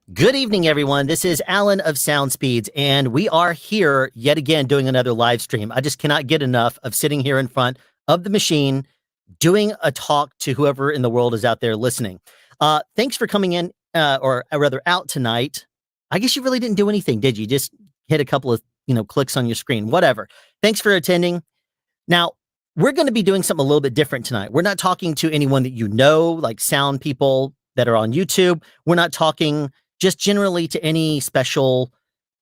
Good evening, everyone. This is Alan of Sound Speeds, and we are here yet again doing another live stream. I just cannot get enough of sitting here in front of the machine doing a talk to whoever in the world is out there listening. Thanks for coming in, or rather out tonight. I guess you really didn't do anything, did you? Just hit a couple of clicks on your screen, whatever. Thanks for attending. Now, we're going to be doing something a little bit different tonight. We're not talking to anyone that you know, like sound people that are on YouTube. We're not talking just generally to any special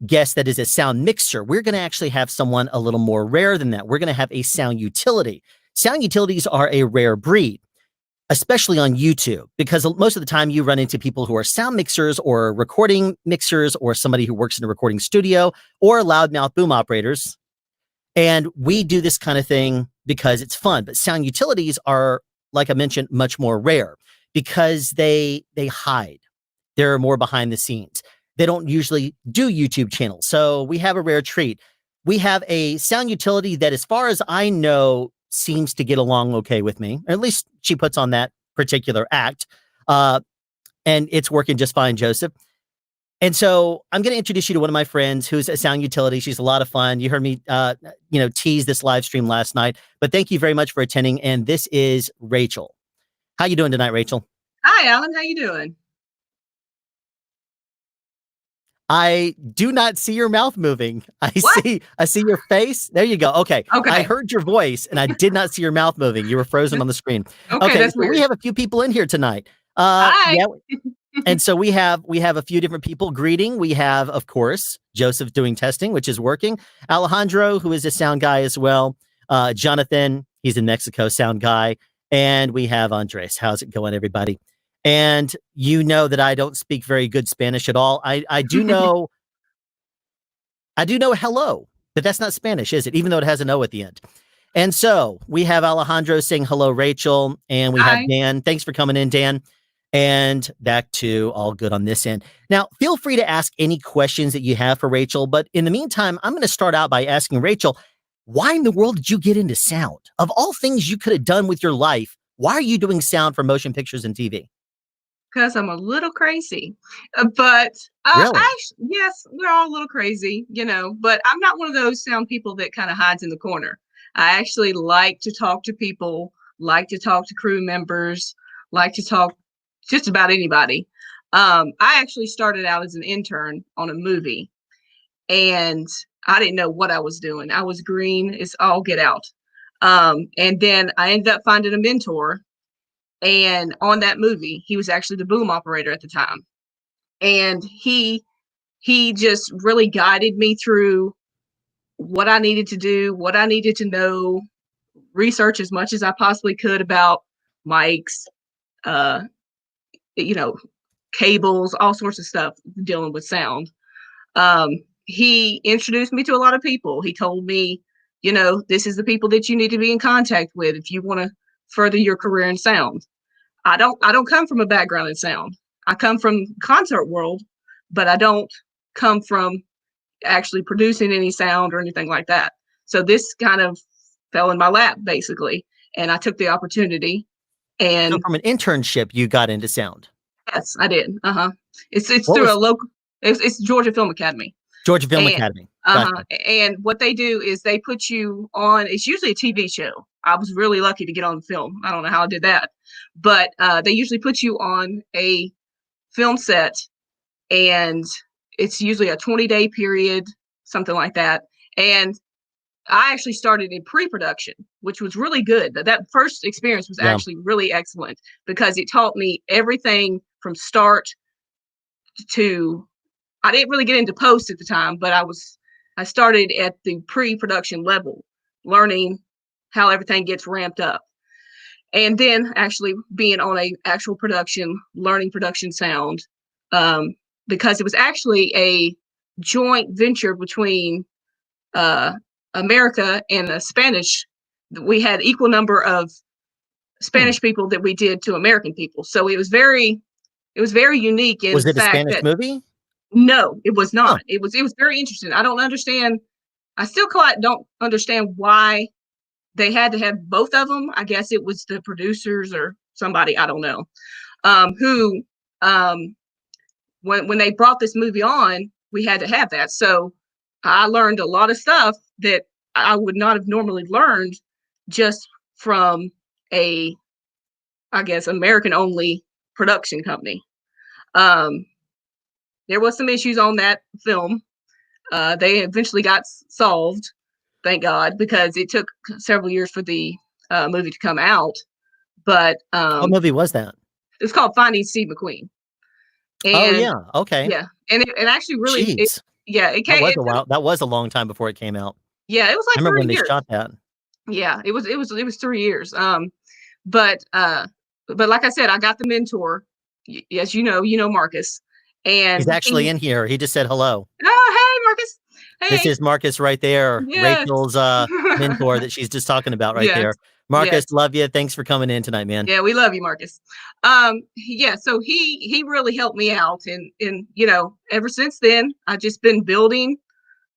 guest that is a sound mixer. We're going to actually have someone a little more rare than that. We're going to have a sound utility. Sound utilities are a rare breed, especially on YouTube, because most of the time you run into people who are sound mixers or recording mixers or somebody who works in a recording studio or loudmouth boom operators. And we do this kind of thing because it's fun. But sound utilities are, like I mentioned, much more rare because they hide. They're more behind the scenes. They don't usually do YouTube channels. So we have a rare treat. We have a sound utility that, as far as I know, seems to get along okay with me. Or at least she puts on that particular act. And it's working just fine, Joseph. And so I'm going to introduce you to one of my friends who's a sound utility. She's a lot of fun. You heard me, tease this live stream last night. But thank you very much for attending. And this is Rachel. How you doing tonight, Rachel? Hi, Alan. How you doing? I do not see your mouth moving. I see your face. There you go. Okay. I heard your voice and I did not see your mouth moving. You were frozen on the screen. Okay. That's so weird. We have a few people in here tonight. Hi. Yeah, and so we have a few different people greeting. We have, of course, Joseph doing testing, which is working. Alejandro, who is a sound guy as well. Jonathan, he's in Mexico, sound guy. And we have Andres. How's it going, everybody? And you know that I don't speak very good Spanish at all. I do know hello, but that's not Spanish, is it? Even though it has an O at the end. And so we have Alejandro saying hello, Rachel, and we have Dan. Thanks for coming in, Dan. And back to all good on this end. Now, feel free to ask any questions that you have for Rachel. But in the meantime, I'm going to start out by asking Rachel, why in the world did you get into sound? Of all things you could have done with your life, why are you doing sound for motion pictures and TV? Because I'm a little crazy, but really? yes, we're all a little crazy, but I'm not one of those sound people that kind of hides in the corner. I actually like to talk to people, like to talk to crew members, like to talk just about anybody. I actually started out as an intern on a movie and I didn't know what I was doing. I was green. It's all get out. And then I ended up finding a mentor. And on that movie, he was actually the boom operator at the time. And he just really guided me through what I needed to do, what I needed to know, research as much as I possibly could about mics, cables, all sorts of stuff dealing with sound. He introduced me to a lot of people. He told me, this is the people that you need to be in contact with if you want to further your career in sound. I don't come from a background in sound. I come from concert world, but I don't come from actually producing any sound or anything like that. So this kind of fell in my lap basically, and I took the opportunity. And so from an internship, you got into sound. Yes, I did. It's through a local. It's Georgia Film Academy. Georgia Film Academy. Gotcha. And what they do is they put you on. It's usually a TV show. I was really lucky to get on the film. I don't know how I did that, but they usually put you on a film set, and it's usually a 20-day period, something like that. And I actually started in pre-production, which was really good. That first experience was actually really excellent because it taught me everything from start to. I didn't really get into post at the time, but I started at the pre-production level, learning how everything gets ramped up. And then actually being on a actual production, learning production sound, because it was actually a joint venture between America and a Spanish. We had equal number of Spanish people that we did to American people. So it was very unique. Was it a Spanish movie? No, it was not. It was very interesting. I don't understand. I still don't understand why they had to have both of them. I guess it was the producers or somebody, I don't know, who when they brought this movie on, we had to have that. So I learned a lot of stuff that I would not have normally learned just from a, I guess, American only production company. There was some issues on that film. They eventually got solved, thank God, because it took several years for the movie to come out. But What movie was that? it's called Finding Steve McQueen. Oh, And yeah. Okay. yeah, and it actually really, Jeez. yeah, it That came. was a while. That was a long time before it came out. Yeah, it was I like remember when 3 they years. shot that. Yeah, it was 3 years. But like I said, I got the mentor. As you know Marcus, and He's actually in here. He just said hello. Oh, hey, Marcus. This Hey, is Marcus right there. yes. Rachel's mentor that she's just talking about right Yes, there. Marcus, yes. love you. Thanks for coming in tonight, man. Yeah, we love you, Marcus. Yeah, so he really helped me out, and ever since then, I've just been building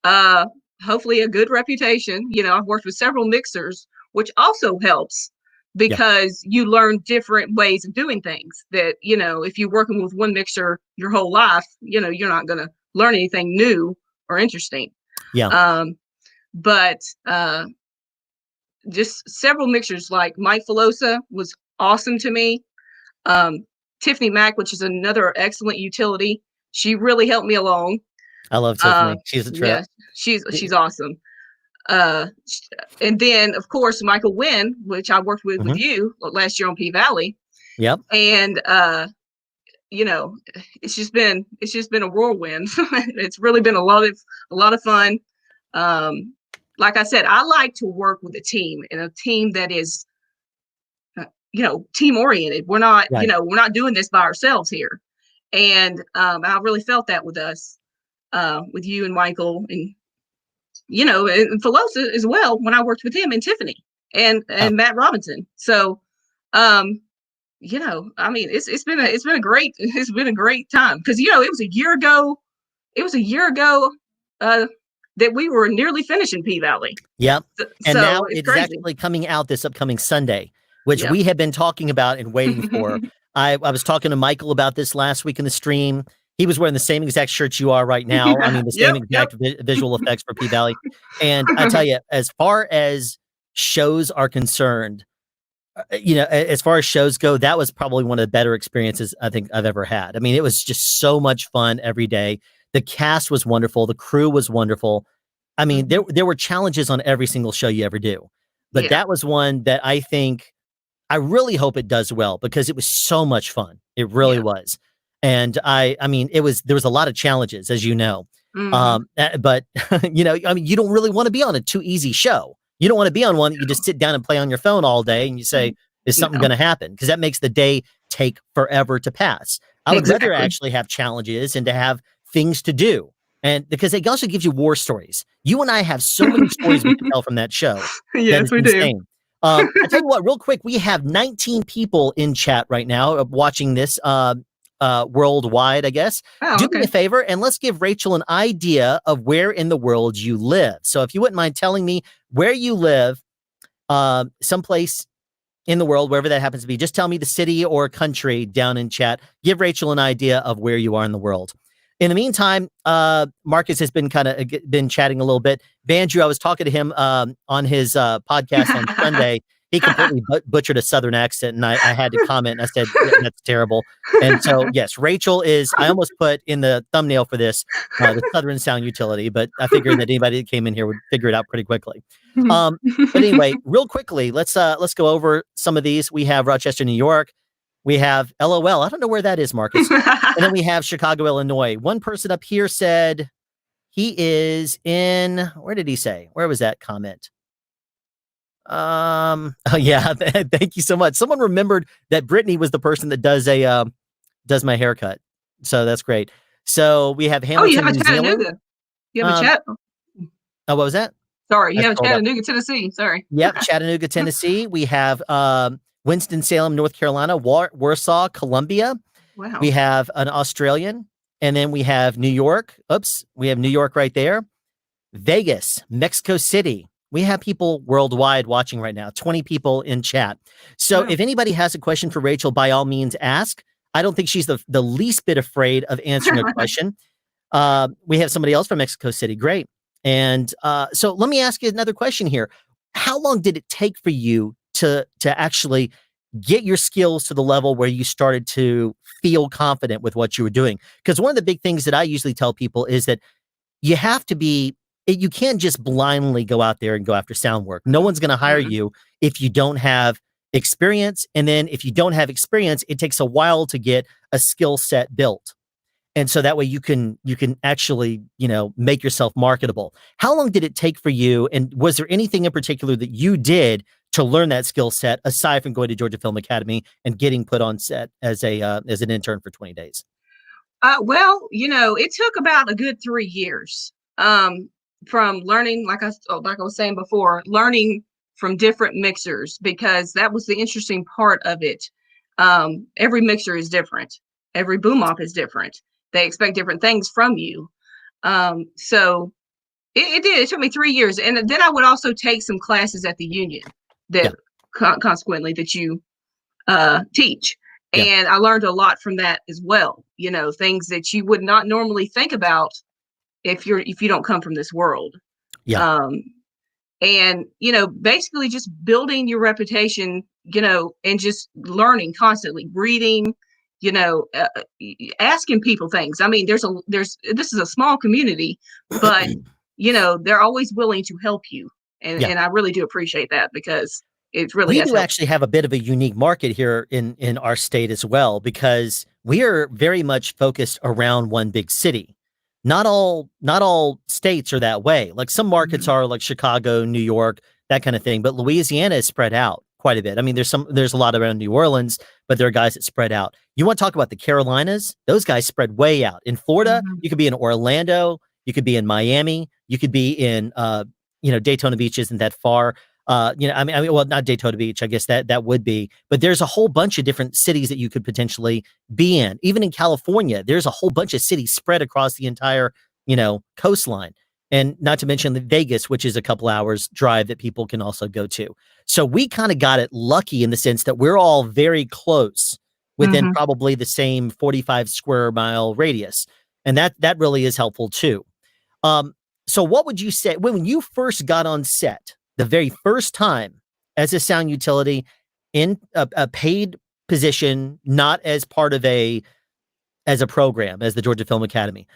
hopefully a good reputation. I've worked with several mixers, which also helps because you learn different ways of doing things that, if you're working with one mixer your whole life, you're not going to learn anything new or interesting. Yeah. But just several mixers like Mike Filosa was awesome to me. Tiffany Mack, which is another excellent utility. She really helped me along. I love Tiffany. She's a trip. Yeah, she's awesome. And then of course Michael Wynn, which I worked with you last year on P Valley. Yep. And it's just been a whirlwind. It's really been a lot of fun. Like I said, I like to work with a team, and a team that is team oriented. We're not we're not doing this by ourselves here. And I really felt that with us, with you and Michael, and and Filosa as well, when I worked with him, and Tiffany and Matt Robinson. So I mean, it's been a great time, because it was a year ago that we were nearly finishing P Valley. Yep. And so now it's it's crazy. actually coming out this upcoming Sunday, which we have been talking about and waiting for. I was talking to Michael about this last week in the stream. He was wearing the same exact shirt you are right now. I mean, the same exact visual effects for P Valley. And I tell you, as far as shows are concerned, as far as shows go, that was probably one of the better experiences I think I've ever had. I mean, it was just so much fun every day. The cast was wonderful. The crew was wonderful. I mean, there were challenges on every single show you ever do, but that was one that I really hope it does well, because it was so much fun. It really was. And I mean, there was a lot of challenges, as you know. But I mean, you don't really want to be on a too easy show. You don't want to be on one that you just sit down and play on your phone all day and you say, is something going to happen? Because that makes the day take forever to pass. I would rather actually have challenges and to have things to do. And because it also gives you war stories. You and I have so many stories we can tell from that show. Yes, we do. I tell you what, real quick, we have 19 people in chat right now watching this worldwide, I guess. Do me a favor and let's give Rachel an idea of where in the world you live. So if you wouldn't mind telling me where you live, someplace in the world, wherever that happens to be, just tell me the city or country down in chat. Give Rachel an idea of where you are in the world. In the meantime, Marcus has been been chatting a little bit. Banju, I was talking to him on his podcast on Sunday. He completely butchered a Southern accent, and I had to comment. And I said, that's terrible. And so, yes, Rachel is, I almost put in the thumbnail for this, the Southern Sound Utility, but I figured that anybody that came in here would figure it out pretty quickly. But anyway, real quickly, let's go over some of these. We have Rochester, New York. We have LOL. I don't know where that is, Marcus. And then we have Chicago, Illinois. One person up here said he is in, where did he say? Where was that comment? Oh yeah, thank you so much. Someone remembered that Brittany was the person that does my haircut. So that's great. So we have Hamilton, you have a New Chattanooga. Zealand. You have a chat. Oh, what was that? Sorry, you have Chattanooga, Tennessee. Sorry. Yep, Chattanooga, Tennessee. We have Winston-Salem, North Carolina, Warsaw, Columbia. Wow. We have an Australian, and then we have New York. Oops, we have New York right there. Vegas, Mexico City. We have people worldwide watching right now, 20 people in chat. So if anybody has a question for Rachel, by all means ask. I don't think she's the least bit afraid of answering a question. We have somebody else from Mexico City. Great. And so let me ask you another question here. How long did it take for you to actually get your skills to the level where you started to feel confident with what you were doing? Because one of the big things that I usually tell people is that you have to be, you can't just blindly go out there and go after sound work. No one's going to hire you if you don't have experience. And then if you don't have experience, it takes a while to get a skill set built. And so that way you can actually, make yourself marketable. How long did it take for you? And was there anything in particular that you did to learn that skill set aside from going to Georgia Film Academy and getting put on set as an intern for 20 days? Well, it took about a good 3 years from learning, like I was saying before, learning from different mixers, because that was the interesting part of it. Every mixer is different. Every boom op is different. They expect different things from you. So it did. It took me 3 years. And then I would also take some classes at the union that consequently that you teach. Yeah. And I learned a lot from that as well. Things that you would not normally think about if you don't come from this world. Yeah. And basically just building your reputation, and just learning constantly, reading, asking people things. I mean, this is a small community, but they're always willing to help you. And I really do appreciate that, because it really we do actually have a bit of a unique market here in our state as well, because we are very much focused around one big city. Not all states are that way. Like some markets are like Chicago, New York, that kind of thing, but Louisiana is spread out quite a bit. I mean, there's a lot around New Orleans, but there are guys that spread out. You want to talk about the Carolinas? Those guys spread way out. In Florida, you could be in Orlando, you could be in Miami, you could be in Daytona Beach isn't that far. Well, not Daytona Beach, I guess that would be, but there's a whole bunch of different cities that you could potentially be in. Even in California, there's a whole bunch of cities spread across the entire, coastline. And not to mention the Vegas, which is a couple hours drive that people can also go to. So we kind of got it lucky in the sense that we're all very close within probably the same 45 square mile radius. And that really is helpful too. So what would you say when you first got on set, the very first time as a sound utility in a paid position, not as part of as a program, as the Georgia Film Academy,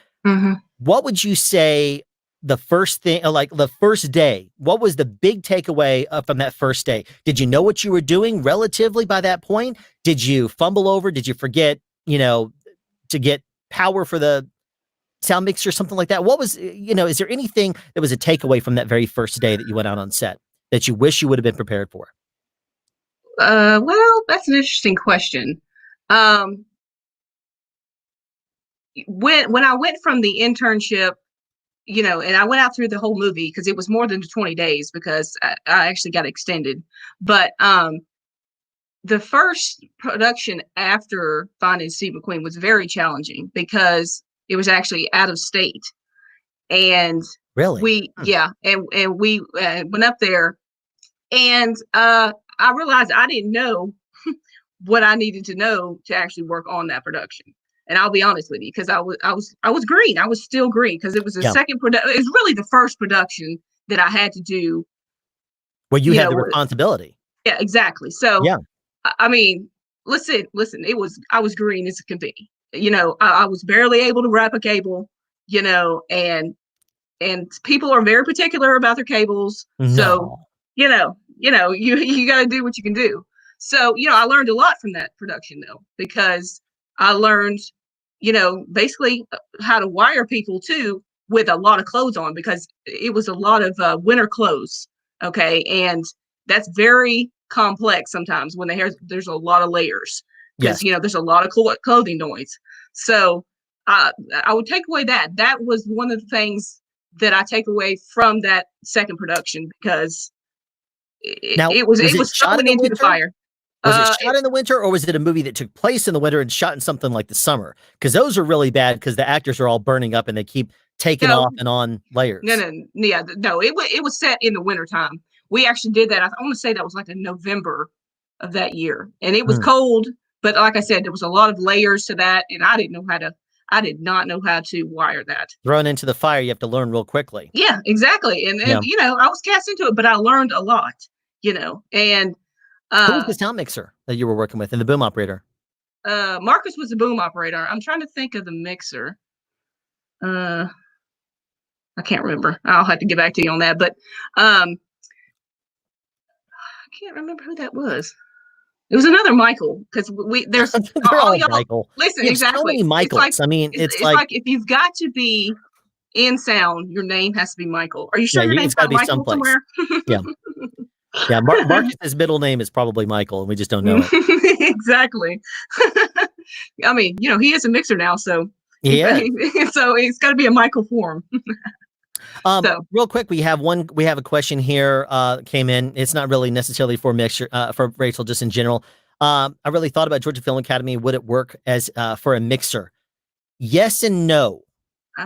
what would you say the first thing, like the first day, what was the big takeaway from that first day? Did you know what you were doing relatively by that point? Did you fumble over? Did you forget, to get power for the sound mixer or something like that? What was, is there anything that was a takeaway from that very first day that you went out on set that you wish you would have been prepared for? Well, that's an interesting question. When I went from the internship, and I went out through the whole movie, because it was more than 20 days, because I actually got extended. But the first production after Finding Steve McQueen was very challenging, because it was actually out of state. And really, and we went up there, and I realized I didn't know what I needed to know to actually work on that production. And I'll be honest with you, because I was green. I was still green, because it was the second production. It was really the first production that I had to do. Well, you had the responsibility. Yeah, exactly. So, I mean, listen, I was green as it can be. I was barely able to wrap a cable, and people are very particular about their cables. No. So, you got to do what you can do. So, I learned a lot from that production, though, because I learned, basically how to wire people too, with a lot of clothes on, because it was a lot of winter clothes. Okay. And that's very complex sometimes when there's a lot of layers, because, there's a lot of clothing noise. So I would take away that was one of the things that I take away from that second production, because it was thrown into the fire. Was it shot in the winter, or was it a movie that took place in the winter and shot in something like the summer? Because those are really bad, because the actors are all burning up and they keep taking off and on layers. No, it was set in the wintertime. We actually did that. I want to say that was like in November of that year, and it was cold, But like I said, there was a lot of layers to that, and I did not know how to wire that. Thrown into the fire, you have to learn real quickly. Yeah, exactly. Yeah. And I was cast into it, but I learned a lot, and Who was the sound mixer that you were working with and the boom operator? Marcus was the boom operator. I'm trying to think of the mixer. I can't remember. I'll have to get back to you on that. But I can't remember who that was. It was another Michael, because there's They're all y'all. Michael. Listen, You have so exactly. many Michaels. I mean, It's like if you've got to be in sound, your name has to be Michael. Are you sure your it's name's got to not be Michael someplace. somewhere? Yeah. Yeah. Marcus's middle name is probably Michael, and we just don't know it. Exactly. I mean, he is a mixer now, so Yeah. so it's got to be a Michael form. So. Real quick, we have a question here came in. It's not really necessarily for mixture for Rachel, just in general. I really thought about Georgia Film Academy. Would it work as for a mixer? Yes and no.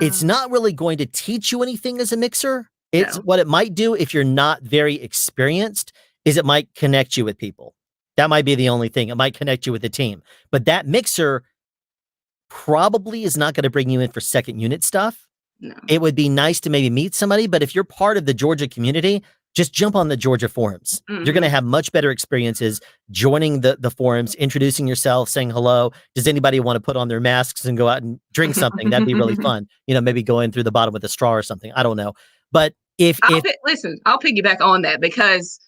It's not really going to teach you anything as a mixer. It's what it might do if you're not very experienced is it might connect you with people. That might be the only thing. It might connect you with the team. But that mixer probably is not going to bring you in for second unit stuff. No. It would be nice to maybe meet somebody, but if you're part of the Georgia community, just jump on the Georgia forums. Mm-hmm. You're going to have much better experiences joining the forums, introducing yourself, saying hello. Does anybody want to put on their masks and go out and drink something? That'd be really fun. Maybe go in through the bottom with a straw or something. I don't know. But listen, I'll piggyback on that, because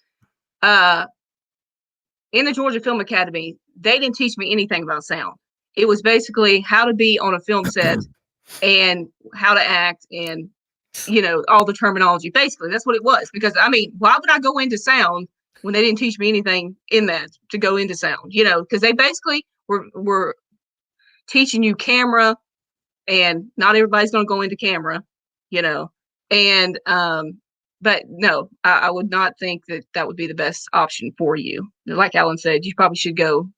in the Georgia Film Academy, they didn't teach me anything about sound. It was basically how to be on a film set and how to act and, all the terminology. Basically, that's what it was. Because, I mean, why would I go into sound when they didn't teach me anything in that to go into sound? Because they basically were teaching you camera, and not everybody's going to go into camera, and but no, I would not think that would be the best option for you. Like Alan said, you probably should go,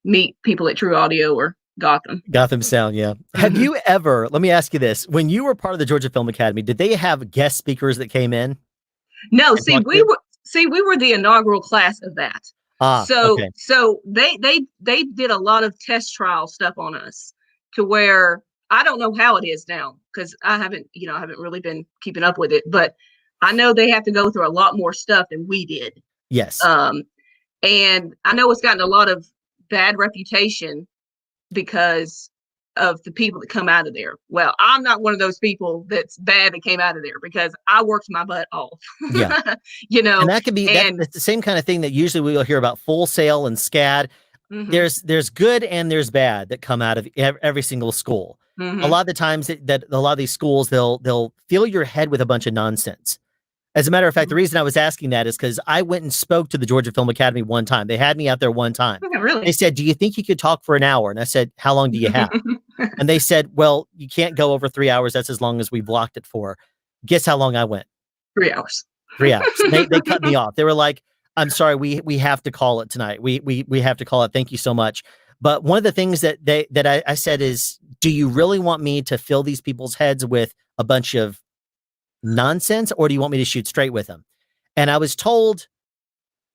meet people at True Audio or Gotham Sound. Yeah. Have you ever, let me ask you this, when you were part of the Georgia Film Academy, did they have guest speakers that came in? No, we were the inaugural class of that. Okay. So they did a lot of test trial stuff on us, to where I don't know how it is now, because I haven't really been keeping up with it, but I know they have to go through a lot more stuff than we did. Yes. And I know it's gotten a lot of bad reputation because of the people that come out of there. Well, I'm not one of those people that's bad that came out of there, because I worked my butt off. Yeah. And that could be that's the same kind of thing that usually we'll hear about Full Sail and SCAD. Mm-hmm. There's good and there's bad that come out of every single school. Mm-hmm. A lot of the times that a lot of these schools, they'll fill your head with a bunch of nonsense. As a matter of fact, the reason I was asking that is because I went and spoke to the Georgia Film Academy one time. They had me out there one time. Oh, really? They said, "Do you think you could talk for an hour?" And I said, "How long do you have?" And they said, "Well, you can't go over 3 hours. That's as long as we blocked it for." Guess how long I went? 3 hours. 3 hours. They cut me off. They were like, "I'm sorry, we have to call it tonight. We have to call it. Thank you so much." But one of the things that I said is, do you really want me to fill these people's heads with a bunch of nonsense, or do you want me to shoot straight with them? And I was told,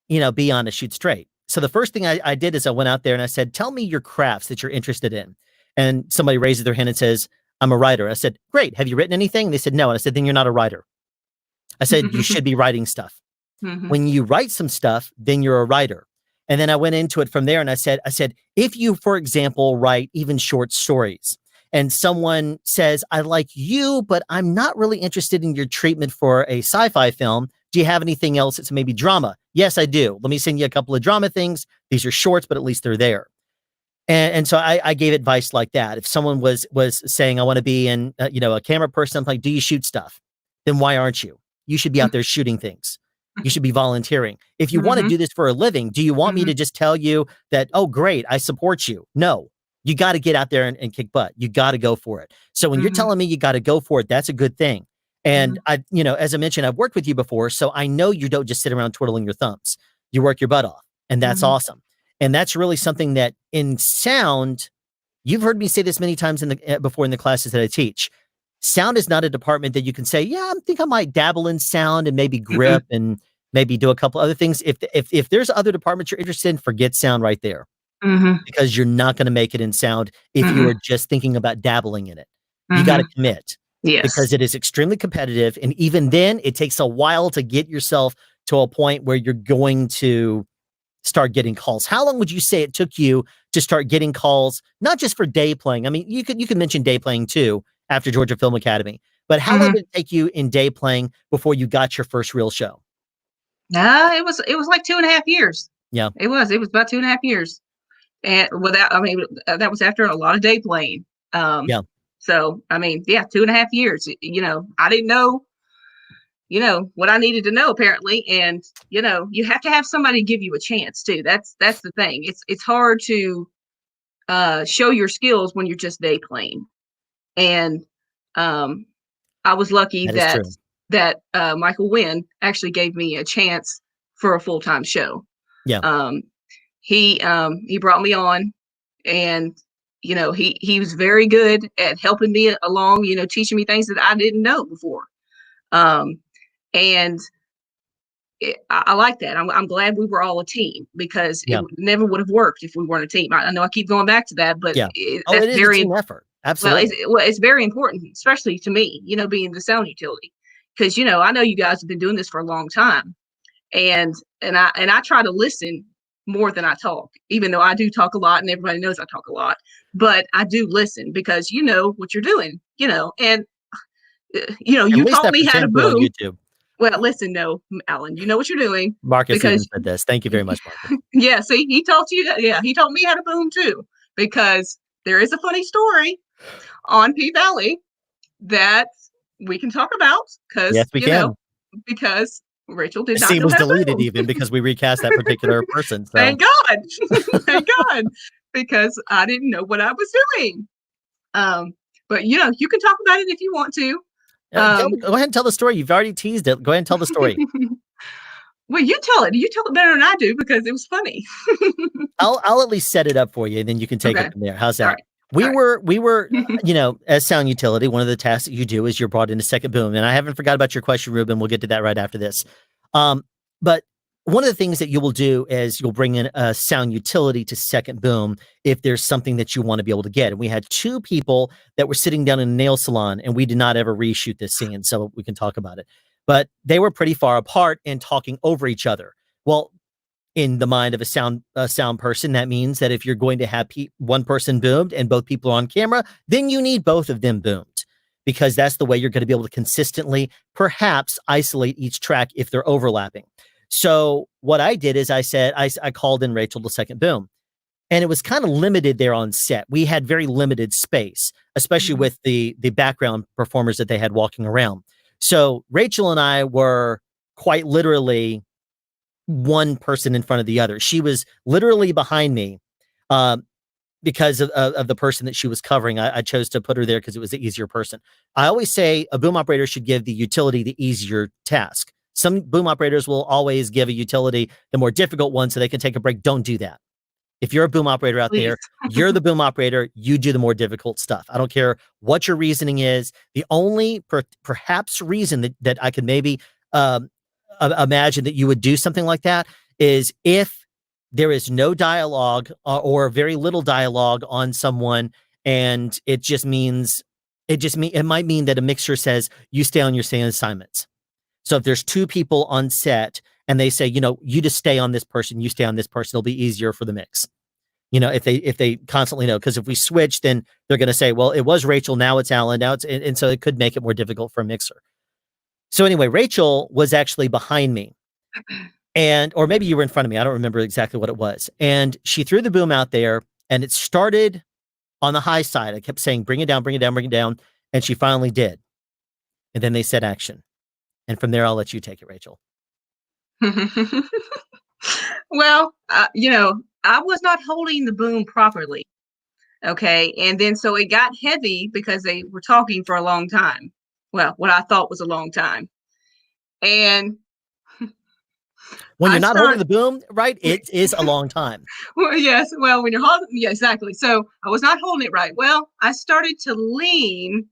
be honest, shoot straight. So the first thing I did is I went out there and I said, "Tell me your crafts that you're interested in." And somebody raises their hand and says, "I'm a writer." I said, "Great. Have you written anything?" They said, "No." And I said, "Then you're not a writer." I said, "You should be writing stuff." Mm-hmm. When you write some stuff, then you're a writer. And then I went into it from there and I said, if you, for example, write even short stories, and someone says, "I like you, but I'm not really interested in your treatment for a sci-fi film. Do you have anything else that's maybe drama?" "Yes, I do. Let me send you a couple of drama things. These are shorts, but at least they're there." And so I gave advice like that. If someone was saying, "I want to be in, a camera person," I'm like, "Do you shoot stuff? Then why aren't you? You should be out there shooting things. You should be volunteering. If you want to do this for a living, do you want me to just tell you that, oh, great, I support you?" No. You got to get out there and kick butt. You got to go for it. So when you're telling me you got to go for it, that's a good thing. And I, as I mentioned, I've worked with you before, so I know you don't just sit around twiddling your thumbs. You work your butt off, and that's awesome. And that's really something that in sound, you've heard me say this many times before in the classes that I teach. Sound is not a department that you can say, "Yeah, I think I might dabble in sound and maybe grip and maybe do a couple other things." If there's other departments you're interested in, forget sound right there. Mhm. because you're not going to make it in sound if you Mhm. are just thinking about dabbling in it. You got to Mhm. commit Yes. because it is extremely competitive. And even then, it takes a while to get yourself to a point where you're going to start getting calls. How long would you say it took you to start getting calls, not just for day playing? I mean, you could mention day playing too after Georgia Film Academy, but how long Mhm. did it take you in day playing before you got your first real show? It was like 2.5 years. Yeah. It was about 2.5 years. And without, I mean, that was after a lot of day playing. Um, Yeah. so I mean, yeah, 2.5 years. I didn't know, what I needed to know apparently, and you have to have somebody give you a chance too. That's the thing. It's hard to show your skills when you're just day playing. And um, I was lucky That is that true. Michael Wynn actually gave me a chance for a full time show. Yeah. Um, he brought me on, and he was very good at helping me along, teaching me things that I didn't know before. Um, and I like that. I'm glad we were all a team because Yeah. never would have worked if we weren't a team. I know I keep going back to that, but Yeah. Oh, that's it is a very team effort. well. Absolutely. It's very important, especially to me, being the sound utility, because I know you guys have been doing this for a long time, and I try to listen more than I talk, even though I do talk a lot, and everybody knows I talk a lot. But I do listen because you know what you're doing, and At you least taught I me how to pretend to on boom. YouTube. Well, listen, no, Alan, you know what you're doing Marcus even because said this. Thank you very much, Marcus. yeah, see, he taught you. Yeah, he taught me how to boom too, because there is a funny story on P Valley that we can talk about Yes, we can. because Rachel did The not scene know was how to deleted boom. even because we recast that particular person. So Thank God. Thank God. Because I didn't know what I was doing. Um, but you can talk about it if you want to. go ahead and tell the story. You've already teased it. Go ahead and tell the story. Well, you tell it. You tell it better than I do because it was funny. I'll at least set it up for you, and then you can take it Okay. from there. How's All that? right. We All were we were right. as sound utility, one of the tasks that you do is you're brought into second boom, and I haven't forgot about your question, Ruben. We'll get to that right after this. But one of the things that you will do is you'll bring in a sound utility to second boom if there's something that you want to be able to get. And we had two people that were sitting down in a nail salon, and we did not ever reshoot this scene, so we can talk about it. But they were pretty far apart and talking over each other. Well, in the mind of a sound person, that means that if you're going to have one person boomed and both people are on camera, then you need both of them boomed because that's the way you're going to be able to consistently perhaps isolate each track if they're overlapping. So what I did is I said I called in Rachel to second boom, and it was kind of limited there on set. We had very limited space, especially Mhm. with the background performers that they had walking around. So Rachel and I were quite literally one person in front of the other. She was literally behind me um, because of the person that she was covering. I chose to put her there because it was the easier person. I always say a boom operator should give the utility the easier task. Some boom operators will always give a utility the more difficult one so they can take a break. Don't do that. If you're a boom operator out Please. there, you're the boom operator. You do the more difficult stuff. I don't care what your reasoning is. The only perhaps reason that I could maybe um, imagine that you would do something like that is if there is no dialogue or very little dialogue on someone, and it might mean that a mixer says you stay on your same assignments. So if there's two people on set and they say, you just stay on this person, you stay on this person, it'll be easier for the mix. If they constantly know, because if we switch, then they're going to say, well, it was Rachel, now it's Alan, now and so it could make it more difficult for a mixer. So anyway, Rachel was actually behind me, or maybe you were in front of me. I don't remember exactly what it was. And she threw the boom out there, and it started on the high side. I kept saying, bring it down, bring it down, bring it down, and she finally did. And then they said action. And from there, I'll let you take it, Rachel. Well, I was not holding the boom properly. Okay. And then so it got heavy because they were talking for a long time. Well, what I thought was a long time. And When I you're not holding start the boom, right, it is a long time. well, yes, well, when you're holding, yeah, exactly. So I was not holding it right. Well, I started to lean,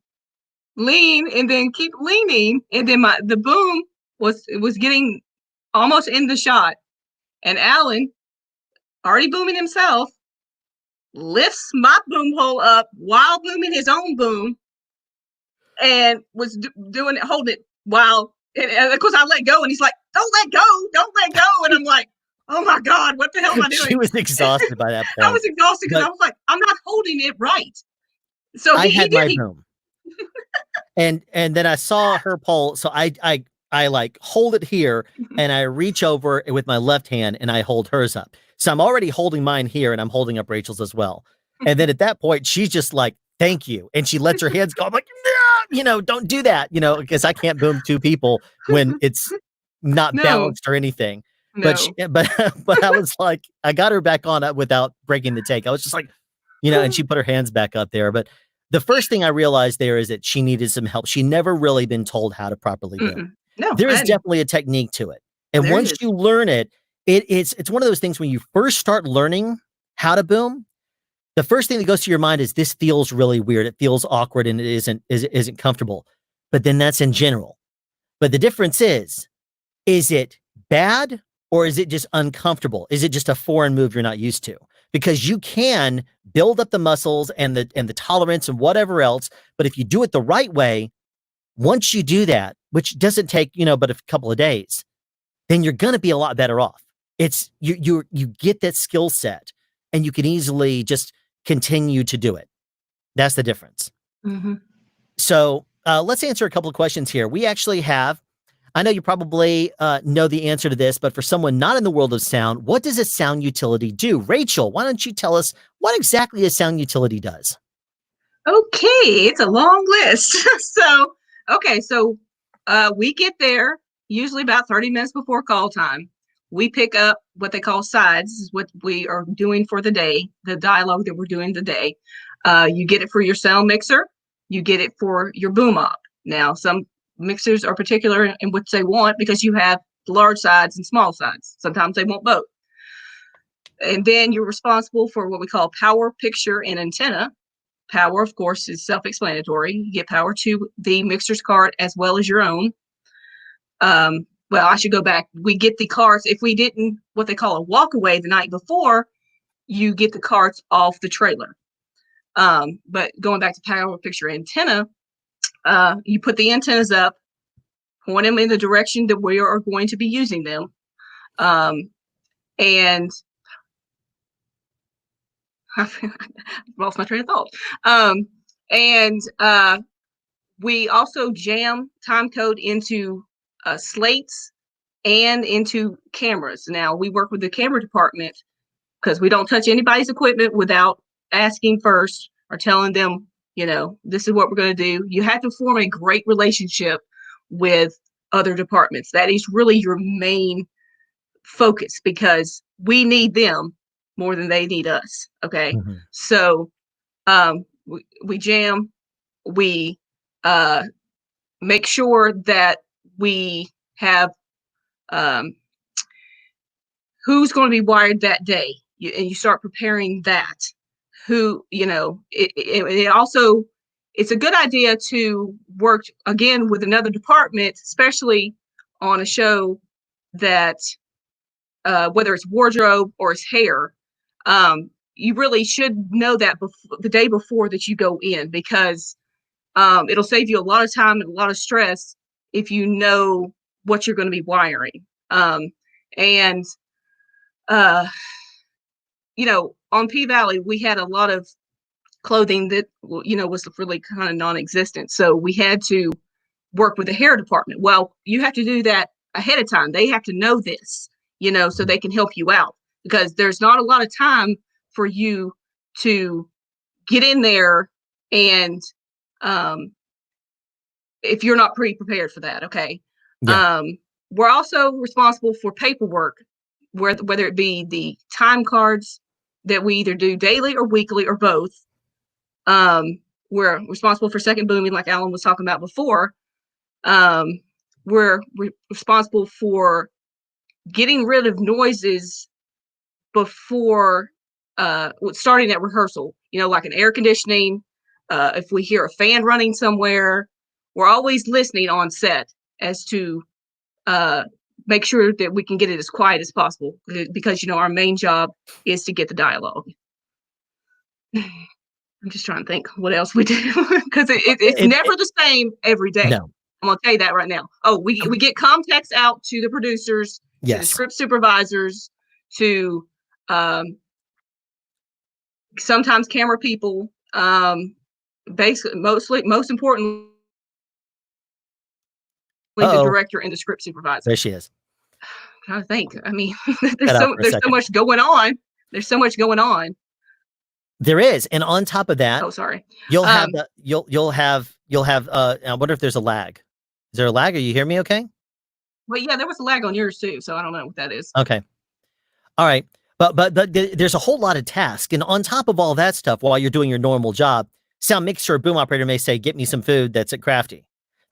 and then keep leaning, and then the boom was getting almost in the shot, and Alan already booming himself. lifts my boom hole up while booming his own boom, and was doing it, holding it while, and of course I let go, and he's like, "Don't let go, don't let go," and I'm like, "Oh my God, what the hell am I She doing?" was exhausted by that I point. was exhausted because But I was like, "I'm not holding it right." So I he had did. my boom. And then I saw her pole, so I like hold it here and I reach over with my left hand and I hold hers up. So I'm already holding mine here and I'm holding up Rachel's as well. And then at that point, she's just like, "Thank you," and she lets her hands go. I'm like, "No, don't do that," because I can't boom two people when it's not No, balanced or anything. But no. but I was like, I got her back on without breaking the take. I was just like, and she put her hands back up there. But the first thing I realized there is that she needed some help. She never really been told how to properly boom. No, There is definitely a technique to it. And there once is. you learn it, it's one of those things when you first start learning how to boom, the first thing that goes to your mind is this feels really weird. It feels awkward and it isn't comfortable. But then that's in general. But the difference is it bad or is it just uncomfortable? Is it just a foreign move you're not used to? Because you can build up the muscles and the tolerance and whatever else, but if you do it the right way, once you do that, which doesn't take, but a couple of days, then you're going to be a lot better off. It's you get that skill set and you can easily just continue to do it. That's the difference. Mm-hmm. So let's answer a couple of questions here. We actually have, I know you probably know the answer to this, but for someone not in the world of sound, what does a sound utility do? Rachel, why don't you tell us what exactly a sound utility does? Okay, it's a long list. So we get there usually about 30 minutes before call time. We pick up what they call sides, is what we are doing for the day, the dialogue that we're doing today. You get it for your sound mixer, you get it for your boom op. Now, some mixers are particular in what they want because you have large sides and small sides. Sometimes they want both. And then you're responsible for what we call power, picture, and antenna. Power, of course, is self-explanatory. You get power to the mixer's card as well as your own. Well, I should go back. We get the cards. If we didn't, what they call a walk away the night before, you get the cards off the trailer. But going back to power, picture, antenna, you put the antennas up, point them in the direction that we are going to be using them. And I lost my train of thought. And we also jam time code into slates and into cameras. Now we work with the camera department because we don't touch anybody's equipment without asking first or telling them, this is what we're going to do. You have to form a great relationship with other departments. That is really your main focus because we need them more than they need us. Okay. Mm-hmm. So we jam, we make sure that we have who's going to be wired that day, and you start preparing that. It also, it's a good idea to work again with another department, especially on a show that whether it's wardrobe or it's hair. You really should know that the day before that you go in because it'll save you a lot of time and a lot of stress if you know what you're going to be wiring. And on P Valley, we had a lot of clothing that was really kind of non-existent. So we had to work with the hair department. Well, you have to do that ahead of time. They have to know this, so they can help you out because there's not a lot of time for you to get in there and if you're not pre-prepared for that. Okay. Yeah. We're also responsible for paperwork, whether it be the time cards that we either do daily or weekly or both. We're responsible for second booming, like Alan was talking about before. We're responsible for getting rid of noises before starting at rehearsal, like an air conditioning. If we hear a fan running somewhere, we're always listening on set as to make sure that we can get it as quiet as possible because, our main job is to get the dialogue. I'm just trying to think what else we do because it's It never the same every day. no. I'm gonna tell you that right now. Oh, we get contacts out to the producers, to the Yes. script supervisors, to um, sometimes camera people. Basically, most importantly, the Uh-oh. director and the script supervisor. There she is. I'm trying to think. I mean, Cut out for a there's so second. much going on. There's so much going on. There is, and on top of that, Oh, sorry. you'll have Um, the you'll have, I wonder if there's a lag. Is there a lag? Are you hear me okay? but yeah, there was a lag on yours too, so I don't know what that is. Okay. All right. But there's a whole lot of tasks, and on top of all that stuff, while you're doing your normal job, sound mixer or boom operator may say, "Get me some food that's at Crafty."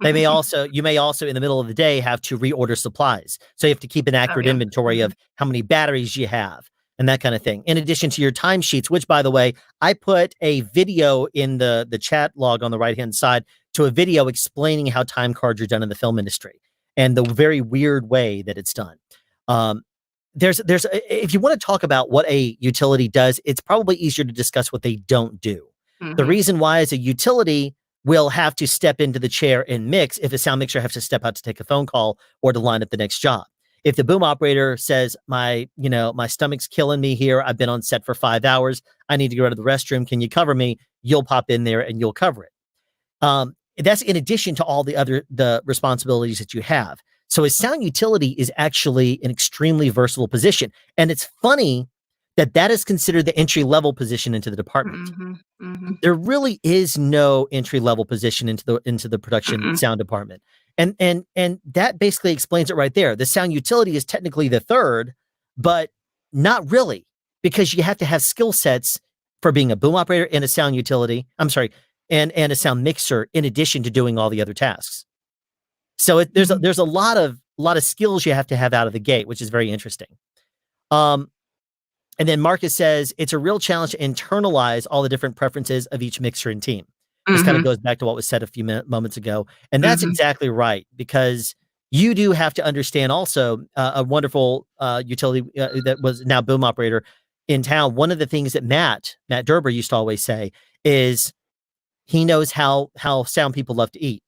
You may also in the middle of the day have to reorder supplies. So you have to keep an Oh accurate yeah. inventory of how many batteries you have and that kind of thing. In addition to your timesheets, which by the way, I put a video in the chat log on the right-hand side to a video explaining how time cards are done in the film industry and the very weird way that it's done. Um, if you want to talk about what a utility does, it's probably easier to discuss what they don't do. The Hmm. reason why is a utility will have to step into the chair and mix if a sound mixer has to step out to take a phone call or to line up the next job. If the boom operator says, my stomach's killing me here, I've been on set for 5 hours, I need to go to the restroom, can you cover me? You'll pop in there and you'll cover it. That's in addition to all the responsibilities that you have. So a sound utility is actually an extremely versatile position. And it's funny that that is considered the entry level position into the department. Hmm. Hmm. There really is no entry level position into the production Mm-mm. sound department. And that basically explains it right there. The sound utility is technically the third, but not really, because you have to have skill sets for being a boom operator and a sound utility. I'm sorry, and a sound mixer in addition to doing all the other tasks. So Mhm. there's a lot of skills you have to have out of the gate, which is very interesting. Um, and then Marcus says it's a real challenge to internalize all the different preferences of each mixer and team. This kind of Mhm. goes back to what was said a few moments ago. And that's Mhm. exactly right, because you do have to understand also a wonderful utility that was now boom operator in town. One of the things that Matt Derber used to always say is he knows how sound people love to eat.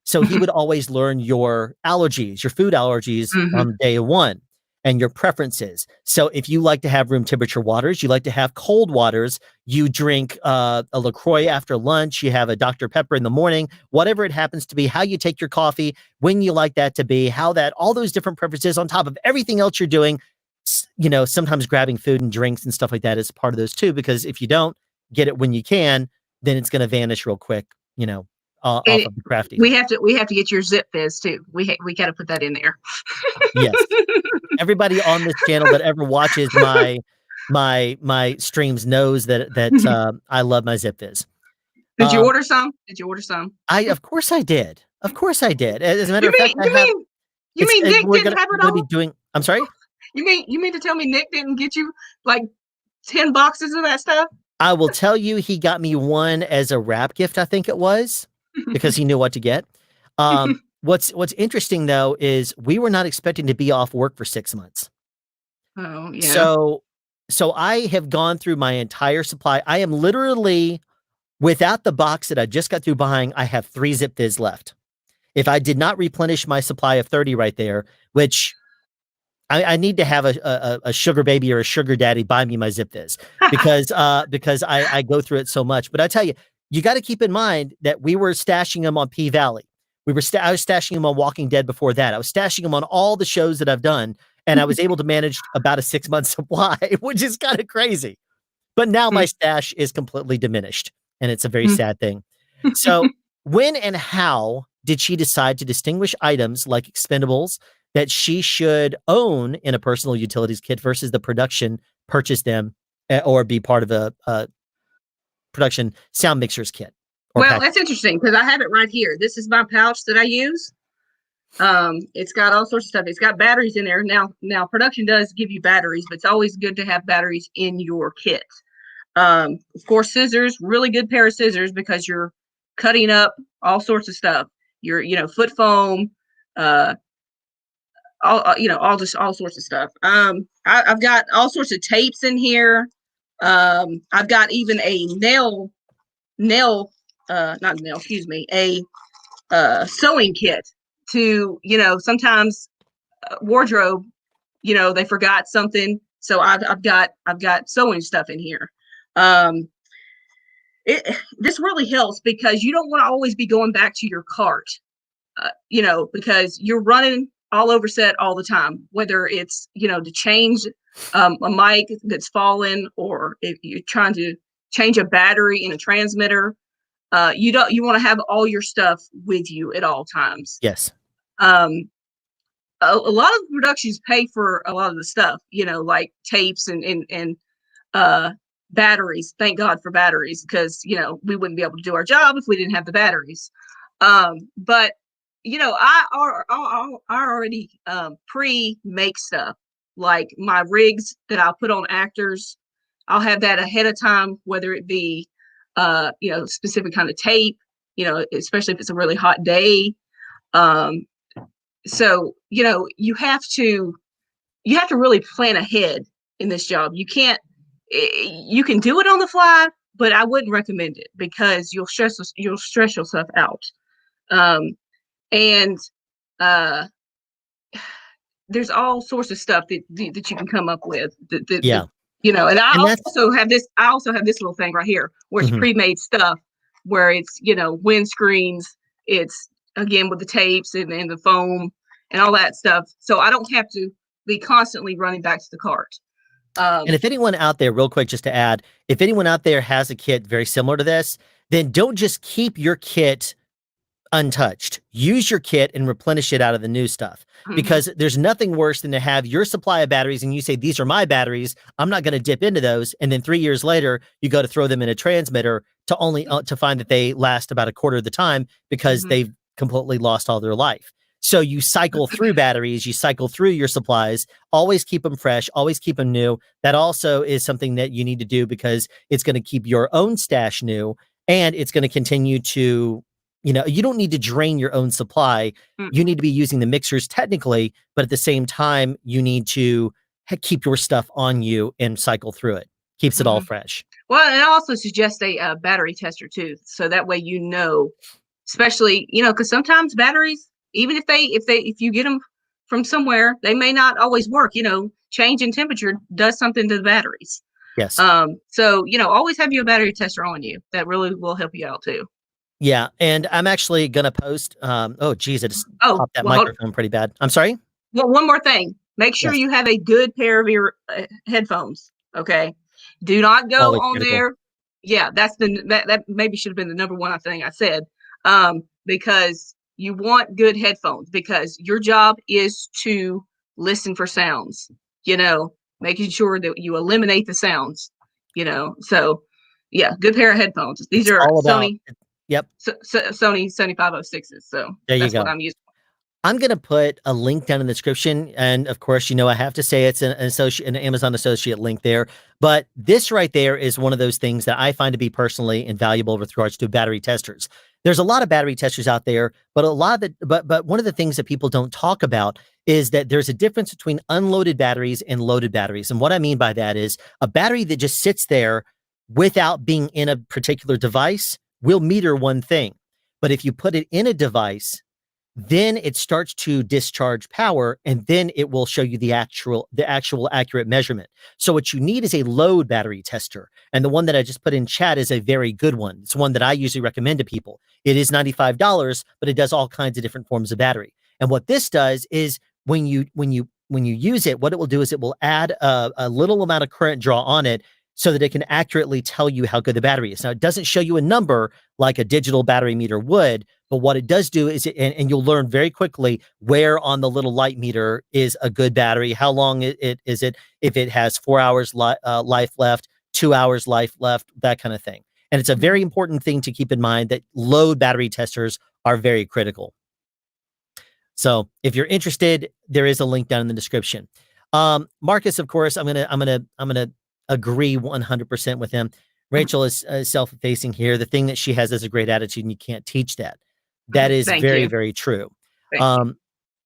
So he would always learn your allergies, your food allergies Mhm. on day one and your preferences. So if you like to have room temperature waters, you like to have cold waters, you drink a LaCroix after lunch, you have a Dr. Pepper in the morning, whatever it happens to be, how you take your coffee, when you like that to be, how that, all those different preferences on top of everything else you're doing, sometimes grabbing food and drinks and stuff like that is part of those too, because if you don't get it when you can, then it's going to vanish real quick, off And of the crafty. we have to get your Zip Fizz too. We gotta put that in there. Yes. Everybody on this channel that ever watches my streams knows that I love my Zip Fizz. Did you Um, order some? Did you order some? I of course I did. Of course I did. As a matter You of fact, mean you mean you mean Nick we're didn't gonna have we're it gonna be all? doing. I'm sorry. You mean to tell me Nick didn't get you like 10 boxes of that stuff? I will tell you, he got me one as a wrap gift. I think it was because he knew what to get. What's interesting though is we were not expecting to be off work for 6 months. Oh, yeah. So so I have gone through my entire supply. I am literally without the box that I just got through buying, I have 3 Zip Fizz left. If I did not replenish my supply of 30 right there, which I need to have a sugar baby or a sugar daddy buy me my Zip Fizz because I go through it so much. But I tell you, you got to keep in mind that we were stashing them on P Valley. I was stashing them on Walking Dead before that. I was stashing them on all the shows that I've done, and I was able to manage about a 6 month supply, which is kind of crazy. But now my stash is completely diminished, and it's a very sad thing. So, when and how did she decide to distinguish items like expendables that she should own in a personal utilities kit versus the production purchase them or be part of a production sound mixers kit or Well, pack? that's interesting because I have it right here. This is my pouch that I use. It's got all sorts of stuff. It's got batteries in there. Now production does give you batteries, but it's always good to have batteries in your kit. Of course, scissors, really good pair of scissors because you're cutting up all sorts of stuff. Foot foam, uh, all sorts of stuff. I've got all sorts of tapes in here. I've got even a not nail, excuse me, a sewing kit to, sometimes wardrobe, they forgot something. So I've got sewing stuff in here. Um, this really helps because you don't want to always be going back to your cart, because you're running all over set all the time, whether it's, to change a mic that's fallen, or if you're trying to change a battery in a transmitter. You want to have all your stuff with you at all times. Yes. Um, a lot of productions pay for a lot of the stuff, like tapes and batteries. Thank God for batteries, because we wouldn't be able to do our job if we didn't have the batteries. But I already pre-make stuff, like my rigs that I'll put on actors. I'll have that ahead of time, whether it be specific kind of tape, especially if it's a really hot day. So you have to really plan ahead in this job. You can do it on the fly, but I wouldn't recommend it because you'll stress yourself out. And there's all sorts of stuff that you can come up with. Yeah. And I And that's also have this. I also have this little thing right here where it's Mhm. pre-made stuff, where it's windscreens. It's again with the tapes and the foam and all that stuff. So I don't have to be constantly running back to the cart. And if anyone out there, real quick, just to add, if anyone out there has a kit very similar to this, then don't just keep your kit untouched. Use your kit and replenish it out of the new stuff, Mhm. because there's nothing worse than to have your supply of batteries and you say, these are my batteries, I'm not going to dip into those. And then 3 years later, you go to throw them in a transmitter to only to find that they last about a quarter of the time because Mhm. they've completely lost all their life. So you cycle through batteries, you cycle through your supplies, always keep them fresh, always keep them new. That also is something that you need to do because it's going to keep your own stash new, and it's going to continue to, you don't need to drain your own supply. You need to be using the mixers technically, but at the same time, you need to keep your stuff on you and cycle through it. Keeps it all Mhm. fresh. Well, and I also suggest a battery tester too, so that way especially because sometimes batteries, even if you get them from somewhere, they may not always work. Change in temperature does something to the batteries. Yes. So always have your battery tester on you. That really will help you out too. Yeah. And I'm actually going to post, oh, geez, I just Oh, popped that well, microphone pretty bad. I'm sorry. well, one more thing. Make sure Yes. you have a good pair of ear headphones. Okay. Do not go Always on critical. there. Yeah, that maybe should have been the number one thing I said. Because you want good headphones, because your job is to listen for sounds, making sure that you eliminate the sounds, So yeah, good pair of headphones. These It's are all about, yep. Sony 506s. So There you that's what go. I'm using. I'm going to put a link down in the description. And of course, I have to say it's an Amazon associate link there. But this right there is one of those things that I find to be personally invaluable with regards to battery testers. There's a lot of battery testers out there, but but one of the things that people don't talk about is that there's a difference between unloaded batteries and loaded batteries. And what I mean by that is a battery that just sits there without being in a particular device will meter one thing. But if you put it in a device, then it starts to discharge power, and then it will show you the actual accurate measurement. So what you need is a load battery tester. And the one that I just put in chat is a very good one. It's one that I usually recommend to people. It is $95, but it does all kinds of different forms of battery. And what this does is when you use it, what it will do is it will add a little amount of current draw on it so that it can accurately tell you how good the battery is. Now, it doesn't show you a number like a digital battery meter would, but what it does do is, and you'll learn very quickly where on the little light meter is a good battery, how long it is it, if it has 4 hours life left, 2 hours life left, that kind of thing. And it's a very important thing to keep in mind that load battery testers are very critical. So if you're interested, there is a link down in the description. Marcus, of course, I'm gonna agree 100% with him. Rachel is self-effacing here. The thing that she has is a great attitude, and you can't teach that. That is Thank very, you. very true. Thank you.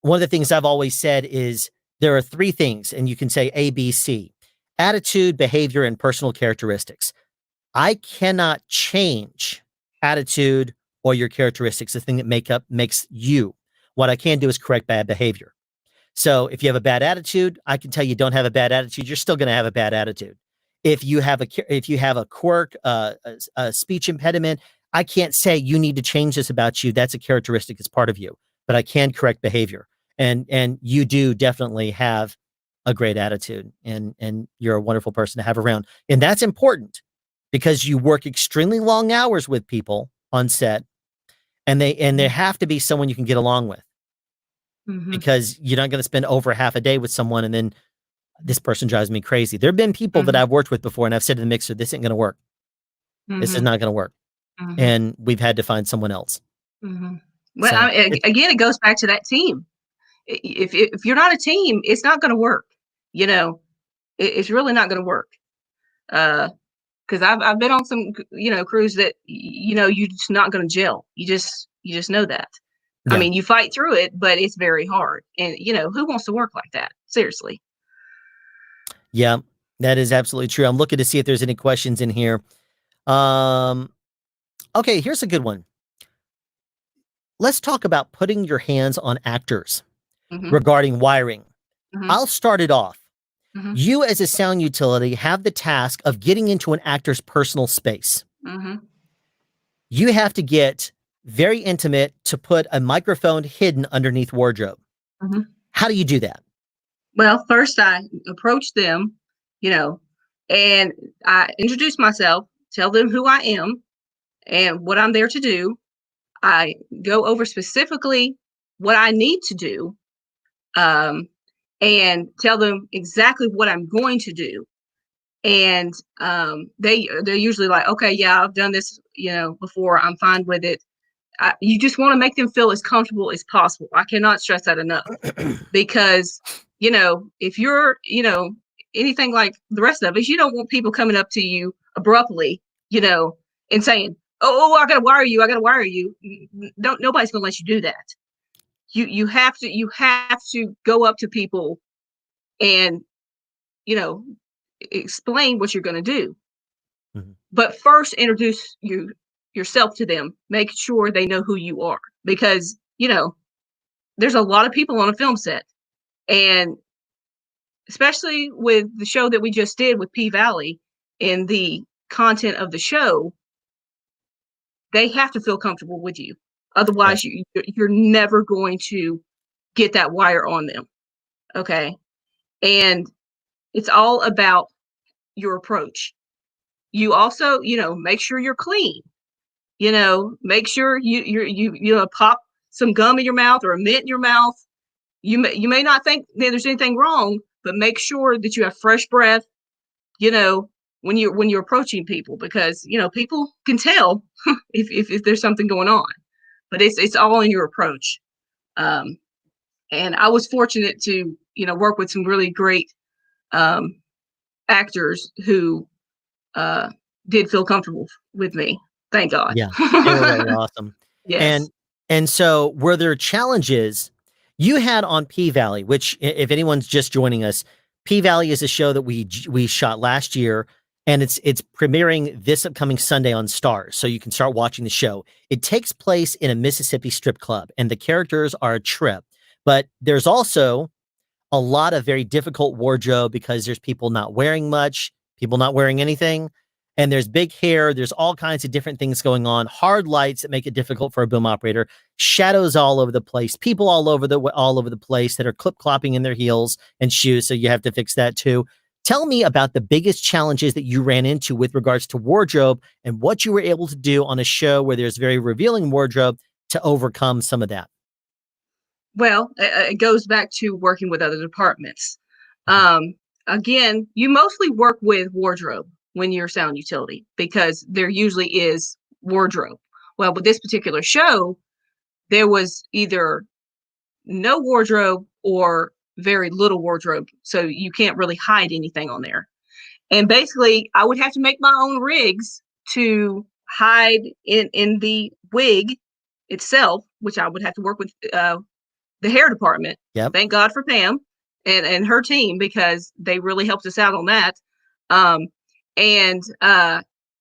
One of the things I've always said is there are 3 things, and you can say A, B, C. attitude, behavior, and personal characteristics. I cannot change attitude or your characteristics, the thing that makes you. What I can do is correct bad behavior. So if you have a bad attitude, I can tell you don't have a bad attitude. You're still going to have a bad attitude. If you have a quirk, a speech impediment, I can't say you need to change this about you. That's a characteristic. It's part of you. But I can correct behavior, and you do definitely have a great attitude, and you're a wonderful person to have around, and that's important because you work extremely long hours with people on set, and there have to be someone you can get along with. Because you're not going to spend over half a day with someone and then this person drives me crazy. There have been people that I've worked with before and I've said to the mixer, this ain't going to work. This is not going to work. And we've had to find someone else. Well, So, again, it goes back to that team. If you're not a team, it's not going to work. You know, it's really not going to work. Because I've been on some crews that you're just not going to gel. You just know that. I Yeah. mean, you fight through it, but it's very hard. And who wants to work like that? Seriously. Yeah, that is absolutely true. I'm looking to see if there's any questions in here. Okay, here's a good one. Let's talk about putting your hands on actors regarding wiring. I'll start it off. You as a sound utility have the task of getting into an actor's personal space. You have to get very intimate to put a microphone hidden underneath wardrobe. How do you do that? Well, first I approach them, and I introduce myself, tell them who I am and what I'm there to do. I go over specifically what I need to do, and tell them exactly what I'm going to do. And they're usually like, okay, yeah, I've done this, before. I'm fine with it. You just want to make them feel as comfortable as possible. I cannot stress that enough because, if you're, anything like the rest of us, you don't want people coming up to you abruptly, and saying, oh, I got to wire you. I got to wire you. Nobody's going to let you do that. You have to go up to people and, explain what you're going to do. But first introduce yourself to them. Make sure they know who you are, because there's a lot of people on a film set, and especially with the show that we just did with P-Valley and the content of the show, they have to feel comfortable with you. Otherwise, you're never going to get that wire on them. Okay. And it's all about your approach. You also, make sure you're clean. Make sure you pop some gum in your mouth or a mint in your mouth. You may not think that there's anything wrong, but make sure that you have fresh breath, when you're approaching people, because people can tell if there's something going on. But it's all in your approach. And I was fortunate to work with some really great actors who did feel comfortable with me. Thank God. Yeah, they were really awesome. Yes. And so were there challenges you had on P-Valley, which if anyone's just joining us, P-Valley is a show that we shot last year, and it's premiering this upcoming Sunday on Starz, so you can start watching the show. It takes place in a Mississippi strip club, and the characters are a trip. But there's also a lot of very difficult wardrobe because there's people not wearing much, people not wearing anything, and there's big hair. There's all kinds of different things going on. Hard lights that make it difficult for a boom operator. Shadows all over the place. People all over the place that are clip-clopping in their heels and shoes. So you have to fix that too. Tell me about the biggest challenges that you ran into with regards to wardrobe and what you were able to do on a show where there's very revealing wardrobe to overcome some of that. Well, it goes back to working with other departments. Again, you mostly work with wardrobe when you're sound utility, because there usually is wardrobe. Well, with this particular show, there was either no wardrobe or very little wardrobe. So you can't really hide anything on there. And basically, I would have to make my own rigs to hide in the wig itself, which I would have to work with the hair department. Yep. Thank God for Pam and her team, because they really helped us out on that. Um, and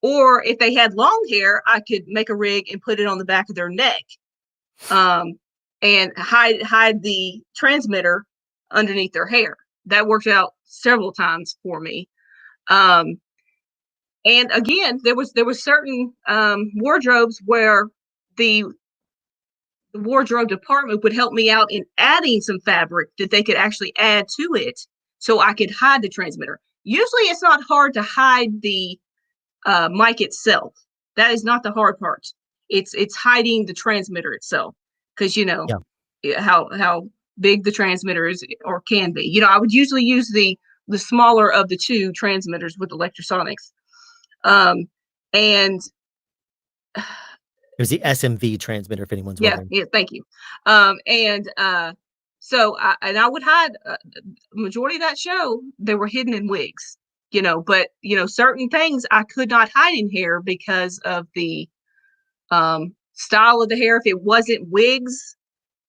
or if they had long hair, I could make a rig and put it on the back of their neck, um, and hide the transmitter underneath their hair. That worked out several times for me. Um, and again, there was certain wardrobes where the wardrobe department would help me out in adding some fabric that they could actually add to it so I could hide the transmitter. Usually it's not hard to hide the mic itself. That is not the hard part. It's hiding the transmitter itself, because Yeah. how big the transmitter is or can be. I would usually use the smaller of the two transmitters with Electrosonics. And It was the SMV transmitter, if anyone's yeah, wondering. yeah, thank you. And so I would hide majority of that show. They were hidden in wigs, but certain things I could not hide in hair because of the style of the hair. If it wasn't wigs,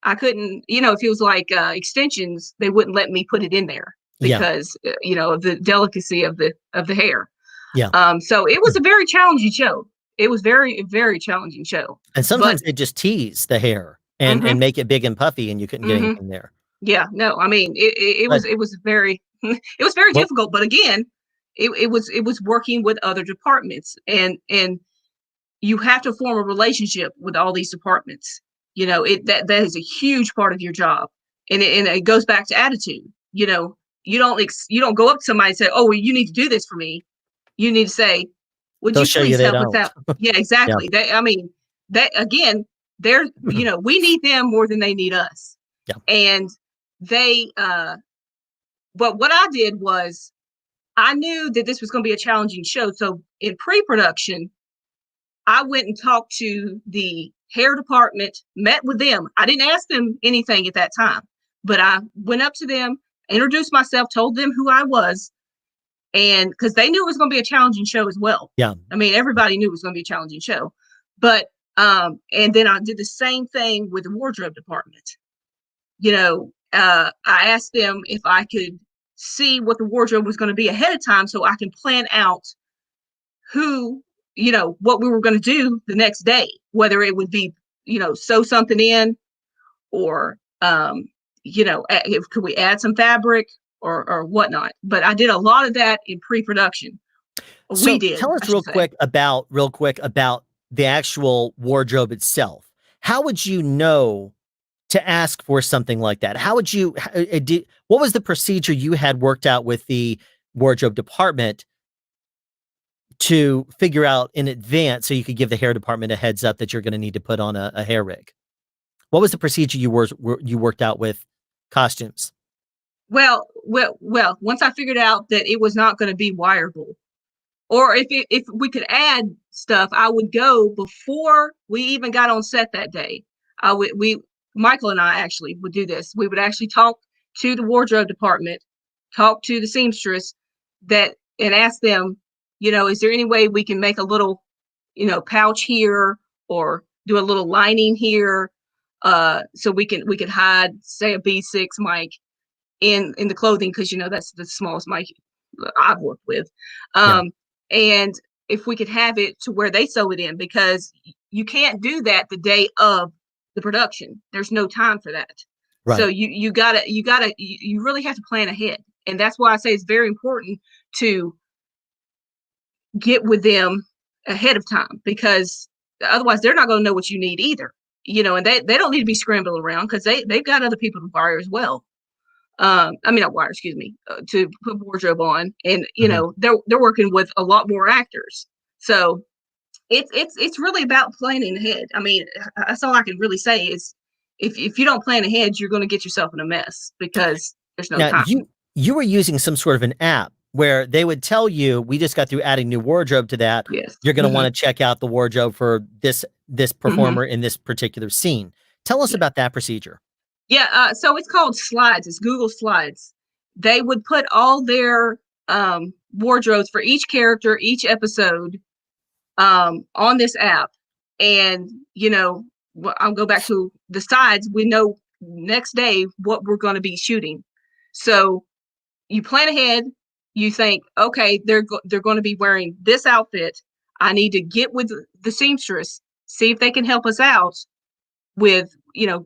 I couldn't. If it was like extensions, they wouldn't let me put it in there Yeah. because of the delicacy of the hair. Yeah. So it was a very challenging show. It was very, very challenging show. And But sometimes they just tease the hair and mhm, make it big and puffy, and you couldn't get mhm. anything there. Yeah, no, I mean, it But was very it was very what difficult, but again, it was working with other departments, and you have to form a relationship with all these departments. That is a huge part of your job, and it goes back to attitude. You don't go up to somebody and say, "Oh, well, you need to do this for me." You need to say, "Would they'll you show you please they help with don't. that?" Yeah, Yeah. exactly. I mean, that again, we need them more than they need us, Yeah. and they but what I did was I knew that this was going to be a challenging show. So in pre-production, I went and talked to the hair department, met with them. I didn't ask them anything at that time, but I went up to them, introduced myself, told them who I was, and because they knew it was going to be a challenging show as well. Yeah. I mean, everybody knew it was going to be a challenging show. But and then I did the same thing with the wardrobe department. I asked them if I could see what the wardrobe was going to be ahead of time so I can plan out who, what we were going to do the next day, whether it would be, sew something in, or, could we add some fabric or whatnot. But I did a lot of that in pre-production. We So did, tell I us should say. real quick about the actual wardrobe itself. How would you know to ask for something like that? How would you, what was the procedure you had worked out with the wardrobe department to figure out in advance so you could give the hair department a heads up that you're going to need to put on a hair rig? What was the procedure you worked out with costumes? Well, once I figured out that it was not going to be wireable, or if we could add stuff, I would go before we even got on set that day. We Michael and I actually would do this. We would actually talk to the wardrobe department, talk to the seamstress and ask them, is there any way we can make a little, pouch here, or do a little lining here, so we could hide, say, a B6 mic in the clothing, because that's the smallest mic I've worked with. Yeah. And if we could have it to where they sew it in, because you can't do that the day of the production. There's no time for that. So Right. you really have to plan ahead. And that's why I say it's very important to get with them ahead of time, because otherwise they're not going to know what you need either. And they don't need to be scrambling around, because they've got other people to wire as well. I mean, not wire, excuse me, to put wardrobe on, and Mhm. they're working with a lot more actors, so it's really about planning ahead. I mean, that's all I can really say is if you don't plan ahead, you're going to get yourself in a mess because there's no Now, time. you were using some sort of an app where they would tell you, we just got through adding new wardrobe to that. Yes. You're going to Hmm. want to check out the wardrobe for this Hmm. performer in this particular scene. Tell us Yeah. about that procedure. Yeah. So it's called Slides. It's Google Slides. They would put all their wardrobes for each character, each episode, on this app. And, I'll go back to the sides. We know next day what we're going to be shooting. So you plan ahead, you think, okay, they're going to be wearing this outfit. I need to get with the seamstress, see if they can help us out with,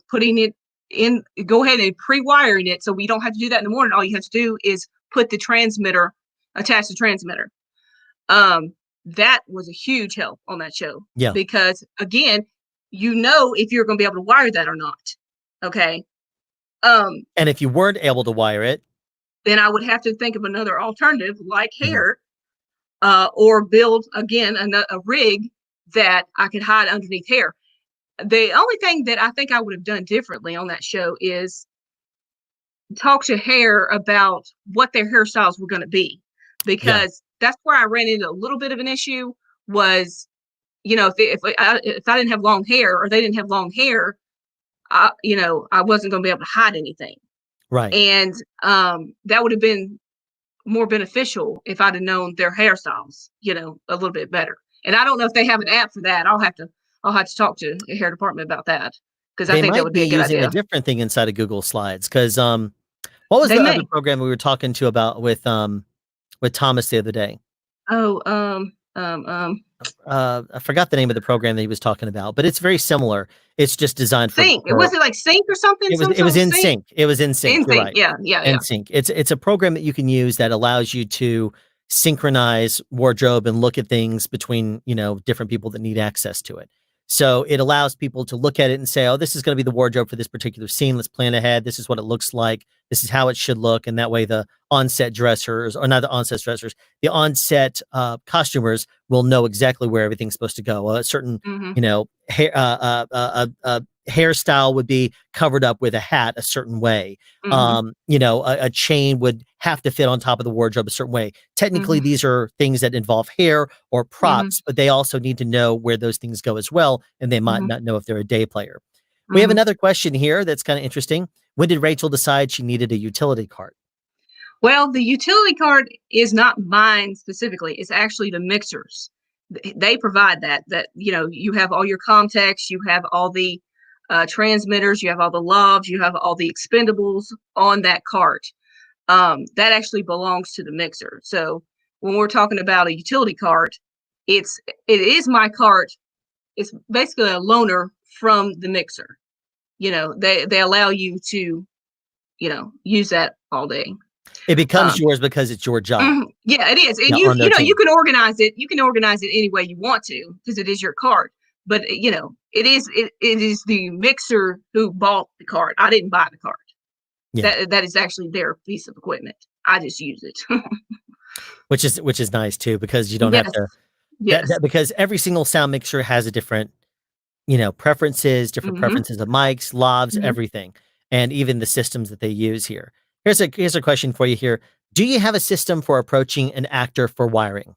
putting it in, go ahead and pre-wiring it so we don't have to do that in the morning. All you have to do is put the transmitter, attach the transmitter. That was a huge help on that show. Yeah. Because again, if you're going to be able to wire that or not. Okay. And if you weren't able to wire it, then I would have to think of another alternative like hair, or build again a rig that I could hide underneath hair. The only thing that I think I would have done differently on that show is talk to hair about what their hairstyles were going to be, because that's where I ran into a little bit of an issue was, if I didn't have long hair or they didn't have long hair, I wasn't going to be able to hide anything. Right. And that would have been more beneficial if I'd have known their hairstyles, a little bit better. And I don't know if they have an app for that. I'll have to talk to the hair department about that, because I think that would be a good using idea. a different thing inside of Google Slides. Because what was the other program we were talking to about with Thomas the other day? I forgot the name of the program that he was talking about, but it's very similar. It's just designed for Sync. Was it like Sync or something? It was in Sync. It was in Sync. You're right. Yeah. In Sync. It's a program that you can use that allows you to synchronize wardrobe and look at things between, different people that need access to it. So it allows people to look at it and say, oh, this is going to be the wardrobe for this particular scene. Let's plan ahead. This is what it looks like. This is how it should look. And that way the on-set dressers, or not the on-set dressers, the on-set costumers will know exactly where everything's supposed to go. A certain, hairstyle would be covered up with a hat a certain way. A chain would have to fit on top of the wardrobe a certain way. Technically, these are things that involve hair or props, but they also need to know where those things go as well. And they might not know if they're a day player. We have another question here that's kind of interesting. When did Rachel decide she needed a utility cart? Well, the utility cart is not mine specifically. It's actually the mixers. They provide that, you have all your Comtex, you have all the transmitters, you have all the lavs, you have all the expendables on that cart. That actually belongs to the mixer. So when we're talking about a utility cart, it is my cart. It's basically a loaner from the mixer. They allow you to, use that all day. It becomes yours because it's your job. Yeah, it is. And you can organize it. You can organize it any way you want to, because it is your cart. But it is the mixer who bought the cart. I didn't buy the cart. Yeah. That is actually their piece of equipment. I just use it. which is nice too, because you don't have to. Yes. Because every single sound mixer has a different, preferences, different preferences of mics, lavs, everything, and even the systems that they use here. Here's a question for you here. Do you have a system for approaching an actor for wiring?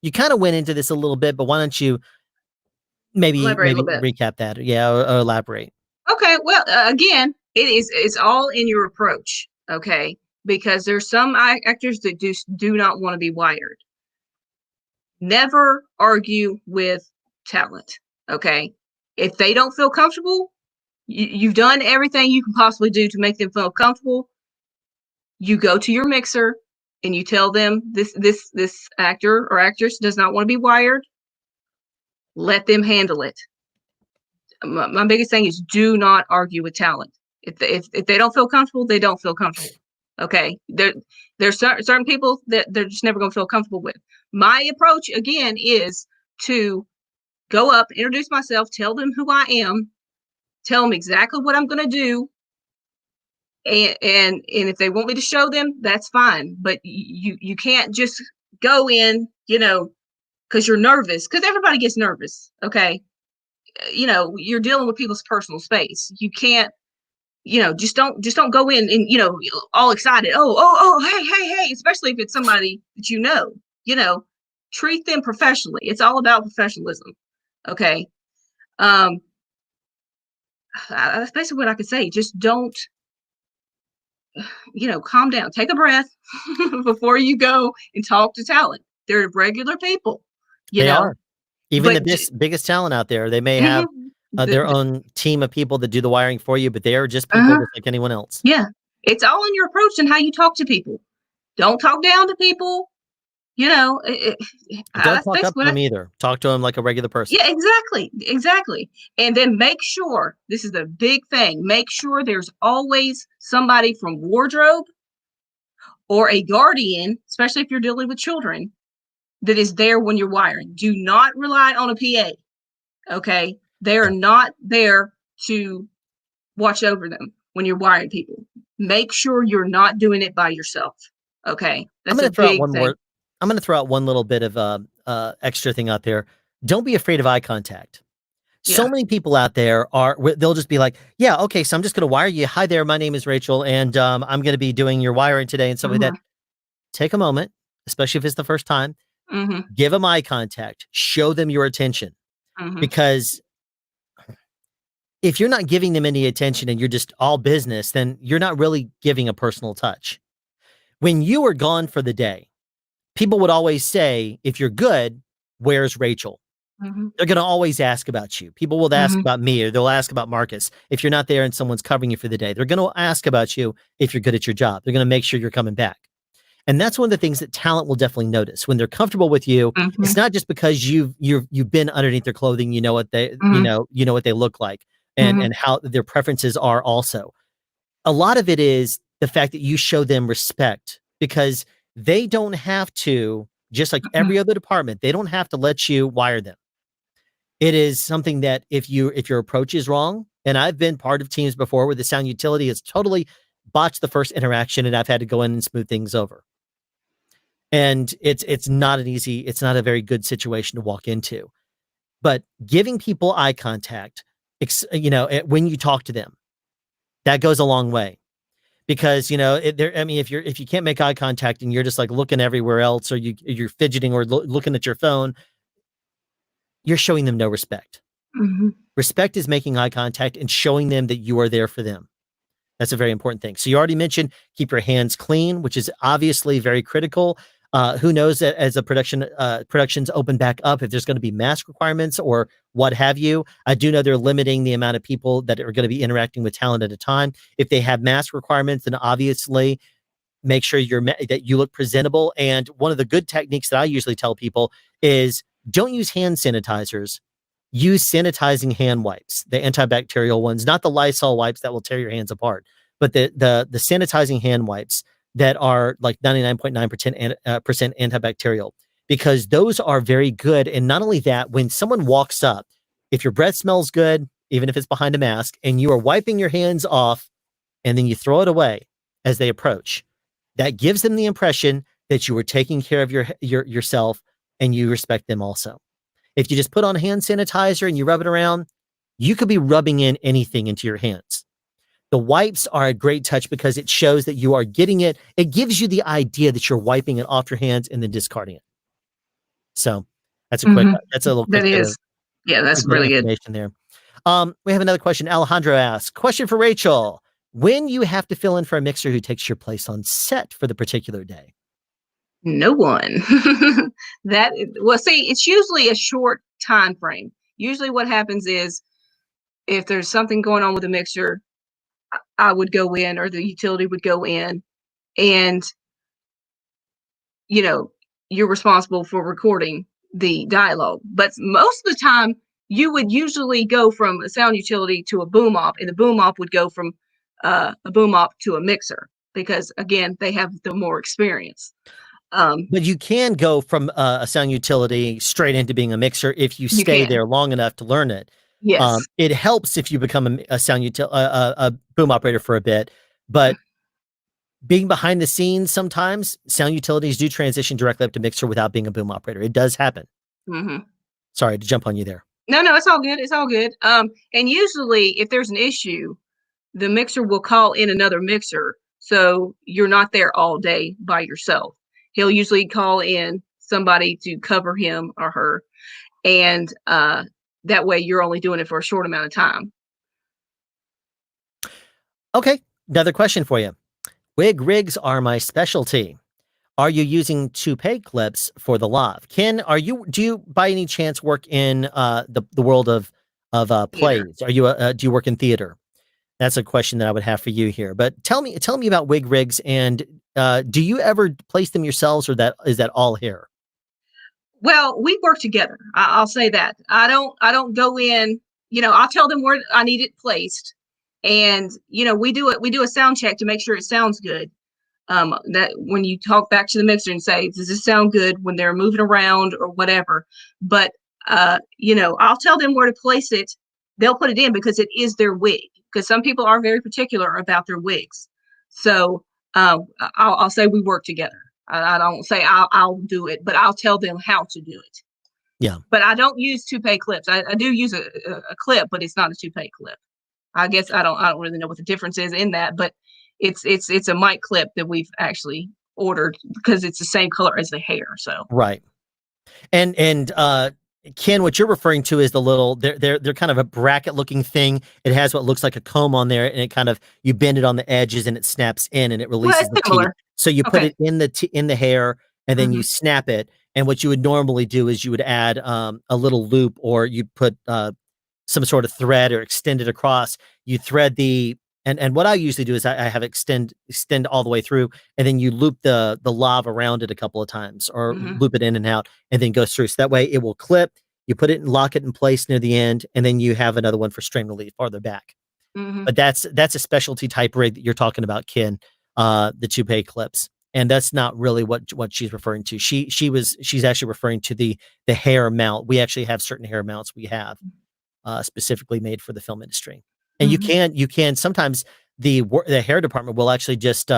You kind of went into this a little bit, but why don't you maybe recap that? Yeah, or elaborate. Okay. Well, again, it's all in your approach. Okay. Because there's some actors that just do not want to be wired. Never argue with talent. Okay. If they don't feel comfortable, you've done everything you can possibly do to make them feel comfortable. You go to your mixer and you tell them this actor or actress does not want to be wired. Let them handle it. My biggest thing is, do not argue with talent. If they don't feel comfortable, they don't feel comfortable. Okay. There's certain people that they're just never going to feel comfortable with. My approach again is to go up, introduce myself, tell them who I am, tell them exactly what I'm going to do. And if they want me to show them, that's fine. But you can't just go in, because you're nervous, because everybody gets nervous. Okay. You're dealing with people's personal space. You can't, just don't go in and, all excited. Hey, especially if it's somebody that treat them professionally. It's all about professionalism. Okay. That's basically what I could say. Just don't, calm down, take a breath before you go and talk to talent. They're regular people. They are. Even the biggest talent out there, they may have their own team of people that do the wiring for you, but they are just people just like anyone else. Yeah. It's all in your approach and how you talk to people. Don't talk down to people. You know, Don't that's talk up basically to what. them either. Talk to them like a regular person. Yeah, exactly, exactly. And then make sure, this is the big thing. Make sure there's always somebody from wardrobe or a guardian, especially if you're dealing with children, that is there when you're wiring. Do not rely on a PA. Okay, they are Yeah. not there to watch over them when you're wiring people. Make sure you're not doing it by yourself. Okay, I'm that's going a to throw out big one thing. more. I'm going to throw out one little bit of extra thing out there. Don't be afraid of eye contact. So Yeah. many people out there they'll just be like, yeah, okay, so I'm just going to wire you. Hi there, my name is Rachel, and I'm going to be doing your wiring today and stuff like that. Hmm. Take a moment, especially if it's the first time, Hmm. give them eye contact, show them your attention, Hmm. because if you're not giving them any attention and you're just all business, then you're not really giving a personal touch. When you are gone for the day, people would always say, if you're good, where's Rachel? Hmm. They're going to always ask about you. People will ask Hmm. about me, or they'll ask about Marcus. If you're not there and someone's covering you for the day, they're going to ask about you if you're good at your job. They're going to make sure you're coming back. And that's one of the things that talent will definitely notice when they're comfortable with you. Hmm. It's not just because you've been underneath their clothing, you know what they Hmm. you know what they look like, Hmm. and how their preferences are also. A lot of it is the fact that you show them respect, because they don't have to, just like Hmm. every other department, they don't have to let you wire them. It is something that if your approach is wrong, and I've been part of teams before where the sound utility has totally botched the first interaction and I've had to go in and smooth things over. And it's not an easy, it's not a very good situation to walk into. But giving people eye contact, when you talk to them, that goes a long way. Because I mean, if you can't make eye contact and you're just like looking everywhere else, or you're fidgeting or looking at your phone, you're showing them no respect. Hmm. Respect is making eye contact and showing them that you are there for them. That's a very important thing. So you already mentioned keep your hands clean, which is obviously very critical. Who knows that as a productions open back up, if there's going to be mask requirements or what have you. I do know they're limiting the amount of people that are going to be interacting with talent at a time. If they have mask requirements, then obviously make sure that you look presentable. And one of the good techniques that I usually tell people is don't use hand sanitizers. Use sanitizing hand wipes, the antibacterial ones, not the Lysol wipes that will tear your hands apart, but the sanitizing hand wipes that are like 99.9% percent antibacterial, because those are very good. And not only that, when someone walks up, if your breath smells good, even if it's behind a mask, and you are wiping your hands off and then you throw it away as they approach, that gives them the impression that you were taking care of yourself and you respect them also. If you just put on hand sanitizer and you rub it around, you could be rubbing in anything into your hands. The wipes are a great touch because it shows that you are getting it. It gives you the idea that you're wiping it off your hands and then discarding it. So Hmm. that's a little That is, yeah, that's quick bit of really good. information there. We have another question. Alejandro asks, question for Rachel. When you have to fill in for a mixer who takes your place on set for the particular day? No one. Well, see, it's usually a short time frame. Usually what happens is if there's something going on with the mixer, I would go in, or the utility would go in, and you know, you're responsible for recording the dialogue. But most of the time, you would usually go from a sound utility to a boom op, and the boom op would go from a boom op to a mixer because, again, they have the more experience. But you can go from a sound utility straight into being a mixer if you You stay can, there long enough to learn it. yes. It helps if you become a a boom operator for a bit, but being behind the scenes, sometimes sound utilities do transition directly up to mixer without being a boom operator. It does happen. Hmm. Sorry to jump on you there. No, it's all good. It's all good. And usually, if there's an issue, the mixer will call in another mixer, so you're not there all day by yourself. He'll usually call in somebody to cover him or her, and that way you're only doing it for a short amount of time. Okay, another question for you. Wig rigs are my specialty. Are you using toupee clips for the lav? Ken, do you by any chance work in the world of Theater. plays? Are you do you work in theater? That's a question that I would have for you here. But tell me about wig rigs, and do you ever place them yourselves, or that is that all hair? Well, we work together. I'll say that. I don't go in, I'll tell them where I need it placed. And, we do a sound check to make sure it sounds good. That when you talk back to the mixer and say, does this sound good when they're moving around or whatever? But, I'll tell them where to place it. They'll put it in because it is their wig. Because some people are very particular about their wigs. So I'll say we work together. I don't say I'll do it, but I'll tell them how to do it. Yeah. But I don't use toupee clips. I do use a clip, but it's not a toupee clip. I guess I don't really know what the difference is in that, but it's a mic clip that we've actually ordered because it's the same color as the hair. So Right. And Ken, what you're referring to is the little they're kind of a bracket looking thing. It has what looks like a comb on there, and it kind of you bend it on the edges and it snaps in and it well, releases it's the teeth. similar. So you put Okay. it in in the hair and then you Hmm. snap it. And what you would normally do is you would add a little loop, or you put some sort of thread or extend it across. You thread the and what I usually do is I have extend all the way through, and then you loop the lob around it a couple of times, or Hmm. loop it in and out, and then goes through. So that way it will clip. You put it and lock it in place near the end, and then you have another one for strain relief farther back. Hmm. But that's a specialty type rig that you're talking about, Ken. The toupee clips, and that's not really what she's referring to. She's actually referring to the hair mount. We actually have certain hair mounts we have specifically made for the film industry. And Hmm. you can sometimes the hair department will actually just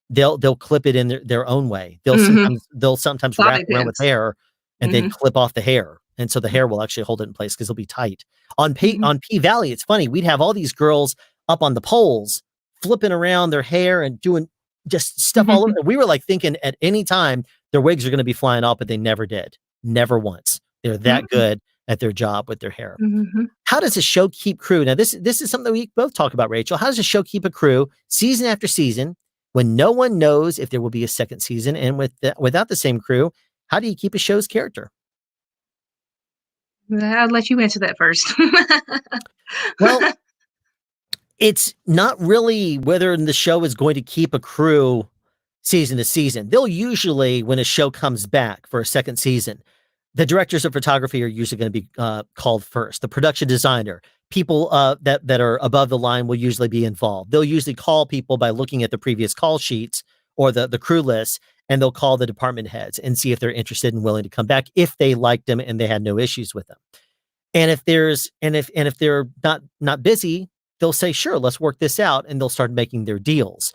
they'll clip it in their own way. Hmm. They'll sometimes wrap Bobby around with pins. hair and then Hmm. clip off the hair. And so the hair will actually hold it in place because it'll be tight. Hmm. On P Valley, it's funny. We'd have all these girls up on the poles flipping around their hair and doing just stuff all over. Hmm. We were like thinking at any time their wigs are going to be flying off, but they never did. Never once. They're that good at their job with their hair. Hmm. How does a show keep crew? Now, this is something we both talk about, Rachel. How does a show keep a crew season after season when no one knows if there will be a second season? And without the same crew, how do you keep a show's character? I'll let you answer that first. Well, it's not really whether the show is going to keep a crew season to season. They'll usually, when a show comes back for a second season, the directors of photography are usually going to be called first. The production designer, people that are above the line will usually be involved. They'll usually call people by looking at the previous call sheets or the crew list, and they'll call the department heads and see if they're interested and willing to come back if they liked them and they had no issues with them. And if they're not busy, they'll say, sure, let's work this out, and they'll start making their deals.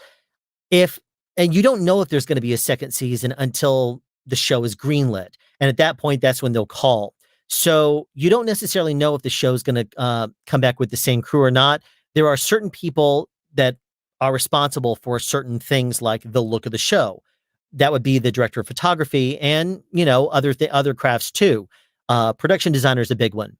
If and you don't know if there's going to be a second season until the show is greenlit, and at that point, that's when they'll call. So you don't necessarily know if the show's going to come back with the same crew or not. There are certain people that are responsible for certain things, like the look of the show. That would be the director of photography, and other crafts too. Production designer is a big one.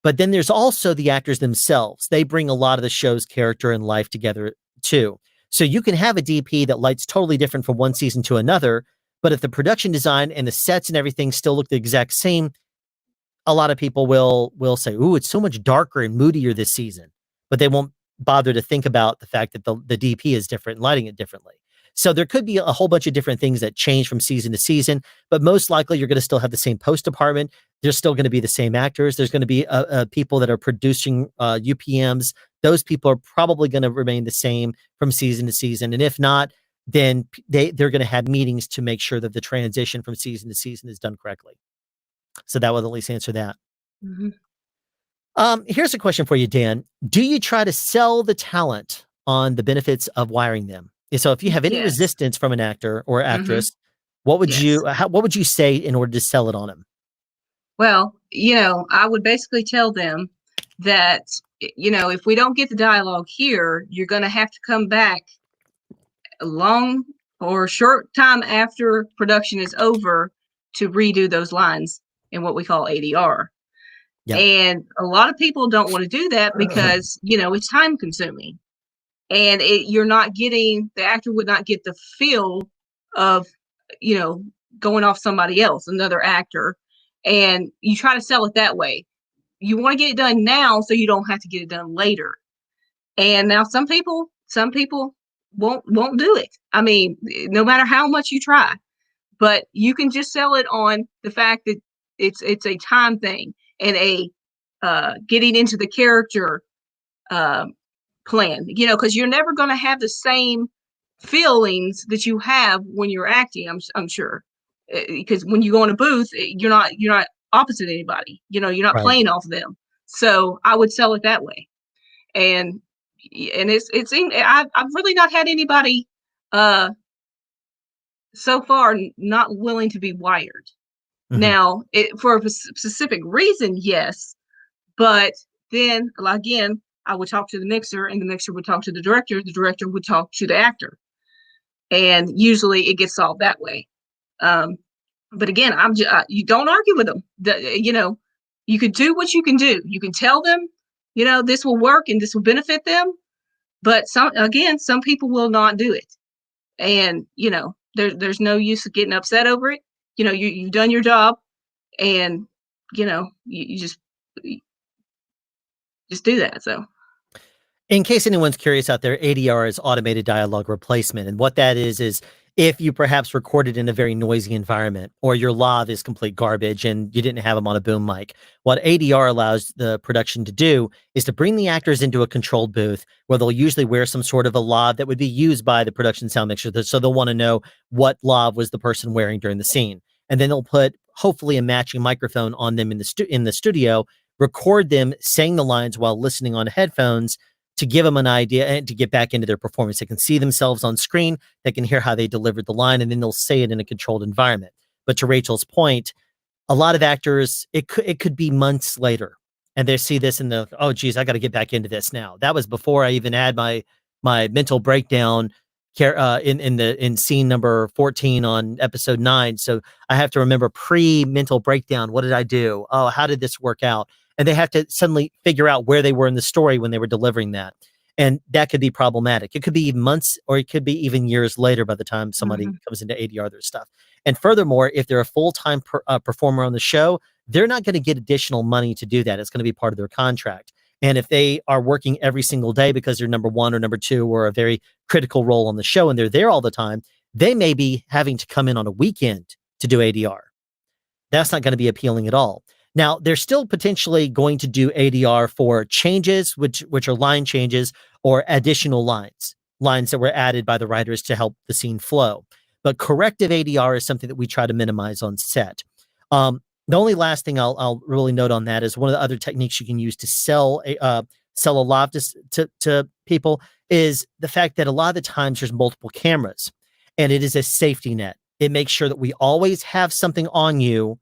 But then there's also the actors themselves. They bring a lot of the show's character and life together too. So you can have a DP that lights totally different from one season to another, but if the production design and the sets and everything still look the exact same, a lot of people will say, "Ooh, it's so much darker and moodier this season," but they won't bother to think about the fact that the DP is different and lighting it differently. So there could be a whole bunch of different things that change from season to season, but most likely you're going to still have the same post department. There's still going to be the same actors. There's going to be people that are producing UPMs. Those people are probably going to remain the same from season to season, and if not, then they're going to have meetings to make sure that the transition from season to season is done correctly. So that would at least answer that. Mhm. Here's a question for you, Dan. Do you try to sell the talent on the benefits of wiring them? So if you have any Yes. resistance from an actor or Hmm. actress, Yes. what would you say in order to sell it on them? Well, I would basically tell them that, if we don't get the dialogue here, you're going to have to come back a long or short time after production is over to redo those lines in what we call ADR. Yeah. And a lot of people don't want to do that because, it's time consuming. And you're not getting, the actor would not get the feel of, you know, going off somebody else, another actor. And you try to sell it that way. You want to get it done now so you don't have to get it done later. And now some people won't do it. I mean, no matter how much you try, but you can just sell it on the fact that it's a time thing and a getting into the character um, plan, you know, because you're never going to have the same feelings that you have when you're acting. I'm sure because when you go in a booth, you're not opposite anybody. You know, you're not Right. playing off them. So I would sell it that way, and I've really not had anybody uh so far not willing to be wired. Mhm. Now, for a specific reason, yes, but then again, I would talk to the mixer, and the mixer would talk to the director. The director would talk to the actor, and usually it gets solved that way. Um, but again, you don't argue with them. You know, you can do what you can do. You can tell them, you know, this will work and this will benefit them. But some people will not do it, and you know, there's no use of getting upset over it. You know, you've done your job, and you know, you just do that. So. In case anyone's curious out there, ADR is automated dialogue replacement. And what that is if you perhaps recorded in a very noisy environment or your lav is complete garbage and you didn't have them on a boom mic, what ADR allows the production to do is to bring the actors into a controlled booth where they'll usually wear some sort of a lav that would be used by the production sound mixer. So they'll want to know what lav was the person wearing during the scene. And then they'll put hopefully a matching microphone on them in the studio, record them saying the lines while listening on headphones to give them an idea and to get back into their performance. They can see themselves on screen. They can hear how they delivered the line, and then they'll say it in a controlled environment. But to Rachel's point, a lot of actors, it could be months later, and they see this and they're, oh, geez, I got to get back into this now. That was before I even had my mental breakdown in scene number 14 on episode 9. So I have to remember pre-mental breakdown. What did I do? Oh, how did this work out? And they have to suddenly figure out where they were in the story when they were delivering that. And that could be problematic. It could be months or it could be even years later by the time somebody Mhm. comes into ADR their stuff. And furthermore, if they're a full-time performer on the show, they're not going to get additional money to do that. It's going to be part of their contract. And if they are working every single day because they're number one or number two or a very critical role on the show and they're there all the time, they may be having to come in on a weekend to do ADR. That's not going to be appealing at all. Now, they're still potentially going to do ADR for changes, which are line changes or additional lines that were added by the writers to help the scene flow. But corrective ADR is something that we try to minimize on set. The only last thing I'll really note on that is one of the other techniques you can use to sell a lot to people is the fact that a lot of the times there's multiple cameras, and it is a safety net. It makes sure that we always have something on you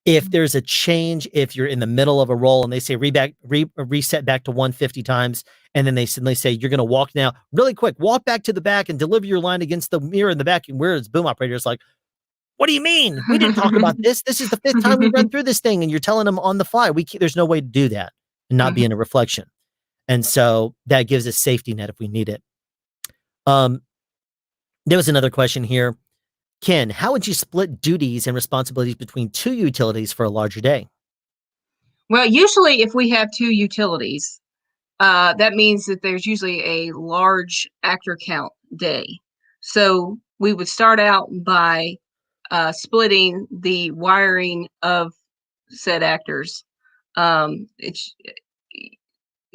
if there's a change, if you're in the middle of a roll and they say reset back to 150 times, and then they suddenly say, you're going to walk now really quick, walk back to the back and deliver your line against the mirror in the back. And where is boom operator? It's like, what do you mean? We didn't talk about this. This is the fifth time we run through this thing. And you're telling them on the fly. There's no way to do that and not be in a reflection. And so that gives us safety net if we need it. There was another question here. Ken, how would you split duties and responsibilities between two utilities for a larger day? Well, usually if we have two utilities, that means that there's usually a large actor count day. So we would start out by splitting the wiring of said actors. It's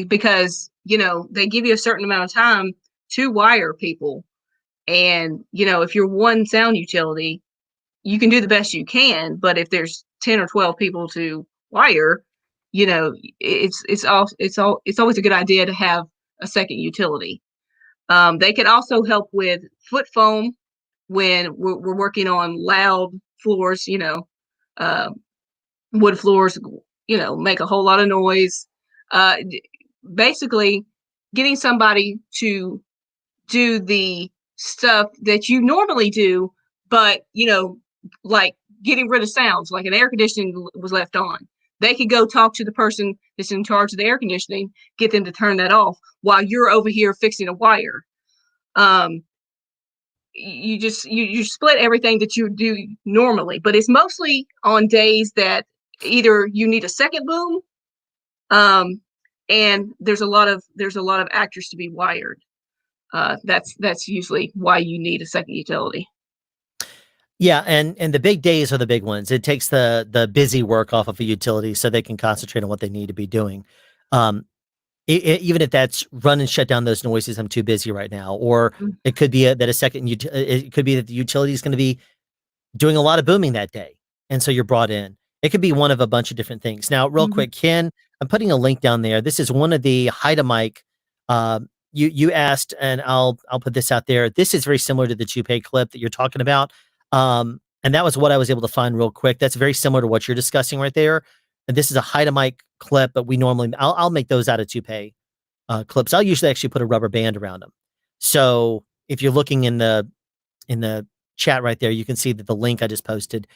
because, you know, they give you a certain amount of time to wire people. And, you know, if you're one sound utility, you can do the best you can, but if there's 10 or 12 people to wire, you know, it's always a good idea to have a second utility. They can also help with foot foam when we're working on loud floors, you know, uh, wood floors, you know, make a whole lot of noise. Uh, Basically, getting somebody to do the stuff that you normally do, but you know, like getting rid of sounds, like an air conditioning was left on. They could go talk to the person that's in charge of the air conditioning, get them to turn that off while you're over here fixing a wire. Um, you split everything that you do normally, but it's mostly on days that either you need a second boom, um, and there's a lot of actors to be wired. That's usually why you need a second utility. Yeah, and the big days are the big ones. It takes the busy work off of a utility so they can concentrate on what they need to be doing. Um, even if that's run and shut down those noises, I'm too busy right now. Or Mm, it could be that it could be that the utility is going to be doing a lot of booming that day, and so you're brought in. It could be one of a bunch of different things. Now, real mhm, quick, Ken, I'm putting a link down there. This is one of the hide a mic. You asked, and I'll put this out there. This is very similar to the toupee clip that you're talking about, and that was what I was able to find real quick. That's very similar to what you're discussing right there. And this is a hide a mic clip, but we normally I'll make those out of toupee clips. I'll usually actually put a rubber band around them. So if you're looking in the chat right there, you can see that the link I just posted.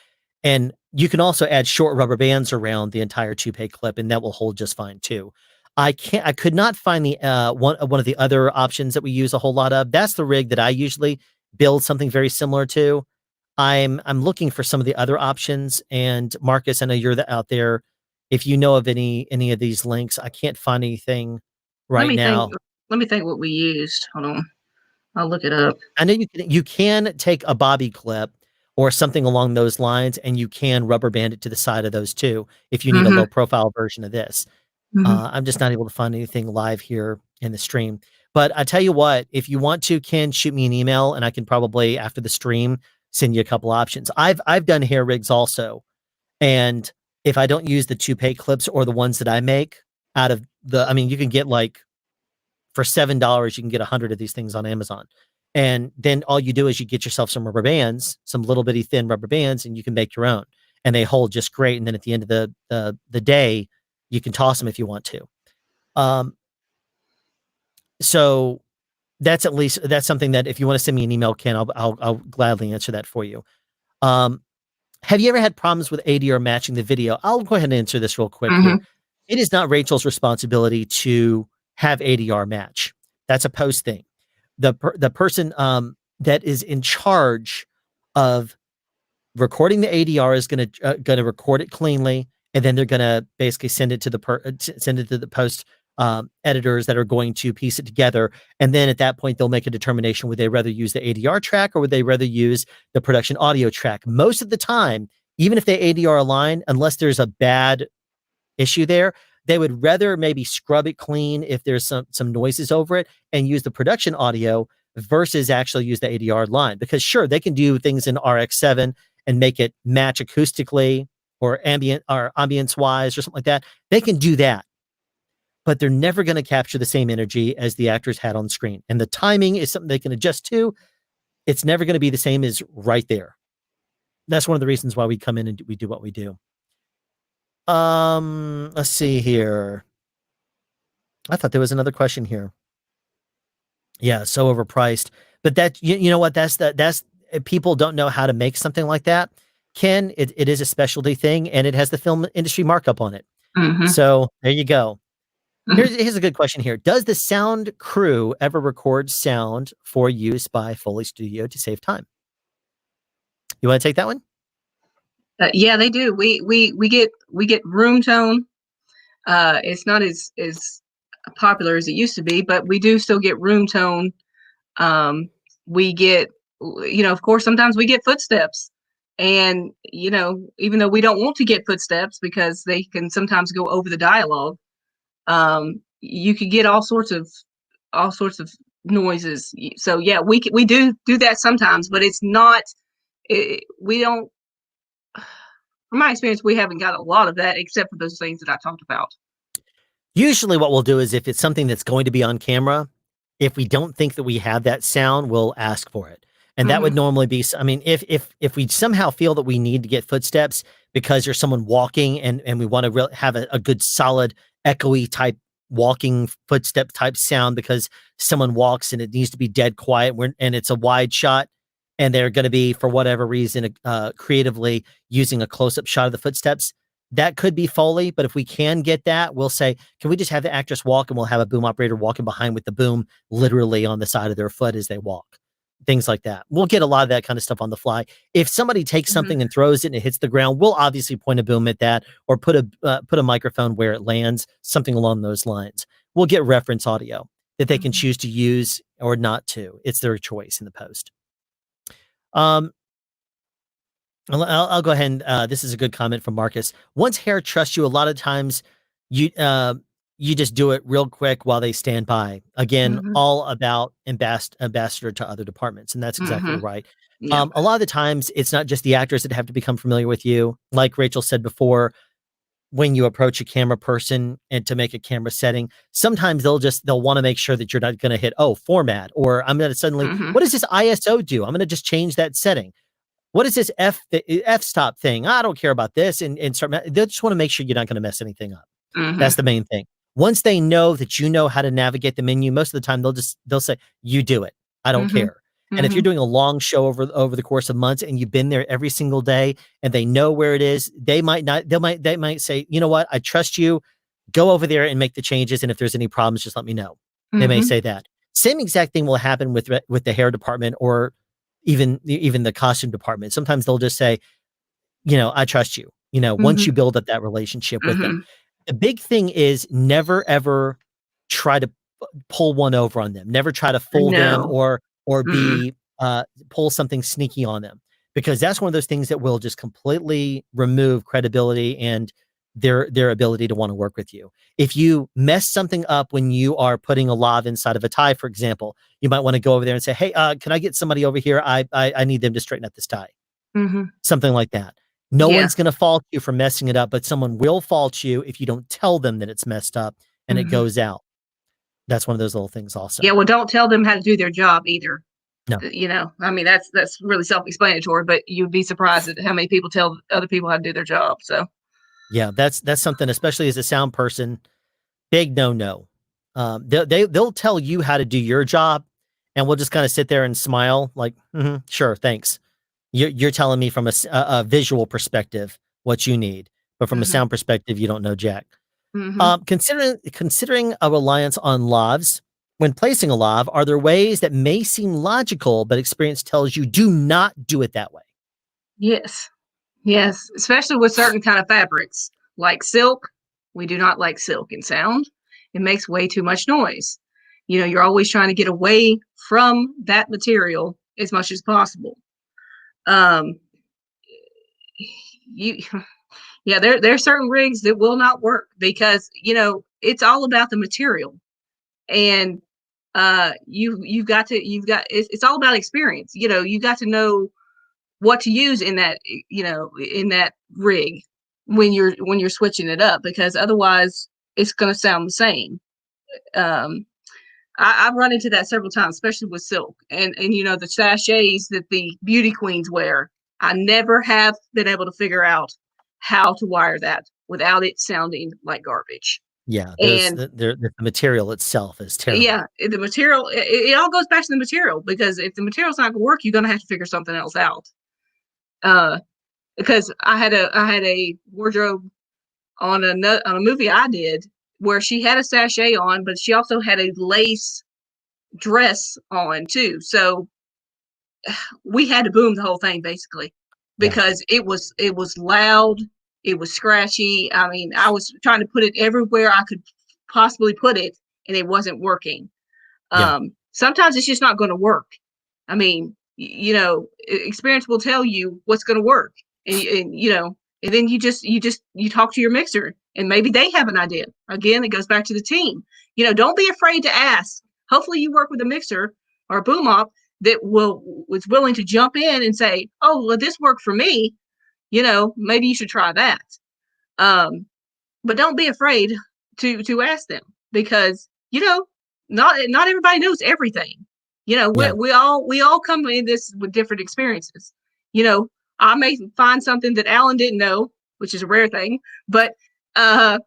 And you can also add short rubber bands around the entire toupee clip, and that will hold just fine too. I could not find the one of the other options that we use a whole lot of. That's the rig that I usually build something very similar to. I'm looking for some of the other options. And Marcus, I know you're out there. If you know of any of these links, I can't find anything let right me think now. let me think what we used. Hold on, I'll look it up. I know you can take a bobby clip or something along those lines, and you can rubber band it to the side of those too if you need a Mhm, low profile version of this. mhm. I'm just not able to find anything live here in the stream. But I tell you what, if you want to, Ken, shoot me an email, and I can probably after the stream send you a couple options. I've done hair rigs also, and if I don't use the toupee clips or the ones that I make out of I mean, you can get like for $7, you can get 100 of these things on Amazon. And then all you do is you get yourself some rubber bands, some little bitty thin rubber bands, and you can make your own. And they hold just great. And then at the end of the day, you can toss them if you want to. Um, so that's something that if you want to send me an email, Ken, I'll gladly answer that for you. Um, have you ever had problems with ADR matching the video? I'll go ahead and answer this real quick here. Mhm. It is not Rachel's responsibility to have ADR match. That's a post thing. The person that is in charge of recording the ADR is gonna record it cleanly, and then they're gonna basically send it to the post editors that are going to piece it together, and then at that point they'll make a determination would they rather use the ADR track or would they rather use the production audio track. Most of the time, even if they ADR align, unless there's a bad issue there, they would rather maybe scrub it clean if there's some noises over it and use the production audio versus actually use the ADR line. Because sure, they can do things in RX7 and make it match acoustically or ambient or ambience wise or something like that. They can do that, but they're never going to capture the same energy as the actors had on screen. And the timing is something they can adjust to. It's never going to be the same as right there. That's one of the reasons why we come in and we do what we do. Let's see here. I thought there was another question here. Yeah, so overpriced. But you know what? That's people don't know how to make something like that. Ken, it is a specialty thing and it has the film industry markup on it. Mhm. So there you go. Mhm. Here's a good question here. Does the sound crew ever record sound for use by Foley Studio to save time? You want to take that one? Yeah, they do. We get room tone. It's not as popular as it used to be, but we do still get room tone. Um, we get, of course, sometimes we get footsteps, and even though we don't want to get footsteps because they can sometimes go over the dialogue, you could get all sorts of noises. So yeah, we do that sometimes, but it's not. We don't. From my experience, we haven't got a lot of that except for those things that I talked about. Usually what we'll do is if it's something that's going to be on camera, if we don't think that we have that sound, we'll ask for it. And that would Hmm. normally be I mean, if we somehow feel that we need to get footsteps because there's someone walking and we want to have a good solid echoey type walking footstep type sound because someone walks and it needs to be dead quiet and it's a wide shot and they're going to be for whatever reason creatively using a close-up shot of the footsteps, that could be Foley, but if we can get that, we'll say, can we just have the actress walk and we'll have a boom operator walking behind with the boom literally on the side of their foot as they walk. things like that. We'll get a lot of that kind of stuff on the fly. If somebody takes something and throws it and it hits the ground, we'll obviously point a boom at that or put a microphone where it lands, something along those lines. We'll get reference audio that they can choose to use or not to. It's their choice in the post. I'll go ahead and this is a good comment from Marcus. Once hair trusts you, a lot of times you just do it real quick while they stand by. Again, all about ambassador to other departments, and that's exactly right. Yeah. A lot of the times, it's not just the actors that have to become familiar with you. Like Rachel said before, when you approach a camera person and to make a camera setting, sometimes they'll want to make sure that you're not going to hit format, or I'm going to suddenly what does this ISO do? I'm going to just change that setting. What is this f-stop thing? I don't care about this, and start. They just want to make sure you're not going to mess anything up. That's the main thing. Once they know that you know how to navigate the menu, most of the time they'll say, "You do it. I don't care." And if you're doing a long show over the course of months and you've been there every single day and they know where it is, they might say, "You know what? I trust you. Go over there and make the changes. And if there's any problems, just let me know." They may say that. Same exact thing will happen with the hair department or even the costume department. Sometimes they'll just say, "I trust you." Once you build up that relationship with them. The big thing is never ever try to pull one over on them. Never try to fool them or be pull something sneaky on them, because that's one of those things that will just completely remove credibility and their ability to want to work with you. If you mess something up when you are putting a lav inside of a tie, for example, you might want to go over there and say, "Hey, can I get somebody over here? I need them to straighten up this tie." Something like that. No one's going to fault you for messing it up, but someone will fault you if you don't tell them that it's messed up and it goes out. That's one of those little things also. Yeah, well, don't tell them how to do their job either. No. I mean, that's really self-explanatory, but you'd be surprised at how many people tell other people how to do their job. So yeah, that's something, especially as a sound person, big no. They'll tell you how to do your job, and we'll just kind of sit there and smile like, sure, thanks. You're telling me from a visual perspective what you need, but from a sound perspective, you don't know jack. Considering a reliance on lavs, when placing a lav, are there ways that may seem logical, but experience tells you do not do it that way? Yes, especially with certain kind of fabrics like silk. We do not like silk in sound. It makes way too much noise. You're always trying to get away from that material as much as possible. There are certain rigs that will not work because it's all about the material, and it's all about experience. You got to know what to use in that rig when you're switching it up, because otherwise it's going to sound the same. I've run into that several times, especially with silk and the sachets that the beauty queens wear. I never have been able to figure out how to wire that without it sounding like garbage. Yeah, the material itself is terrible. Yeah, the material, it all goes back to the material, because if the material's not going to work, you're going to have to figure something else out. Because I had a wardrobe on a movie I did where she had a sachet on, but she also had a lace dress on too. So we had to boom the whole thing basically, because it was loud, it was scratchy. I mean, I was trying to put it everywhere I could possibly put it, and it wasn't working. Sometimes it's just not going to work. I mean, experience will tell you what's going to work, and then you talk to your mixer, and maybe they have an idea. Again, it goes back to the team. Don't be afraid to ask. Hopefully you work with a mixer or a boom op that was willing to jump in and say, "Oh, well, this worked for me. Maybe you should try that." But don't be afraid to ask them, because not everybody knows everything. We all come in this with different experiences. I may find something that Alan didn't know, which is a rare thing, but and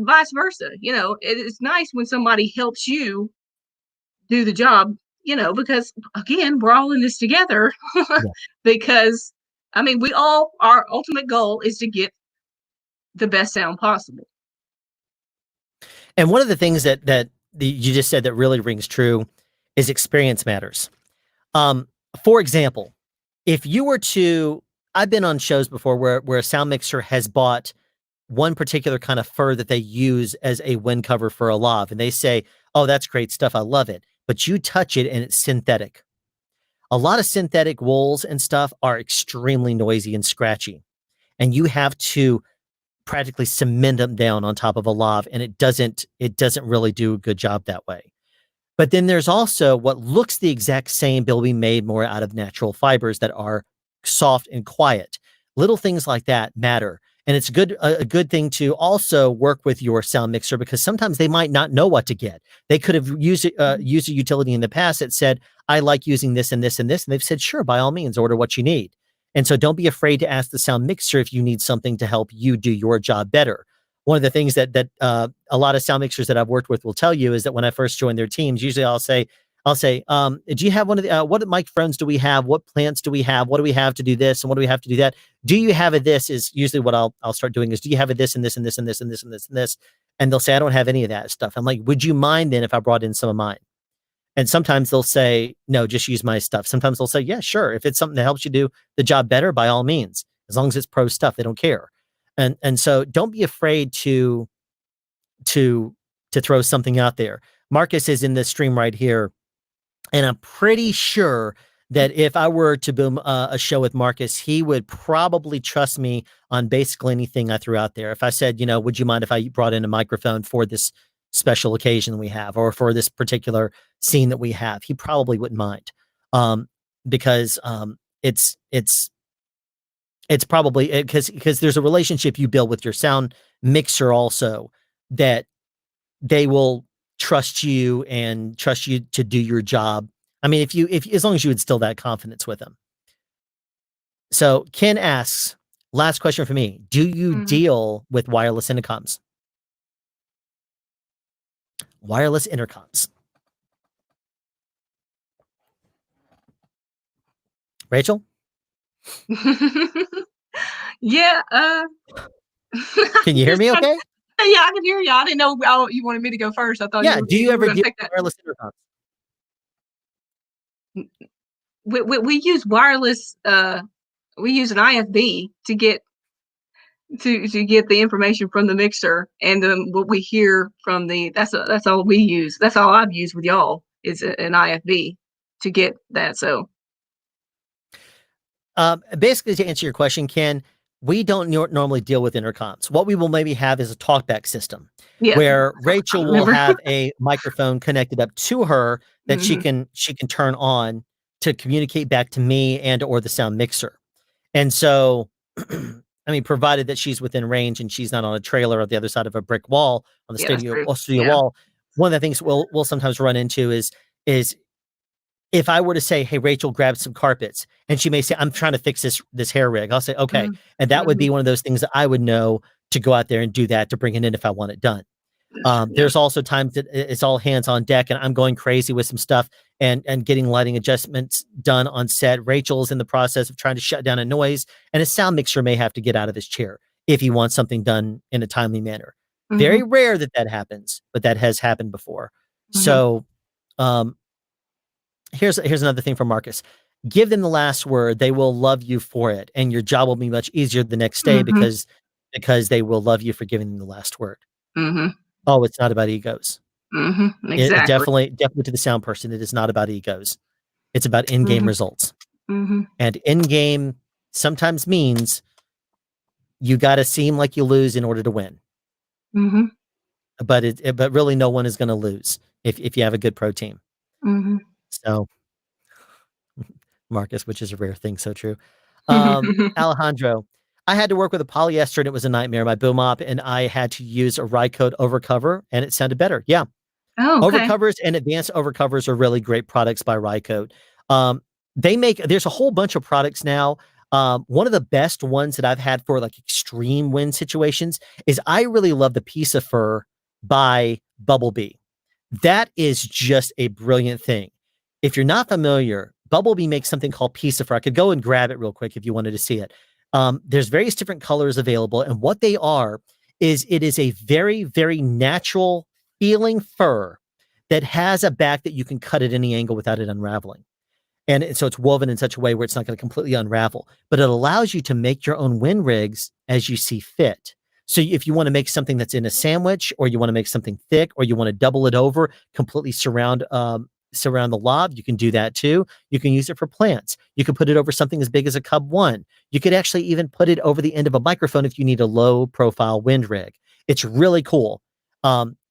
vice versa. It's nice when somebody helps you do the job, because again, we're all in this together. Because I mean, our ultimate goal is to get the best sound possible. And one of the things that you just said that really rings true is experience matters. For example, if you were to, I've been on shows before where a sound mixer has bought one particular kind of fur that they use as a wind cover for a lav, and they say, "Oh, that's great stuff. I love it." But you touch it and it's synthetic. A lot of synthetic wools and stuff are extremely noisy and scratchy, and you have to practically cement them down on top of a lav, and it doesn't really do a good job that way. But then there's also what looks the exact same, but will be made more out of natural fibers that are soft and quiet. Little things like that matter. And it's a good thing to also work with your sound mixer, because sometimes they might not know what to get. They could have used a utility in the past that said, "I like using this and this and this," and they've said, "Sure, by all means, order what you need." And so don't be afraid to ask the sound mixer if you need something to help you do your job better. One of the things that a lot of sound mixers that I've worked with will tell you is that when I first join their teams, usually I'll say, "Do you have one of the what microphones do we have? What plants do we have? What do we have to do this and what do we have to do that? Do you have a this?" Is usually what I'll start doing is, "Do you have a this and this and this and this and this and this and this?" And they'll say, "I don't have any of that stuff." I'm like, "Would you mind then if I brought in some of mine?" And sometimes they'll say, "No, just use my stuff." Sometimes they'll say, "Yeah, sure. If it's something that helps you do the job better, by all means, as long as it's pro stuff, they don't care." And so don't be afraid to throw something out there. Marcus is in this stream right here, and I'm pretty sure that if I were to boom a show with Marcus, he would probably trust me on basically anything I threw out there. If I said, "Would you mind if I brought in a microphone for this special occasion we have, or for this particular scene that we have?" He probably wouldn't mind, because it's probably because there's a relationship you build with your sound mixer also, that they will trust you to do your job. I mean, if as long as you instill that confidence with them. So Ken asks, last question for me: do you Mhm. deal with wireless intercoms? Wireless intercoms. Rachel, Yeah, can you hear just me trying okay? yeah, I can hear you. I didn't know you wanted me to go first. I thought Yeah. Do you you were ever gonna deal take with that. wireless intercoms? We use wireless, we use an IFB to get the information from the mixer, and then what we hear from that's all we use. That's all I've used with y'all is an IFB to get that, so Basically, to answer your question, Ken, we don't normally deal with intercoms. What we will maybe have is a talkback system yeah, where I Rachel will remember. have a microphone connected up to her that she Mhm, can she can turn on to communicate back to me and or the sound mixer. And so, I mean, provided that she's within range and she's not on a trailer on the other side of a brick wall on the yeah, that's true. studio Yeah. wall, one of the things we'll sometimes run into is if I were to say, "Hey, Rachel, grab some carpets," and she may say, "I'm trying to fix this hair rig," I'll say, "Okay," Mhm, and that would mhm, be one of those things that I would know to go out there and do that to bring it in if I want it done. that's true, yeah. There's also times that it's all hands on deck, and I'm going crazy with some stuff and getting lighting adjustments done on set. Rachel's in the process of trying to shut down a noise, and a sound mixer may have to get out of his chair if he wants something done in a timely manner. Very Mhm, rare that that happens, but that has happened before. mhm, So, um, here's another thing from Marcus. Give them the last word. They will love you for it, and your job will be much easier the next day mhm, because they will love you for giving them the last word. mhm, Oh, it's not about egos. mhm, It exactly. definitely to the sound person, it is not about egos. It's about in-game Mhm, results. mhm, And in-game sometimes means you got to seem like you lose in order to win. mhm, But really no one is going to lose if you have a good pro team. mhm. So Marcus, which is a rare thing, so true. Alejandro, I had to work with a polyester and it was a nightmare. My boom op and I had to use a Rycode overcover and it sounded better. Yeah. Oh, okay. Overcovers and advanced overcovers are really great products by Rycode. Um, there's a whole bunch of products now. One of the best ones that I've had for like extreme wind situations is I really love the Piece of Fur by Bumblebee. That is just a brilliant thing. If you're not familiar, Bumblebee makes something called Piece of Fur. I could go and grab it real quick if you wanted to see it. There's various different colors available, and what they are is it is a very, very natural feeling fur that has a back that you can cut at any angle without it unraveling. And so it's woven in such a way where it's not going to completely unravel, but it allows you to make your own wind rigs as you see fit. So if you want to make something that's in a sandwich, or you want to make something thick, or you want to double it over, completely surround the lob, you can do that too. You can use it for plants. You can put it over something as big as a Cub One. You could actually even put it over the end of a microphone if you need a low profile wind rig. It's really cool.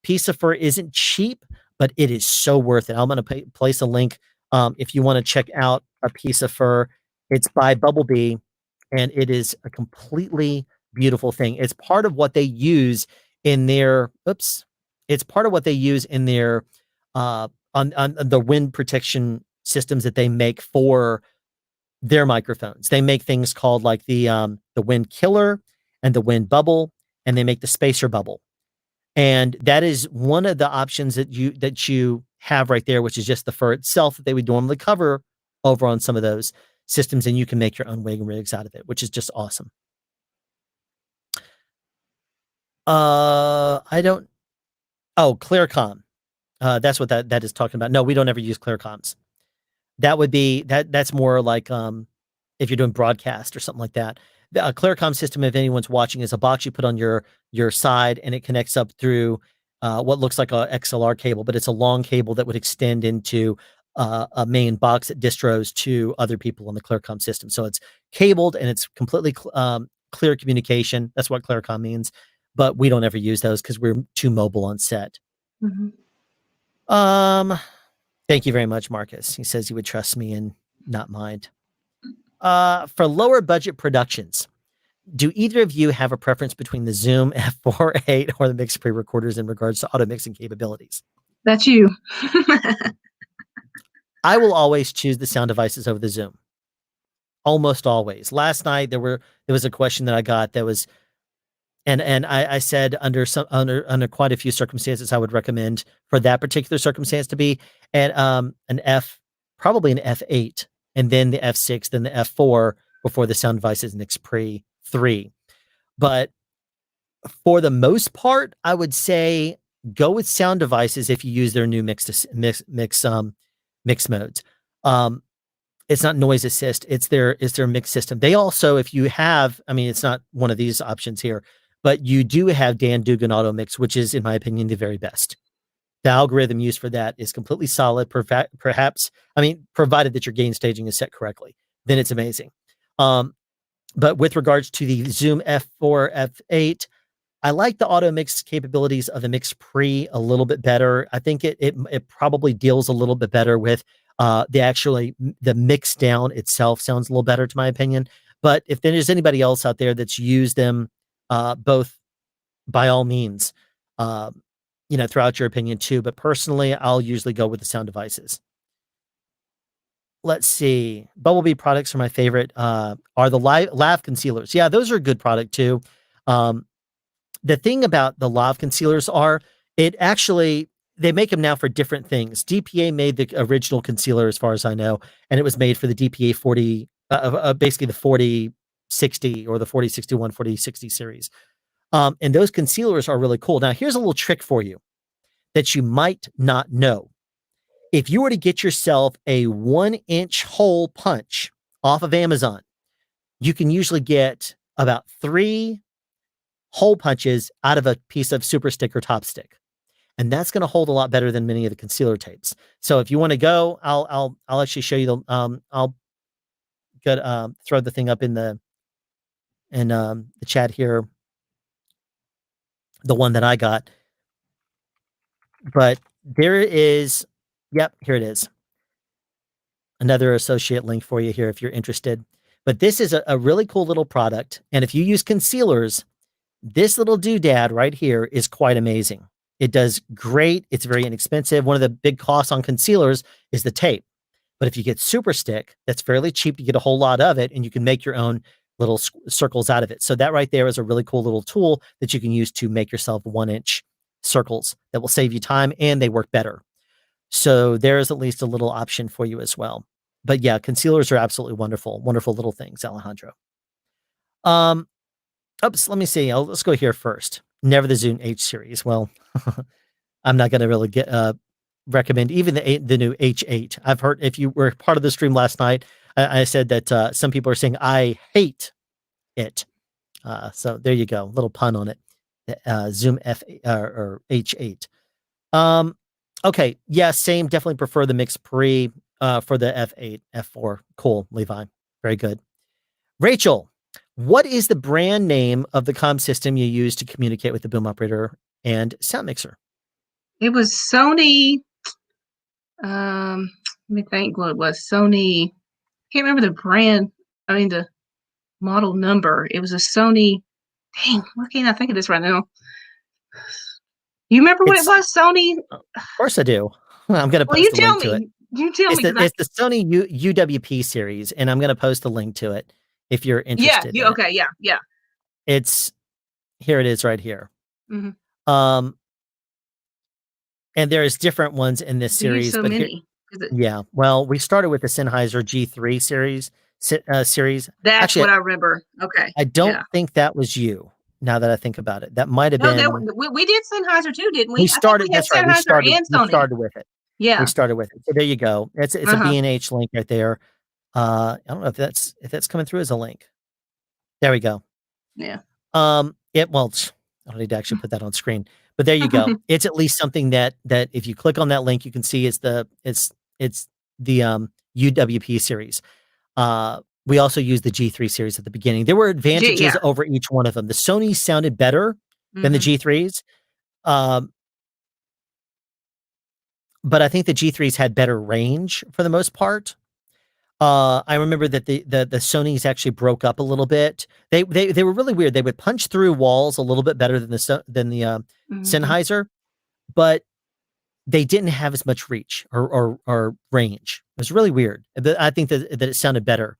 Piece of Fur isn't cheap, but it is so worth it. I'm going to place a link if you want to check out A Piece of Fur. It's by Bumblebee, and it is a completely beautiful thing. It's part of what they use in their it's part of what they use in their on the wind protection systems that they make for their microphones. They make things called like the Wind Killer and the Wind Bubble, and they make the Spacer Bubble. And that is one of the options that you have right there, which is just the fur itself that they would normally cover over on some of those systems, and you can make your own wing rigs out of it, which is just awesome. Clearcom. That's what that is talking about. No, we don't ever use Clearcoms. That would be that's more like if you're doing broadcast or something like that. The Clearcom system, if anyone's watching, is a box you put on your side, and it connects up through what looks like a XLR cable, but it's a long cable that would extend into a main box that distros to other people on the Clearcom system. So it's cabled, and it's completely clear communication. That's what Clearcom means, but we don't ever use those because we're too mobile on set. Mm-hmm. Thank you very much, Marcus. He says he would trust me and not mind. For lower budget productions, do either of you have a preference between the Zoom F4.8 or the MixPre recorders in regards to auto mixing capabilities? That's you. I will always choose the sound devices over the Zoom. Almost always. Last night there was a question that I got that was, and I said under quite a few circumstances I would recommend for that particular circumstance to be at probably an F8. And then the F6, then the F4 before the sound devices MixPre 3. But for the most part, I would say go with sound devices if you use their new mix modes. It's not noise assist, it's their mix system. They also, if you have, I mean, it's not one of these options here, but you do have Dan Dugan Auto Mix, which is, in my opinion, the very best. The algorithm used for that is completely solid. Perhaps, I mean, provided that your gain staging is set correctly, then it's amazing. But with regards to the Zoom F4, F8, I like the auto mix capabilities of the MixPre a little bit better. I think it probably deals a little bit better with the mix down itself sounds a little better to my opinion. But if there's anybody else out there that's used them, both, by all means, throughout your opinion too, but personally, I'll usually go with the sound devices. Let's see. Bumblebee products are my favorite. Are the lav concealers. Yeah, those are a good product too. The thing about the lav concealers they make them now for different things. DPA made the original concealer, as far as I know, and it was made for the DPA 40, basically the 4060 or the 4061, 4060 series. And those concealers are really cool. Now, here's a little trick for you that you might not know. If you were to get yourself a 1-inch hole punch off of Amazon, you can usually get about 3 hole punches out of a piece of super stick or top stick. And that's going to hold a lot better than many of the concealer tapes. So if you want to go, I'll actually show you I'll throw the thing up in the chat here. The one that I got, but there is, yep, here it is. Another associate link for you here if you're interested. But this is a really cool little product. And if you use concealers, this little doodad right here is quite amazing. It does great. It's very inexpensive. One of the big costs on concealers is the tape. But if you get super stick, that's fairly cheap. You get a whole lot of it, and you can make your own little circles out of it. So that right there is a really cool little tool that you can use to make yourself 1-inch circles that will save you time, and they work better. So there's at least a little option for you as well. But yeah, concealers are absolutely wonderful, wonderful little things, Alejandro. Let me see. Let's go here first. Never the Zoom H series. Well, I'm not going to really recommend even the new H8. I've heard, if you were part of the stream last night, I said that some people are saying I hate it. So there you go, little pun on it. Zoom F or H8. Okay, yeah, same. Definitely prefer the Mix Pre for the F8, F4. Cool, Levi. Very good. Rachel, what is the brand name of the comm system you use to communicate with the boom operator and sound mixer? It was Sony. Let me think what it was. Sony. Can't remember the brand. I mean the model number. It was a Sony. Dang, why can't I think of this right now? You remember what it was? Sony. Of course I do. I'm going to Well, you post a tell link to it. me. You tell me. It's the Sony UWP series, and I'm going to post a link to it if you're Yeah. interested. Okay. Yeah. Yeah. It's here. It is right here. Mm-hmm. And there's different ones in this series, so but many. Yeah. Well, we started with the Sennheiser G3 series. That's Actually, what I remember. Okay. I don't think that was you. Now that I think about it, that might have No, been. we did Sennheiser too, didn't we? We started. I think we had That's right. Sennheiser and Sony. We started with it. Yeah. We started with it. So there you go. It's a B&H link right there. I don't know if that's coming through as a link. There we go. Yeah. Well, I don't need to actually put that on screen, but there you go. It's at least something that if you click on that link, you can see it's the UWP series. We also used the G3 series at the beginning. There were advantages over each one of them. The Sony sounded better than the G3s. But I think the G3s had better range for the most part. I remember that the Sonys actually broke up a little bit. They were really weird. They would punch through walls a little bit better than the Sennheiser, but they didn't have as much reach or range. It was really weird. I think that it sounded better.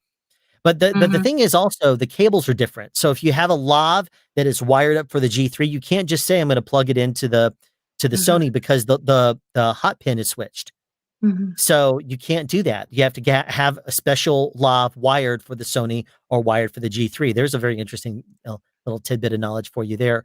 But the thing is also the cables are different. So if you have a lav that is wired up for the G3, you can't just say I'm going to plug it into the Sony because the hot pin is switched. So you can't do that. You have to have a special lav wired for the Sony or wired for the G3. There's a very interesting little tidbit of knowledge for you there.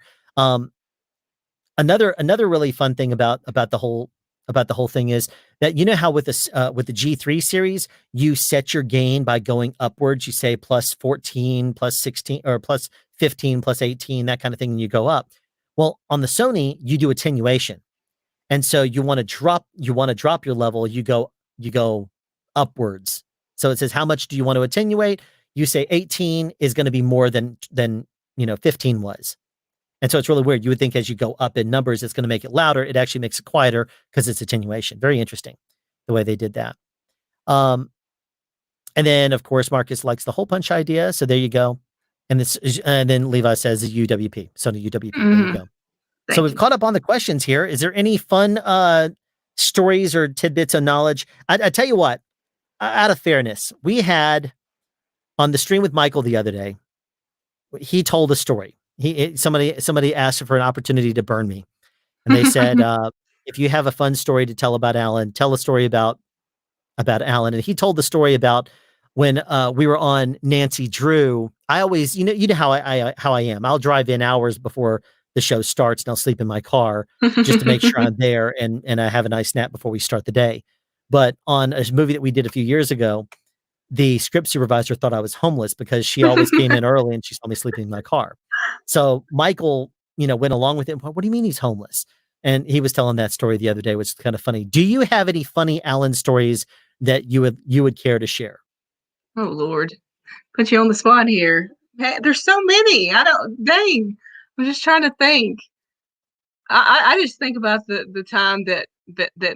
Another really fun thing about the whole thing is that, you know how with the G3 series, you set your gain by going upwards. You say plus 14, plus 16, or plus 15, plus 18, that kind of thing, and you go up. Well, on the Sony, you do attenuation. And so you want to drop your level, you go upwards. So it says, how much do you want to attenuate? You say 18 is going to be more than 15 was. And so it's really weird. You would think as you go up in numbers, it's going to make it louder. It actually makes it quieter because it's attenuation. Very interesting the way they did that. And then of course, Marcus likes the hole punch idea. So there you go. And then Levi says the UWP. Sony UWP. There you go. So we've caught up on the questions here. Is there any fun stories or tidbits of knowledge? I tell you what, out of fairness, we had on the stream with Michael the other day, he told a story. Somebody asked for an opportunity to burn me. And they said, if you have a fun story to tell about Alan, tell a story about Alan. And he told the story about when we were on Nancy Drew. I always, you know how I am. I'll drive in hours before the show starts and I'll sleep in my car just to make sure I'm there and I have a nice nap before we start the day. But on a movie that we did a few years ago, the script supervisor thought I was homeless because she always came in early and she saw me sleeping in my car. So Michael, went along with it. What do you mean he's homeless? And he was telling that story the other day, which is kind of funny. Do you have any funny Alan stories that you would care to share? Oh Lord, put you on the spot here. There's so many. Dang. I'm just trying to think. I just think about the time that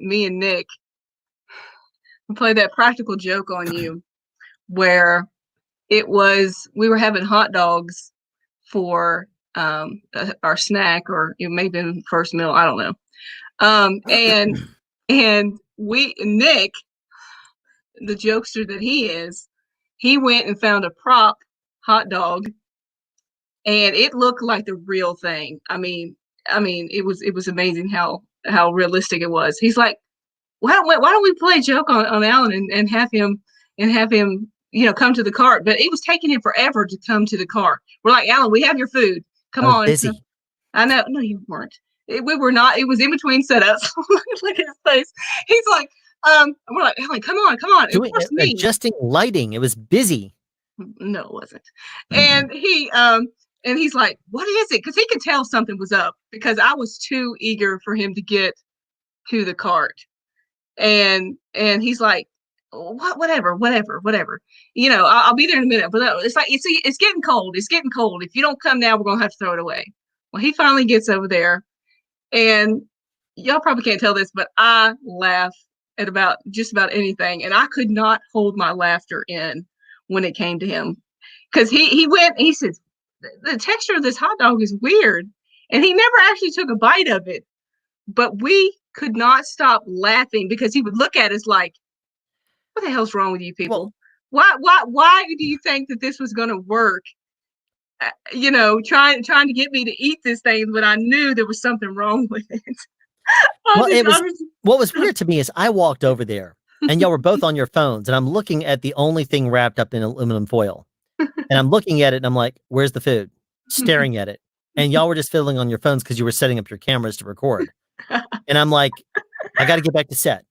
me and Nick played that practical joke on you, where we were having hot dogs for our snack, or it may have been first meal. I don't know. And Nick, the jokester that he is, he went and found a prop hot dog. And it looked like the real thing. I mean, it was amazing how realistic it was. He's like, why don't we play a joke on Alan and have him come to the car? But it was taking him forever to come to the car. We're like, Alan, we have your food. Come on. Busy. I know. No, you weren't. We were not. It was in between setups. Look at his face. He's like, we're like, Alan, come on, come on. And of Doing course, me. adjusting lighting. It was busy. No, it wasn't. And he's like, what is it? Because he could tell something was up because I was too eager for him to get to the cart. And he's like, whatever. I'll be there in a minute. But it's like it's getting cold. It's getting cold. If you don't come now, we're gonna have to throw it away. Well, he finally gets over there, and y'all probably can't tell this, but I laugh at just about anything, and I could not hold my laughter in when it came to him, because he went. He says the texture of this hot dog is weird, and he never actually took a bite of it, but we could not stop laughing because he would look at us like, what the hell's wrong with you people? Well, why do you think that this was going to work? Trying to get me to eat this thing, but I knew there was something wrong with it. What was weird to me is I walked over there and y'all were both on your phones, and I'm looking at the only thing wrapped up in aluminum foil, and I'm looking at it and I'm like, where's the food? Staring at it. And y'all were just fiddling on your phones because you were setting up your cameras to record. And I'm like, I got to get back to set.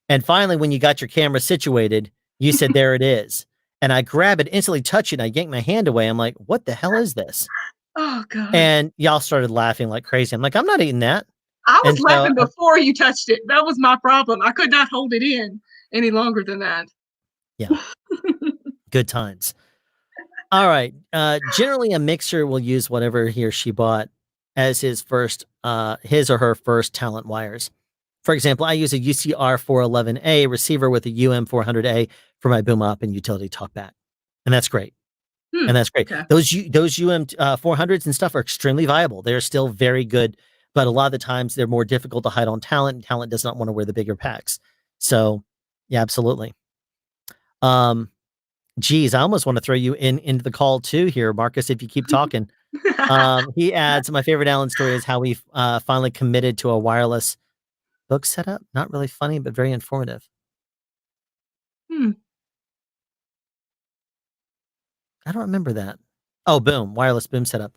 And finally, when you got your camera situated, you said, there it is. And I grab it, instantly touch it, and I yank my hand away. I'm like, what the hell is this? Oh, God. And y'all started laughing like crazy. I'm like, I'm not eating that. I was laughing before you touched it. That was my problem. I could not hold it in any longer than that. Yeah. Good times. All right. Generally, a mixer will use whatever he or she bought as his or her first talent wires. For example, I use a UCR 411A receiver with a UM 400A for my boom up and utility talkback. And that's great. Okay. Those UM 400s and stuff are extremely viable. They're still very good, but a lot of the times they're more difficult to hide on talent, and talent does not want to wear the bigger packs. So yeah, absolutely. Geez, I almost want to throw you into the call too here, Marcus, if you keep talking. He adds, my favorite Alan story is how we finally committed to a wireless book setup. Not really funny, but very informative. I don't remember that. Oh, boom. Wireless boom setup.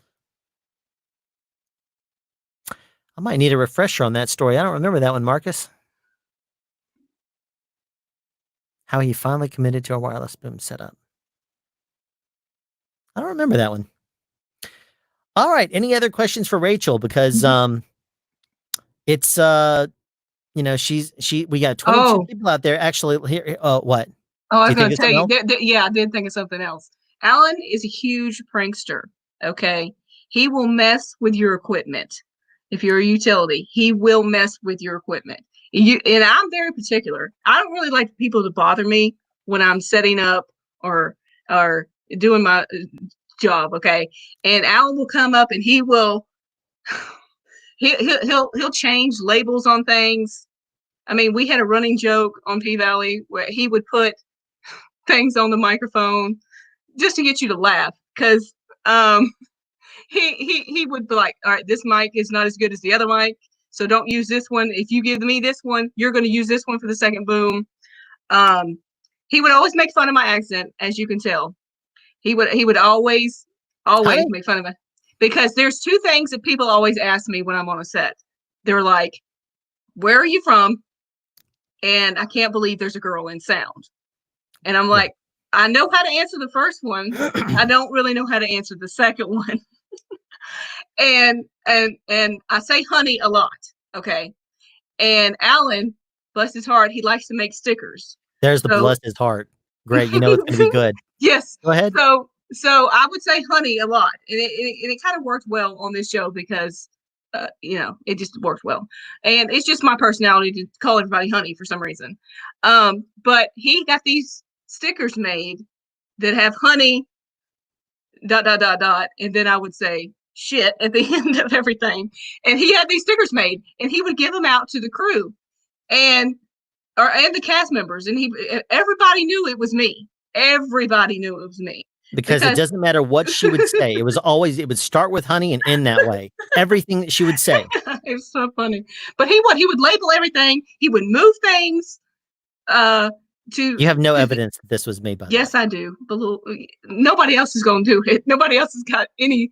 I might need a refresher on that story. I don't remember that one, Marcus. How he finally committed to a wireless boom setup. I don't remember that one. All right. Any other questions for Rachel? Because it's we got 22 people out there actually here. What? Oh, I was going to tell you. Yeah, I did think of something else. Alan is a huge prankster. Okay. He will mess with your equipment. If you're a utility, he will mess with your equipment. And I'm very particular. I don't really like people to bother me when I'm setting up or doing my job. Okay. And Alan will come up and he'll change labels on things. I mean, we had a running joke on P-Valley where he would put things on the microphone just to get you to laugh, because he would be like, all right, this mic is not as good as the other mic, so don't use this one. If you give me this one, you're going to use this one for the second boom. He would always make fun of my accent, as you can tell. He would always make fun of it, because there's two things that people always ask me when I'm on a set. They're like, where are you from? And I can't believe there's a girl in sound. And I'm like, I know how to answer the first one. I don't really know how to answer the second one. and I say honey a lot. Okay. And Alan, bless his heart, he likes to make stickers. There's the bless his heart. Great. You know it's going to be good. Yes. Go ahead. So I would say honey a lot. And it kind of worked well on this show because, it just worked well. And it's just my personality to call everybody honey for some reason. But he got these stickers made that have honey ... and then I would say shit at the end of everything. And he had these stickers made, and he would give them out to the crew and the cast members, and everybody knew it was me. Everybody knew it was me. Because it doesn't matter what she would say. It would start with honey and end that way. Everything that she would say. It's so funny. But he would label everything. He would move things. You have no evidence that this was made by. Yes, I do. Nobody else is going to do it. Nobody else has got any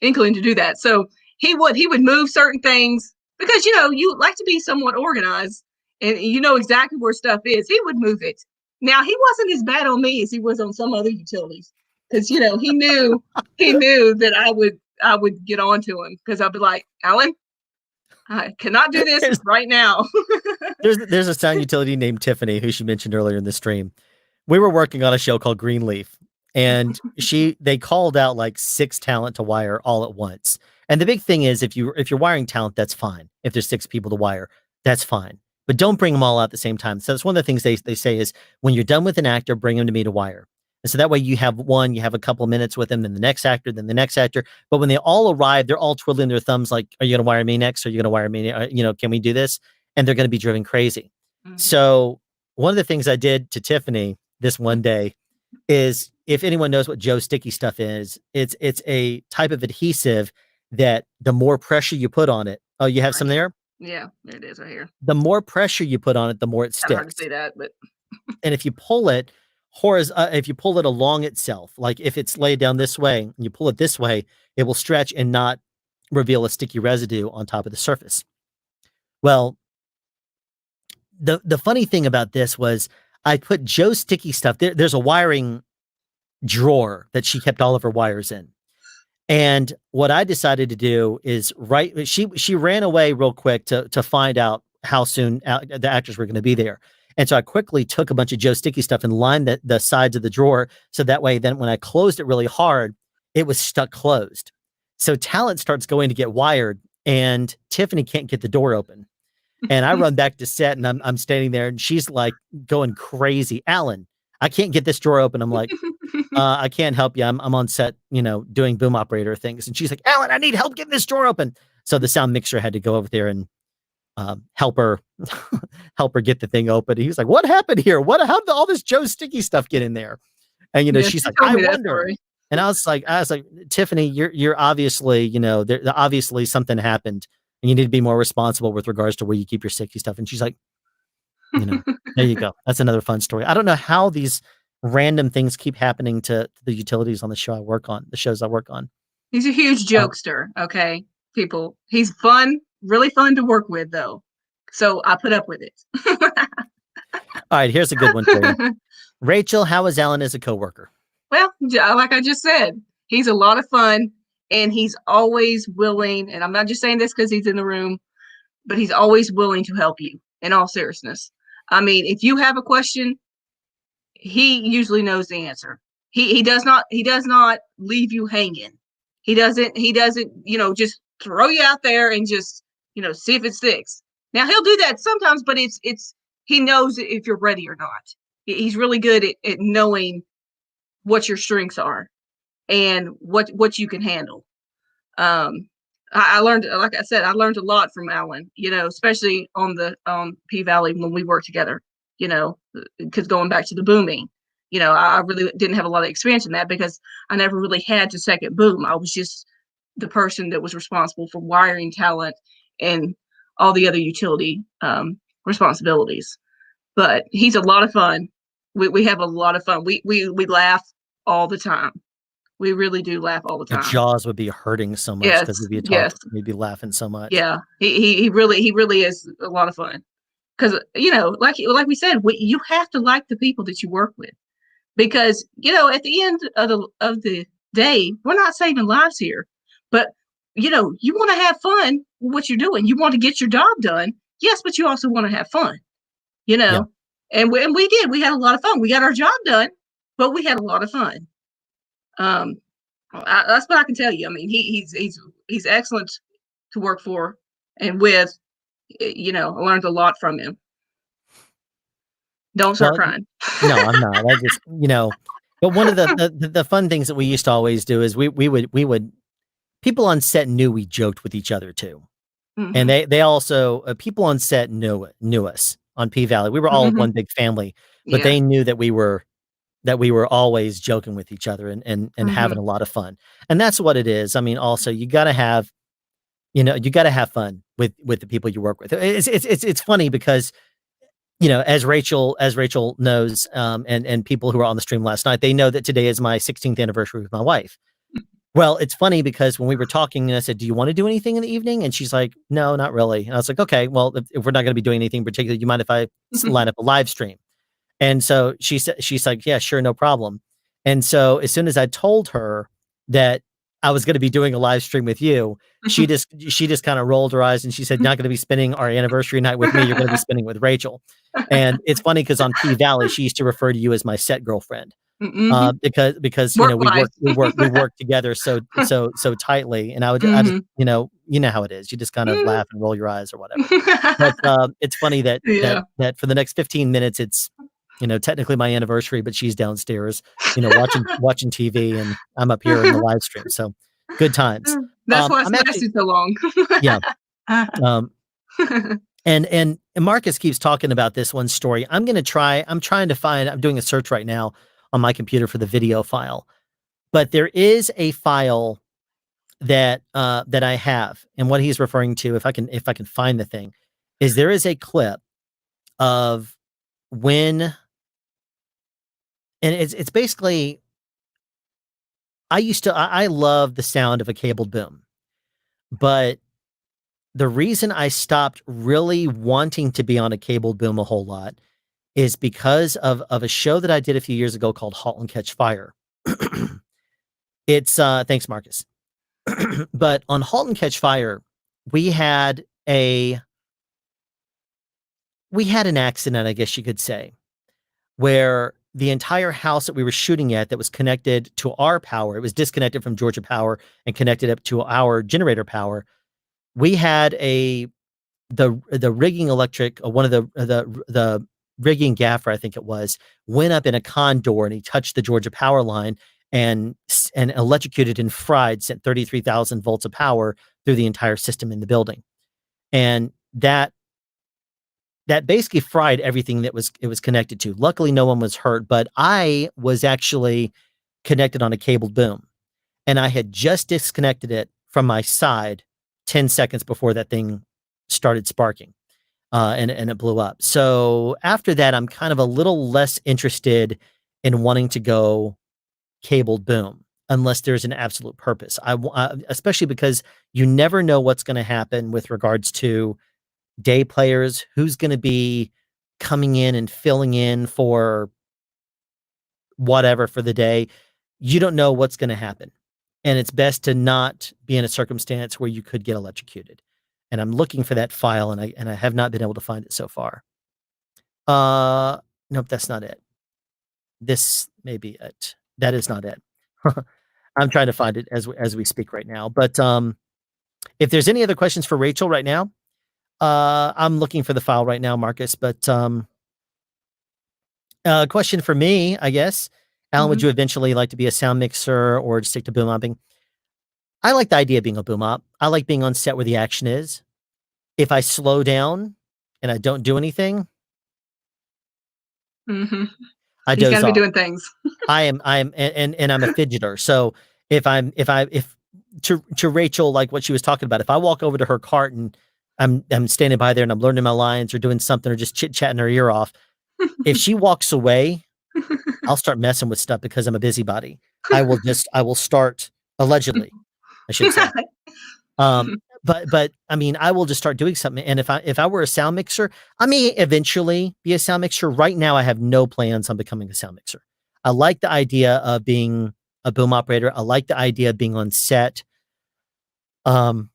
inkling to do that. So he would move certain things because you like to be somewhat organized and you know exactly where stuff is. He would move it. Now he wasn't as bad on me as he was on some other utilities because he knew that I would get on to him because I'd be like, Alan, I cannot do this right now. There's a sound utility named Tiffany who she mentioned earlier in the stream. We were working on a show called Greenleaf, and they called out like 6 talent to wire all at once. And the big thing is if you're wiring talent, that's fine. If there's 6 people to wire, that's fine. But don't bring them all out at the same time. So that's one of the things they say is when you're done with an actor, bring them to me to wire. And so that way you have a couple of minutes with them, then the next actor, then the next actor. But when they all arrive, they're all twiddling their thumbs like, are you going to wire me next? Are you going to wire me? Can we do this? And they're going to be driven crazy. Mm-hmm. So one of the things I did to Tiffany this one day is, if anyone knows what Joe Sticky Stuff is, it's a type of adhesive that the more pressure you put on it. Oh, you have some there? Yeah, it is right here. The more pressure you put on it, the more it sticks. Hard to say that, but and if you pull it if you pull it along itself, like if it's laid down this way and you pull it this way, it will stretch and not reveal a sticky residue on top of the surface. Well, the funny thing about this was I put Joe Sticky Stuff. There's a wiring drawer that she kept all of her wires in. And what I decided to do is she ran away real quick to find out how soon the actors were going to be there. And so I quickly took a bunch of Joe Sticky Stuff and lined the sides of the drawer. So that way, then when I closed it really hard, it was stuck closed. So talent starts going to get wired and Tiffany can't get the door open. And I run back to set and I'm standing there and she's like going crazy. Alan, I can't get this drawer open. I'm like, I can't help you. I'm on set, doing boom operator things. And she's like, Alan, I need help getting this drawer open. So the sound mixer had to go over there and help her get the thing open. He was like, what happened here? How did all this Joe Sticky Stuff get in there? And, she's like, I wonder. And I was like, Tiffany, you're obviously, obviously something happened and you need to be more responsible with regards to where you keep your sticky stuff. And she's like, there you go. That's another fun story. I don't know how these random things keep happening to the utilities on the shows I work on. He's a huge jokester. Okay, people. He's fun, really fun to work with though. So I put up with it. All right, here's a good one for you. Rachel, how is Alan as a coworker? Well, like I just said, he's a lot of fun and he's always willing, and I'm not just saying this because he's in the room, but he's always willing to help you in all seriousness. I mean, if you have a question, he usually knows the answer. He does not leave you hanging. He doesn't, just throw you out there and just, see if it sticks. Now he'll do that sometimes, but he knows if you're ready or not. He's really good at knowing what your strengths are and what you can handle. I learned, like I said, I learned a lot from Alan, especially on the P-Valley when we worked together, because going back to the booming, I really didn't have a lot of experience in that because I never really had to second boom. I was just the person that was responsible for wiring talent and all the other utility responsibilities. But he's a lot of fun. We have a lot of fun. We laugh all the time. We really do laugh all the time. Your jaws would be hurting so much because we'd be talking, we'd be laughing so much. Yeah, he really is a lot of fun. Because like we said, you have to like the people that you work with, because at the end of the day, we're not saving lives here, but you want to have fun with what you're doing. You want to get your job done, yes, but you also want to have fun, Yeah. And we did. We had a lot of fun. We got our job done, but we had a lot of fun. That's what I can tell you. I mean, he's excellent to work for and with. I learned a lot from him. Don't start crying. No, I'm not. I just, but one of the fun things that we used to always do is we would people on set knew we joked with each other too. Mm-hmm. And they also people on set knew us on P-Valley. We were all one big family, but they knew that we were always joking with each other and having a lot of fun. And that's what it is. I mean, also you got to have, you got to have fun with the people you work with. It's funny because, as Rachel knows, and people who were on the stream last night, they know that today is my 16th anniversary with my wife. Well, it's funny because when we were talking, and I said, "Do you want to do anything in the evening?" And she's like, "No, not really." And I was like, "Okay, well, if we're not going to be doing anything in particular, do you mind if I line up a live stream?" And so she's like, "Yeah, sure, no problem." And so as soon as I told her that I was going to be doing a live stream with you, she just kind of rolled her eyes and she said, "Not going to be spending our anniversary night with me. You're going to be spending it with Rachel." And it's funny because on P Valley, she used to refer to you as my set girlfriend. Mhm. Because Work we life. work together so tightly, and I just Mhm. how it is. You just kind of Mhm. laugh and roll your eyes or whatever. But it's funny that Yeah. for the next 15 minutes, it's technically my anniversary, but she's downstairs, watching TV, and I'm up here in the live stream. So good times. That's why it's I'm actually lasted so long. yeah. Um, and Marcus keeps talking about this one story. I'm trying to find. I'm doing a search right now on my computer for the video file. But there is a file that I have, and what he's referring to, if I can find the thing, is there is a clip of when, and it's basically I love the sound of a cabled boom, but the reason I stopped really wanting to be on a cabled boom a whole lot is because of a show that I did a few years ago called *Halt and Catch Fire*. It's thanks, Marcus. But on *Halt and Catch Fire*, we had a an accident, I guess you could say, where the entire house that we were shooting at that was connected to our power, it was disconnected from Georgia Power and connected up to our generator power. We had the rigging electric, one of the rigging gaffer, I think it was, went up in a condor and he touched the Georgia Power line and electrocuted and fried, sent 33,000 volts of power through the entire system in the building. And that basically fried everything that it was connected to. Luckily, no one was hurt, but I was actually connected on a cabled boom, and I had just disconnected it from my side 10 seconds before that thing started sparking, and it blew up. So after that, I'm kind of a little less interested in wanting to go cabled boom unless there's an absolute purpose. Especially because you never know what's going to happen with regards to day players, who's going to be coming in and filling in for whatever for the day. You don't know what's going to happen. And it's best to not be in a circumstance where you could get electrocuted. And I'm looking for that file and I have not been able to find it so far. Nope, that's not it. This may be it. That is not it. I'm trying to find it as we speak right now. But if there's any other questions for Rachel right now, I'm looking for the file right now, Marcus, but question for me, I guess. Alan, would Mhm. you eventually like to be a sound mixer or just stick to boom mopping? I like the idea of being a boom op. I like being on set where the action is. If I slow down and I don't do anything, Mhm. I He's doze gotta be off. doing things. And I'm a fidgeter. So if to Rachel, like what she was talking about, if I walk over to her cart and I'm standing by there and I'm learning my lines or doing something or just chit chatting her ear off, if she walks away, I'll start messing with stuff because I'm a busybody. I will start allegedly, I should say. But I mean, I will just start doing something. And if I were a sound mixer, I may eventually be a sound mixer. Right now, I have no plans on becoming a sound mixer. I like the idea of being a boom operator. I like the idea of being on set. Um,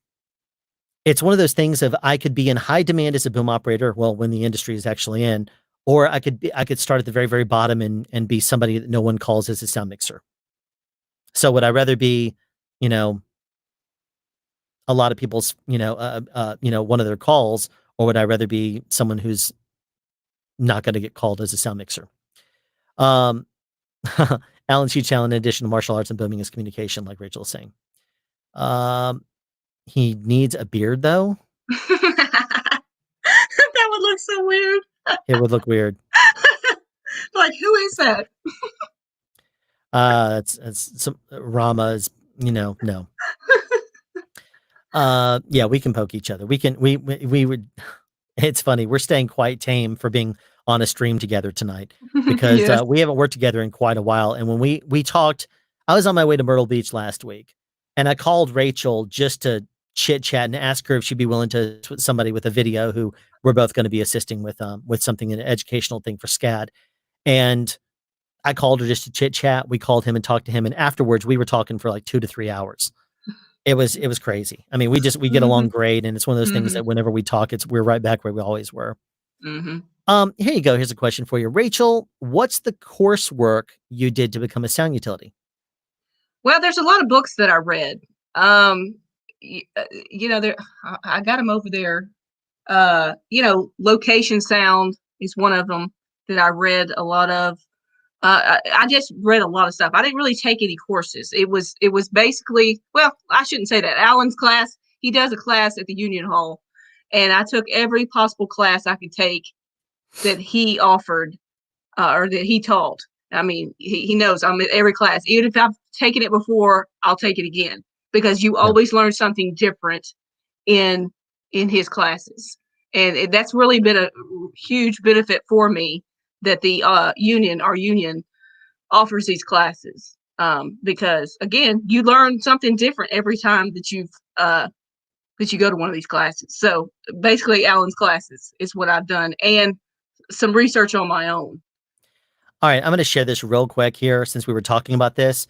it's one of those things of I could be in high demand as a boom operator. Well, when the industry is actually in, or I could start at the very, very bottom and be somebody that no one calls as a sound mixer. So would I rather be, you know, a lot of people's, one of their calls, or would I rather be someone who's not going to get called as a sound mixer? Um, Alan Chi Allen, in addition to martial arts and booming, is communication, like Rachel is saying. Um, he needs a beard, though. That would look so weird. It would look weird. Like, who is that? It's some Rama is, no. Yeah, we can poke each other. We would. It's funny. We're staying quite tame for being on a stream together tonight because Yes. we haven't worked together in quite a while. And when we talked, I was on my way to Myrtle Beach last week, And I called Rachel just to chit chat and ask her if she'd be willing to somebody with a video who we're both going to be assisting with something, an educational thing for SCAD. And I called her just to chit chat. We called him and talked to him. And afterwards we were talking for like 2 to 3 hours. It was crazy. I mean, we get along great. And it's one of those things that whenever we talk, we're right back where we always were. Here you go. Here's a question for you. Rachel, what's the coursework you did to become a sound utility? Well, there's a lot of books that I read. There I got them over there. Location Sound is one of them that I read a lot of. I just read a lot of stuff. I didn't really take any courses. It was basically, well, I shouldn't say that. Alan's class, he does a class at the Union Hall, and I took every possible class I could take that he offered or that he taught. I mean, he knows I'm at every class. Even if I've taken it before, I'll take it again, because you always learn something different in his classes. And that's really been a huge benefit for me that the our union offers these classes. Because again, you learn something different every time that you go to one of these classes. So basically Alan's classes is what I've done, and some research on my own. All right, I'm going to share this real quick here since we were talking about this.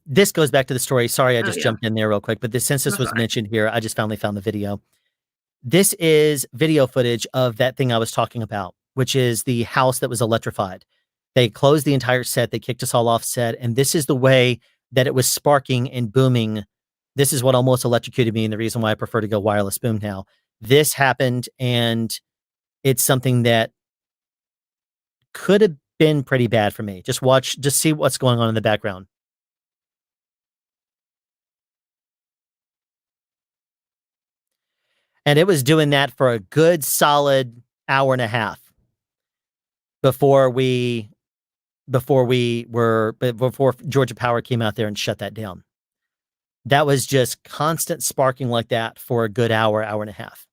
This goes back to the story. Sorry, I just jumped in there real quick, but since this was mentioned here, I just finally found the video. This is video footage of that thing I was talking about, which is the house that was electrified. They closed the entire set. They kicked us all off set. And this is the way that it was sparking and booming. This is what almost electrocuted me, and the reason why I prefer to go wireless boom now. This happened, and it's something that could have been pretty bad for me. Just see what's going on in the background. And it was doing that for a good solid hour and a half before Georgia Power came out there and shut that down. That was just constant sparking like that for a good hour and a half.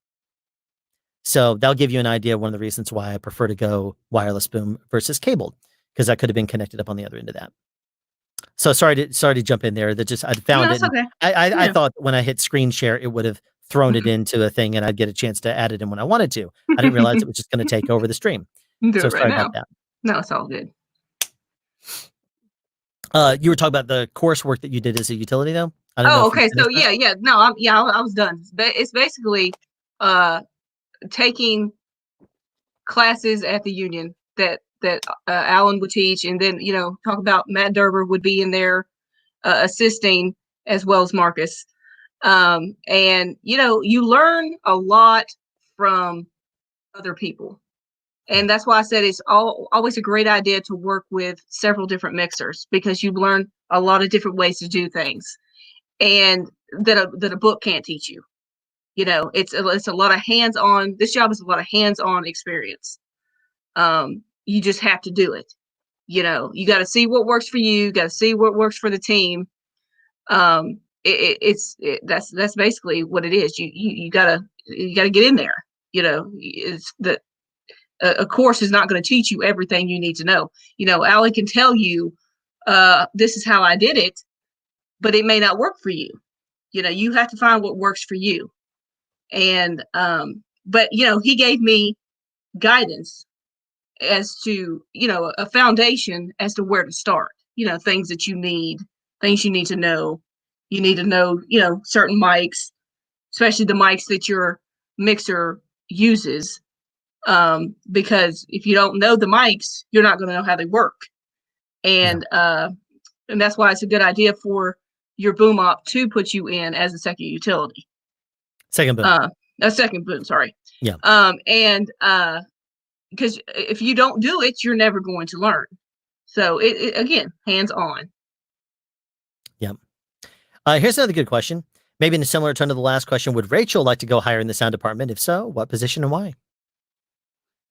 So that'll give you an idea of one of the reasons why I prefer to go wireless boom versus cabled, because I could have been connected up on the other end of that. So sorry to jump in there. I found it. Okay. I thought when I hit screen share, it would have thrown it into a thing and I'd get a chance to add it in when I wanted to. I didn't realize it was just going to take over the stream. So sorry about that. No, it's all good. You were talking about the coursework that you did as a utility, though. Okay. So yeah. No, I was done. It's basically taking classes at the union that Alan would teach, and then talk about Matt Derber would be in there assisting, as well as Marcus. And you learn a lot from other people. And that's why I said it's always a great idea to work with several different mixers, because you learn a lot of different ways to do things, and that a book can't teach you. It's a lot of hands-on. This job is a lot of hands-on experience. You just have to do it. You got to see what works for you. Got to see what works for the team. That's basically what it is. You gotta get in there. It's that a course is not going to teach you everything you need to know. Alan can tell you, this is how I did it, but it may not work for you. You have to find what works for you. And but he gave me guidance as to a foundation as to where to start. Things that you need to know. You need to know certain mics, especially the mics that your mixer uses, because if you don't know the mics, you're not going to know how they work. And that's why it's a good idea for your boom op to put you in as a second utility. Second boom. A second boom, sorry. Yeah. And because if you don't do it, you're never going to learn. So it again, hands on. Yeah. Here's another good question. Maybe in a similar tone to the last question, would Rachel like to go higher in the sound department? If so, what position and why?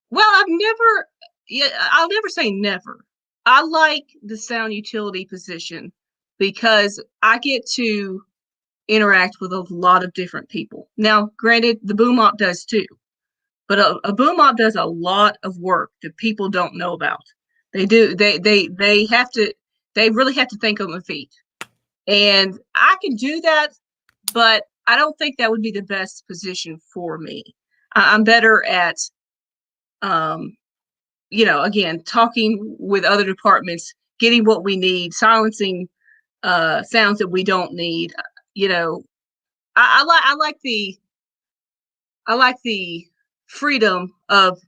Well, I'll never say never. I like the sound utility position because I get to interact with a lot of different people. Now, granted, the boom op does too, but a boom op does a lot of work that people don't know about. They do. They really have to think on their feet. And I can do that, but I don't think that would be the best position for me. I'm better at, um, again, talking with other departments, getting what we need, silencing sounds that we don't need. You know, I like the freedom of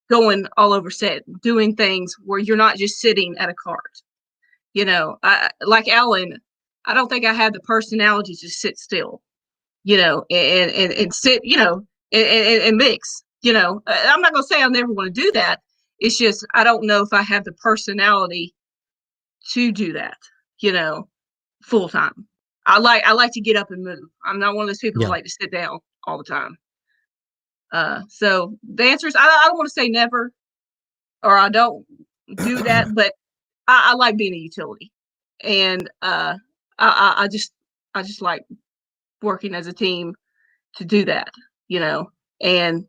going all over set, doing things where you're not just sitting at a cart. Like Alan, I don't think I have the personality to sit still, and sit, and mix. I'm not gonna say I'm never going to do that. It's just I don't know if I have the personality to do that, you know, full time. I like to get up and move. I'm not one of those people who Yeah. like to sit down all the time. So the answer is I don't want to say never, or I don't do that, but I like being a utility, and I just like working as a team to do that, you know, and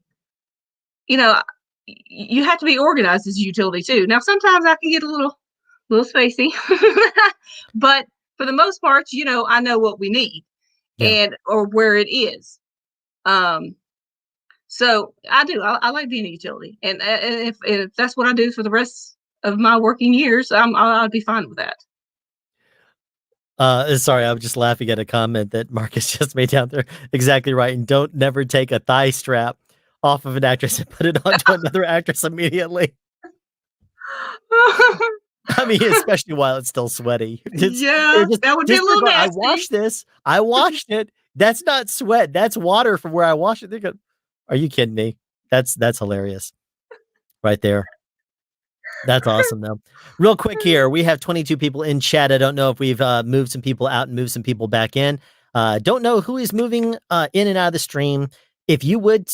you know you have to be organized as a utility too. Now sometimes I can get a little spacey, but for the most part, I know what we need Yeah. and or where it is. Um, so I do. I like being a utility, and if that's what I do for the rest of my working years, I'd be fine with that. Sorry, I was just laughing at a comment that Marcus just made down there. Exactly right. And don't never take a thigh strap off of an actress and put it onto another actress immediately. I mean, especially while it's still sweaty. Yeah, Just that would be a little disregard. I nasty. washed this. I washed it. That's not sweat. That's water from where I washed it. They're going, are you kidding me? That's hilarious right there. That's awesome, though. Real quick here, we have 22 people in chat. I don't know if we've moved some people out and moved some people back in. Don't know who is moving in and out of the stream. If you would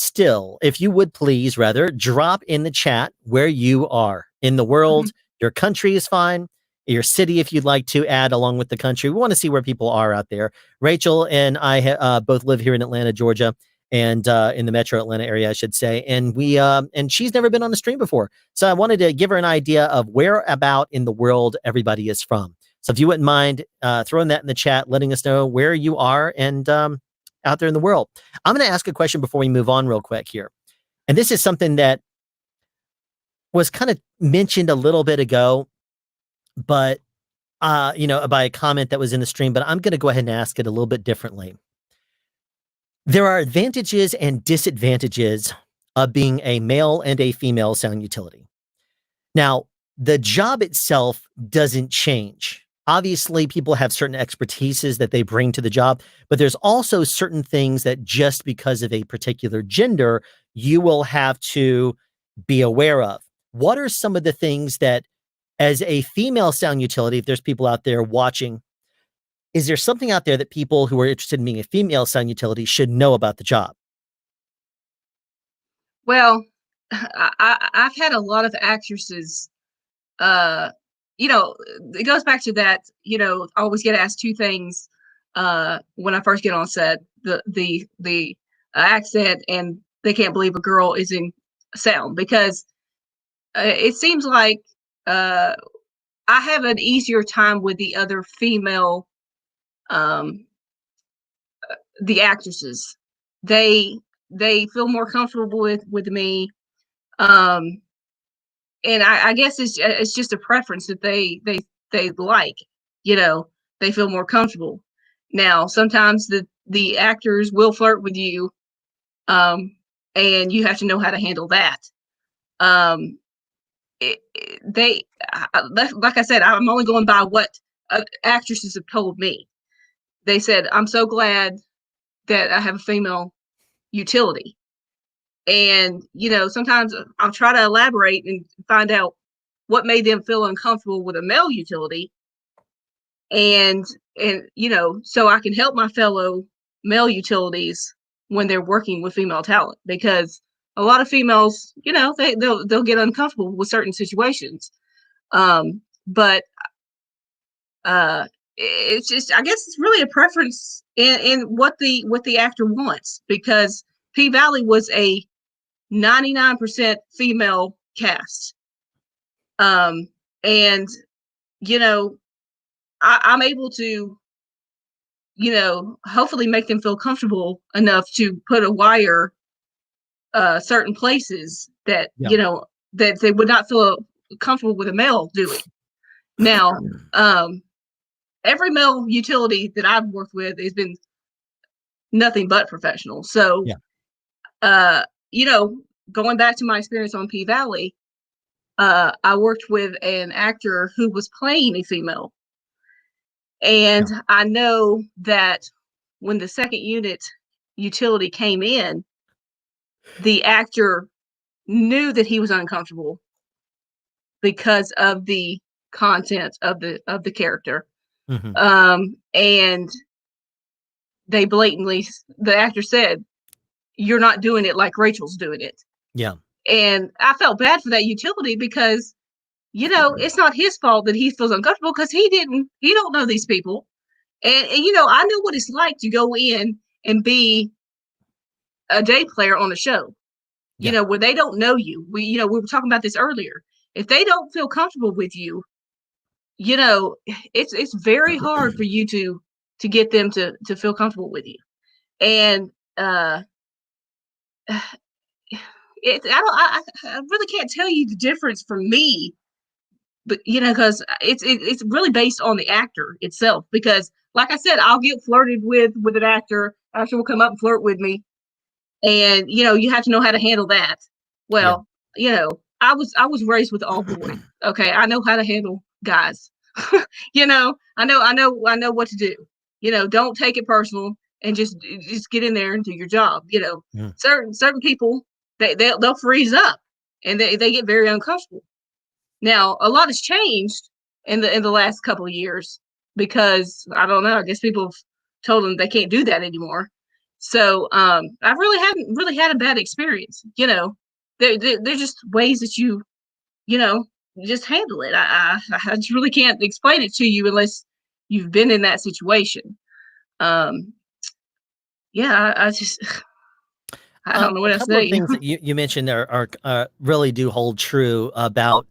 please, rather, drop in the chat where you are in the world. Your country is fine. Your city, if you'd like to add along with the country. We want to see where people are out there. Rachel and I both live here in Atlanta, Georgia, and in the metro Atlanta area, I should say. And she's never been on the stream before. So I wanted to give her an idea of where about in the world everybody is from. So if you wouldn't mind throwing that in the chat, letting us know where you are and out there in the world. I'm going to ask a question before we move on real quick here. And this is something that was kind of mentioned a little bit ago, but by a comment that was in the stream, but I'm going to go ahead and ask it a little bit differently. There are advantages and disadvantages of being a male and a female sound utility. Now, the job itself doesn't change. Obviously, people have certain expertises that they bring to the job, but there's also certain things that just because of a particular gender, you will have to be aware of. What are some of the things that, as a female sound utility, if there's people out there watching, is there something out there that people who are interested in being a female sound utility should know about the job? Well, I've had a lot of actresses. Uh, it goes back to that. I always get asked two things when I first get on set: the accent, and they can't believe a girl is in sound because it seems like uh, I have an easier time with the other female, um, the actresses. They they feel more comfortable with me. Um, and I guess it's just a preference that they like. You know, they feel more comfortable. Now, sometimes the actors will flirt with you, um, and you have to know how to handle that. Um, they like I said, I'm only going by what actresses have told me. They said, "I'm so glad that I have a female utility." And, sometimes I'll try to elaborate and find out what made them feel uncomfortable with a male utility. And, so I can help my fellow male utilities when they're working with female talent because a lot of females, they'll get uncomfortable with certain situations. But it's just, I guess it's really a preference in what the actor wants because P Valley was a 99% female cast. And, you know, I'm able to, hopefully make them feel comfortable enough to put a wire certain places that Yeah. that they would not feel comfortable with a male doing. Now, every male utility that I've worked with has been nothing but professional. So, Yeah. uh, going back to my experience on P Valley, I worked with an actor who was playing a female, and Yeah. I know that when the second unit utility came in, the actor knew that he was uncomfortable because of the content of the character. Hmm. And the actor said, "You're not doing it like Rachel's doing it." Yeah. And I felt bad for that utility because, it's not his fault that he feels uncomfortable because he don't know these people. And I know what it's like to go in and be a day player on a show, Yeah. where they don't know you. We were talking about this earlier. If they don't feel comfortable with you, it's very hard for you to get them to feel comfortable with you. And uh I really can't tell you the difference for me, but because it's really based on the actor itself. Because, like I said, I'll get flirted with an actor. Actor will come up and flirt with me, and you have to know how to handle that. Yeah. Well, I was raised with all boys. Okay, I know how to handle guys. I know what to do. Don't take it personal and just get in there and do your job. Mm. Certain people, they'll freeze up and they get very uncomfortable. Now, a lot has changed in the last couple of years because I don't know. I guess people have told them they can't do that anymore. So I really haven't really had a bad experience. They're just ways that you know just handle it. I just really can't explain it to you unless you've been in that situation. Um, yeah, I just I don't know A what else to couple tell of you. things that you mentioned are really do hold true about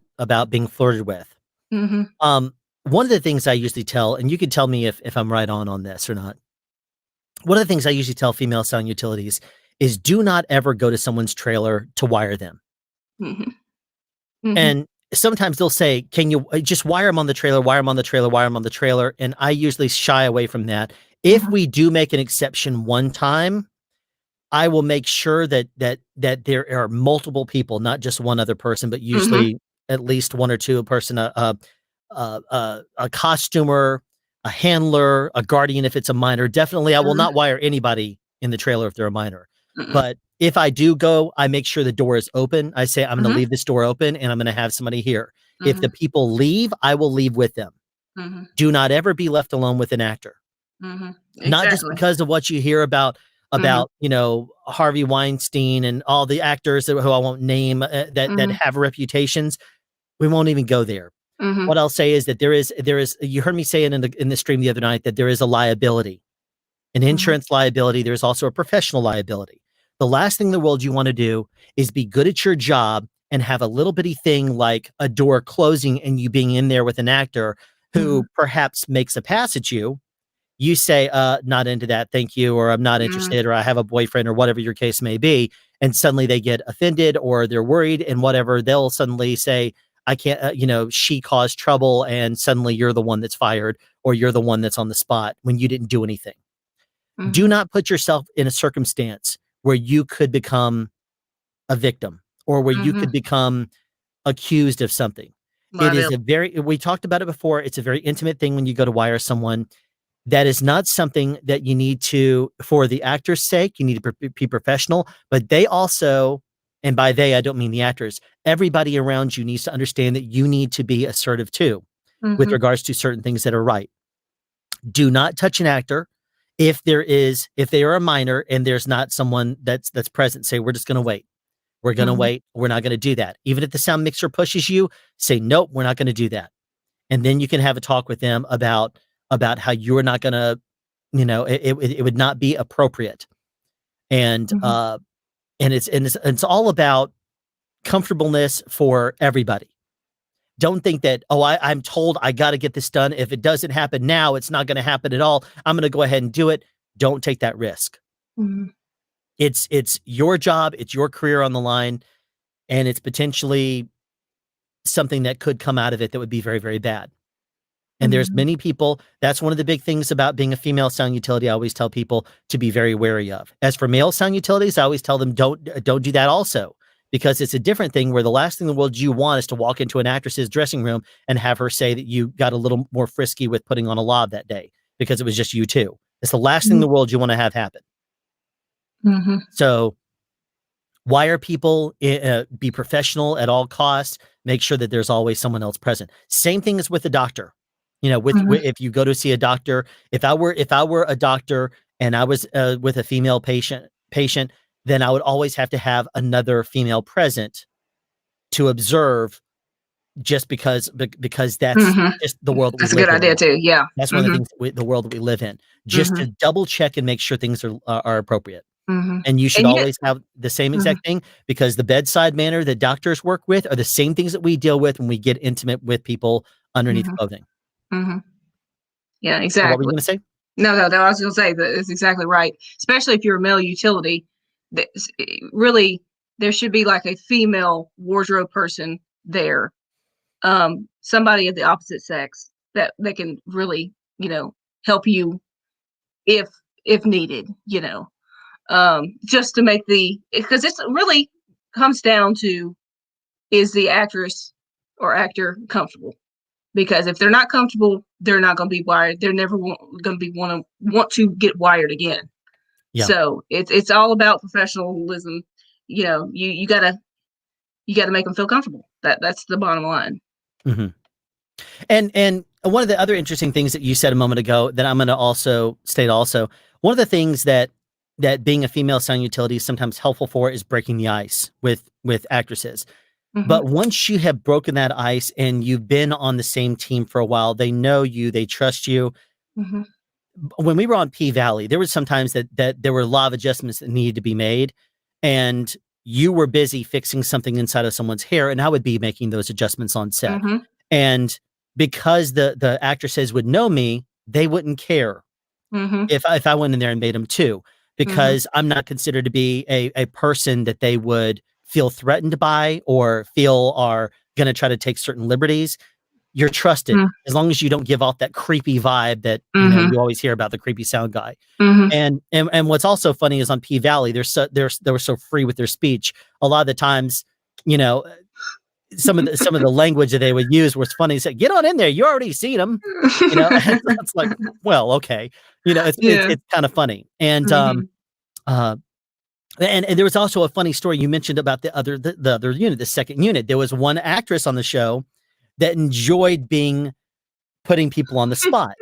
being flirted with. Hmm. Um, One of the things I usually tell, and you can tell me if I'm right on this or not. One of the things I usually tell female sound utilities is do not ever go to someone's trailer to wire them. Hmm. Hmm. And sometimes they'll say, "Can you just wire them on the trailer? Wire them on the trailer? Wire them on the trailer?" And I usually shy away from that. If Hmm. we do make an exception one time, I will make sure that there are multiple people, not just one other person, but Hmm. usually at least one or two a person, a costumer, a handler, a guardian if it's a minor. Definitely, I will not wire anybody in the trailer if they're a minor. Hmm. But if I do go, I make sure the door is open. I say, I'm going to Hmm. leave this door open and I'm going to have somebody here. If the Hmm. people leave, I will leave with them. Hmm. Do not ever be left alone with an actor. Hmm. Not just Exactly. because of what you hear Hmm. about Harvey Weinstein and all the actors who I won't name that Hmm. have reputations. We won't even go there. Hmm. What I'll say is that there is you heard me say it in the stream the other night that there is a liability, an Hmm. insurance liability. There's also a professional liability. The last thing in the world you want to do is be good at your job and have a little bitty thing like a door closing and you being in there with an actor who Hmm. perhaps makes a pass at you. You say, not into that, thank you, or I'm not Hmm. interested, or I have a boyfriend, or whatever your case may be. And suddenly they get offended or they're worried and whatever. They'll suddenly say, I can't, she caused trouble. And suddenly you're the one that's fired or you're the one that's on the spot when you didn't do anything. Do Hmm. not put yourself in a circumstance where you could become a victim or where you Hmm. could become accused of something. It is Liability. we talked about it before. It's a very intimate thing when you go to wire someone. That is not something that you need to, for the actor's sake, you need to be professional, but they also, and by they, I don't mean the actors, everybody around you needs to understand that you need to be assertive too with Hmm. regards to certain things that are right. Do not touch an actor if they are a minor and there's not someone that's present. Say, we're just going to wait. We're going to Hmm. wait. We're not going to do that. Even if the sound mixer pushes you, say, nope, we're not going to do that. And then you can have a talk with them about how you're not going to it would not be appropriate. And Hmm. it's all about comfortableness for everybody. Don't think that, oh, I'm told I got to get this done. If it doesn't happen now, it's not going to happen at all. I'm going to go ahead and do it. Don't take that risk. Mhm. It's your job. It's your career on the line. And it's potentially something that could come out of it that would be very, very bad. And there's Mhm. many people, that's one of the big things about being a female sound utility I always tell people to be very wary of. As for male sound utilities, I always tell them don't do that also, because it's a different thing where the last thing in the world you want is to walk into an actress's dressing room and have her say that you got a little more frisky with putting on a lob that day because it was just you two. It's the last thing in the world you want to have happen. Mhm. So wire people, be professional at all costs, make sure that there's always someone else present. Same thing as with the doctor. You know, Mhm. if you go to see a doctor, if I were a doctor and I was with a female patient, then I would always have to have another female present to observe, just because that's Mhm. just the world that we That's a live good in idea now. too. Yeah. That's one of the Mhm. things, the world that we live in. Just to Mhm. double check and make sure things are appropriate. Mhm. And you should And you always have the same Mhm. exact thing, because the bedside manner that doctors work with are the same things that we deal with when we get intimate with people underneath Mhm. clothing. Mhm. Yeah, So what were you exactly. gonna say? No, I was gonna say that it's exactly right, especially if you're a male utility, really, there should be, like, a female wardrobe person there, somebody of the opposite sex that can really, help you if needed, just to make because it's really comes down to, is the actress or actor comfortable? Because if they're not comfortable, they're not going to be wired. They're never going to be want to get wired again. Yeah. So it's all about professionalism. You gotta make them feel comfortable. That's the bottom line. Mhm. And one of the other interesting things that you said a moment ago that I'm gonna also state also, one of the things that being a female sound utility is sometimes helpful for is breaking the ice with actresses. Hmm. But once you have broken that ice and you've been on the same team for a while, they know you, they trust you. Hmm. When we were on P Valley, there was sometimes that there were a lot of adjustments that needed to be made, and you were busy fixing something inside of someone's hair, and I would be making those adjustments on set. Hmm. And because the actresses would know me, they wouldn't care Hmm. if I went in there and made them too, Hmm. because I'm not considered to be a person that they would feel threatened by or feel are going to try to take certain liberties. You're trusted as long as you don't give off that creepy vibe that, Hmm. you always hear about, the creepy sound guy. Hmm. And what's also funny is on P Valley, they were so free with their speech. A lot of the times, you know, some of the language that they would use was funny. Say, "Get on in there. You already seen them." It's like, well, okay. Yeah. It's kind of funny. Hmm. Uh, and there was also a funny story you mentioned about the other unit, the second unit. There was one actress on the show that enjoyed putting people on the spot.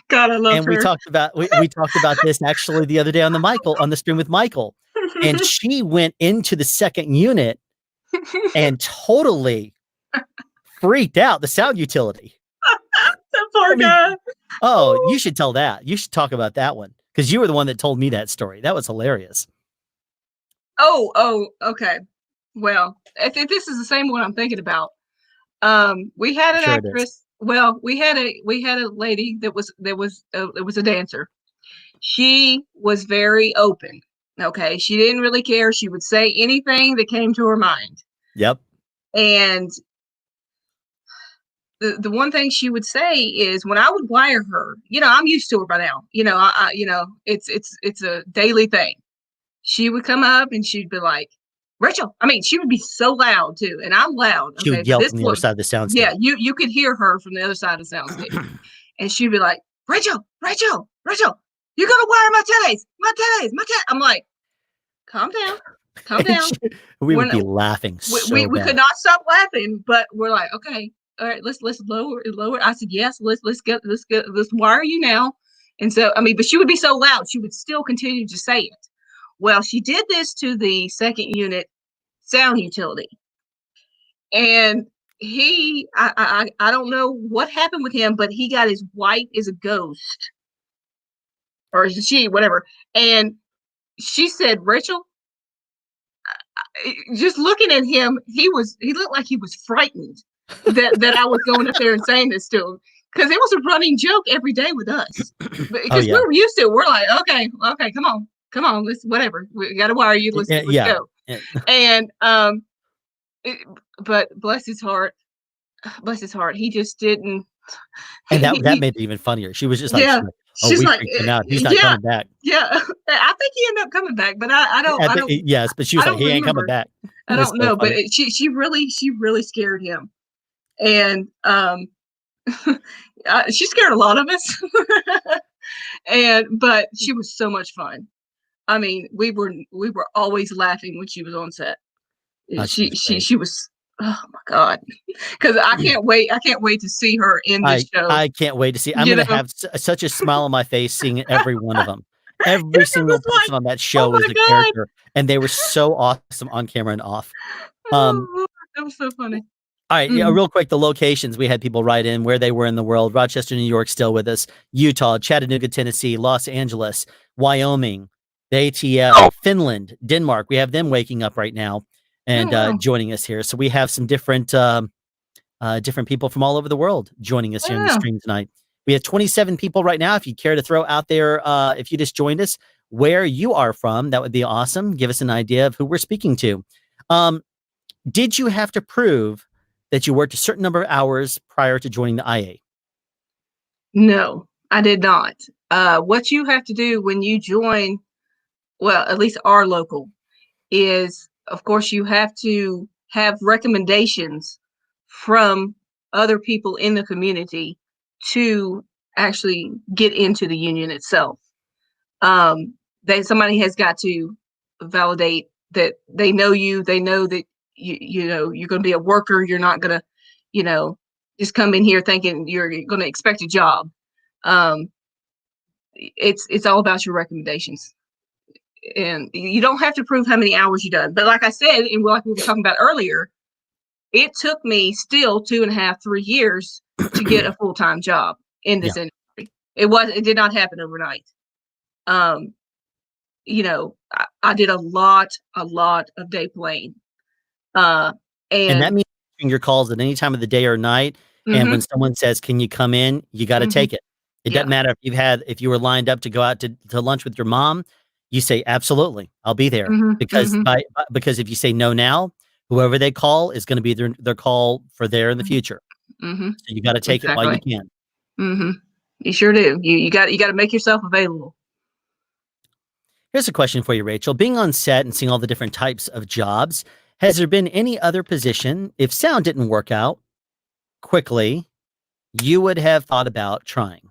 God, I love And her. we talked about this actually the other day on the stream with Michael. And she went into the second unit and totally freaked out the sound utility. That I poor mean, guy. oh, you should tell that. You should talk about that one, because you were the one that told me that story. That was hilarious. Oh, okay. Well, I think this is the same one I'm thinking about. We had I'm an sure it is. actress. Well, we had a lady that was a dancer. She was very open. Okay, she didn't really care. She would say anything that came to her mind. Yep. And the one thing she would say is, when I would wire her, I'm used to her by now. It's a daily thing. She would come up and she'd be like, Rachel. I mean, she would be so loud too, and I'm loud. She Okay, would but yell this from the other one, side of the yeah, soundstage. you could hear her from the other side of the soundstage, and she'd be like, Rachel, you're gonna wire my titties. I'm like, calm down, calm And down. we We're would not, be laughing we so we could bad. not stop laughing, but we're like, okay, all right, let's lower. I said, yes, let's wire you now. And so, I mean, but she would be so loud, she would still continue to say it. Well, she did this to the second unit sound utility, and I don't know what happened with him, but he got as white as a ghost, or she, whatever. And she said, Rachel, just looking at him, he looked like he was frightened. that I was going up there and saying this to him, because it was a running joke every day with us. Oh Because yeah. we were used to it. We're like, okay, okay, come on, let's whatever. We got to wire you. Let's Yeah. go. Yeah. And it, but bless his heart, he just didn't. And that He made it even funnier. She was just like, yeah. "Oh, She's we like, freaked him out. He's not yeah, coming back." yeah. I think he ended up coming back, but Yes, but she was I like, don't "He ain't coming remember. back." I That's don't so know, but funny. she really scared him, and she scared a lot of us. But she was so much fun. I mean, we were always laughing when she was on set. Oh, she was great. She was, oh my god, because I can't wait to see her in this show. I can't wait to see. I'm You gonna know, have such a smile on my face seeing every one of them. Every it single was like, person on that oh show is my a god, character, and they were so awesome on camera and off. Um, oh, that was so funny. all right, yeah, Mm. real quick, the locations we had people write in where they were in the world. Rochester, New York, still with us. Utah, Chattanooga, Tennessee, Los Angeles, Wyoming, the ATL, Finland, Denmark. We have them waking up right now Oh and wow, joining us here. So we have some different people from all over the world joining us oh here in the wow. stream tonight. We have 27 people right now. If you care to throw out there, if you just joined us, where you are from, that would be awesome. Give us an idea of who we're speaking to. Did you have to prove that you worked a certain number of hours prior to joining the IA? No, I did not. What you have to do when you join, well, at least our local, is of course you have to have recommendations from other people in the community to actually get into the union itself. Somebody has got to validate that they know you, they know that you know you're going to be a worker, you're not going to, you know, just come in here thinking you're going to expect a job. um, it's all about your recommendations, and you don't have to prove how many hours you've done. But like I said, and like we were talking about earlier, it took me still 2.5, 3 years to get a full-time job in Yeah. this industry. It did not happen overnight. Um, you know, I did a lot of day playing. Uh, And that and means answering your calls at any time of the day or night. And when mm-hmm, someone says, "Can you come in?" You got to mm-hmm, take it. It doesn't yeah, matter if you were lined up to go out to lunch with your mom, you say, "Absolutely, I'll be there." mm-hmm, Because mm-hmm, because if you say no now, whoever they call is going to be their call for there in the future. mm-hmm, So you got to take it while you exactly. can. Mm-hmm. You sure do. You got to make yourself available. Here's a question for you, Rachel. Being on set and seeing all the different types of jobs, has there been any other position, if sound didn't work out quickly, you would have thought about trying?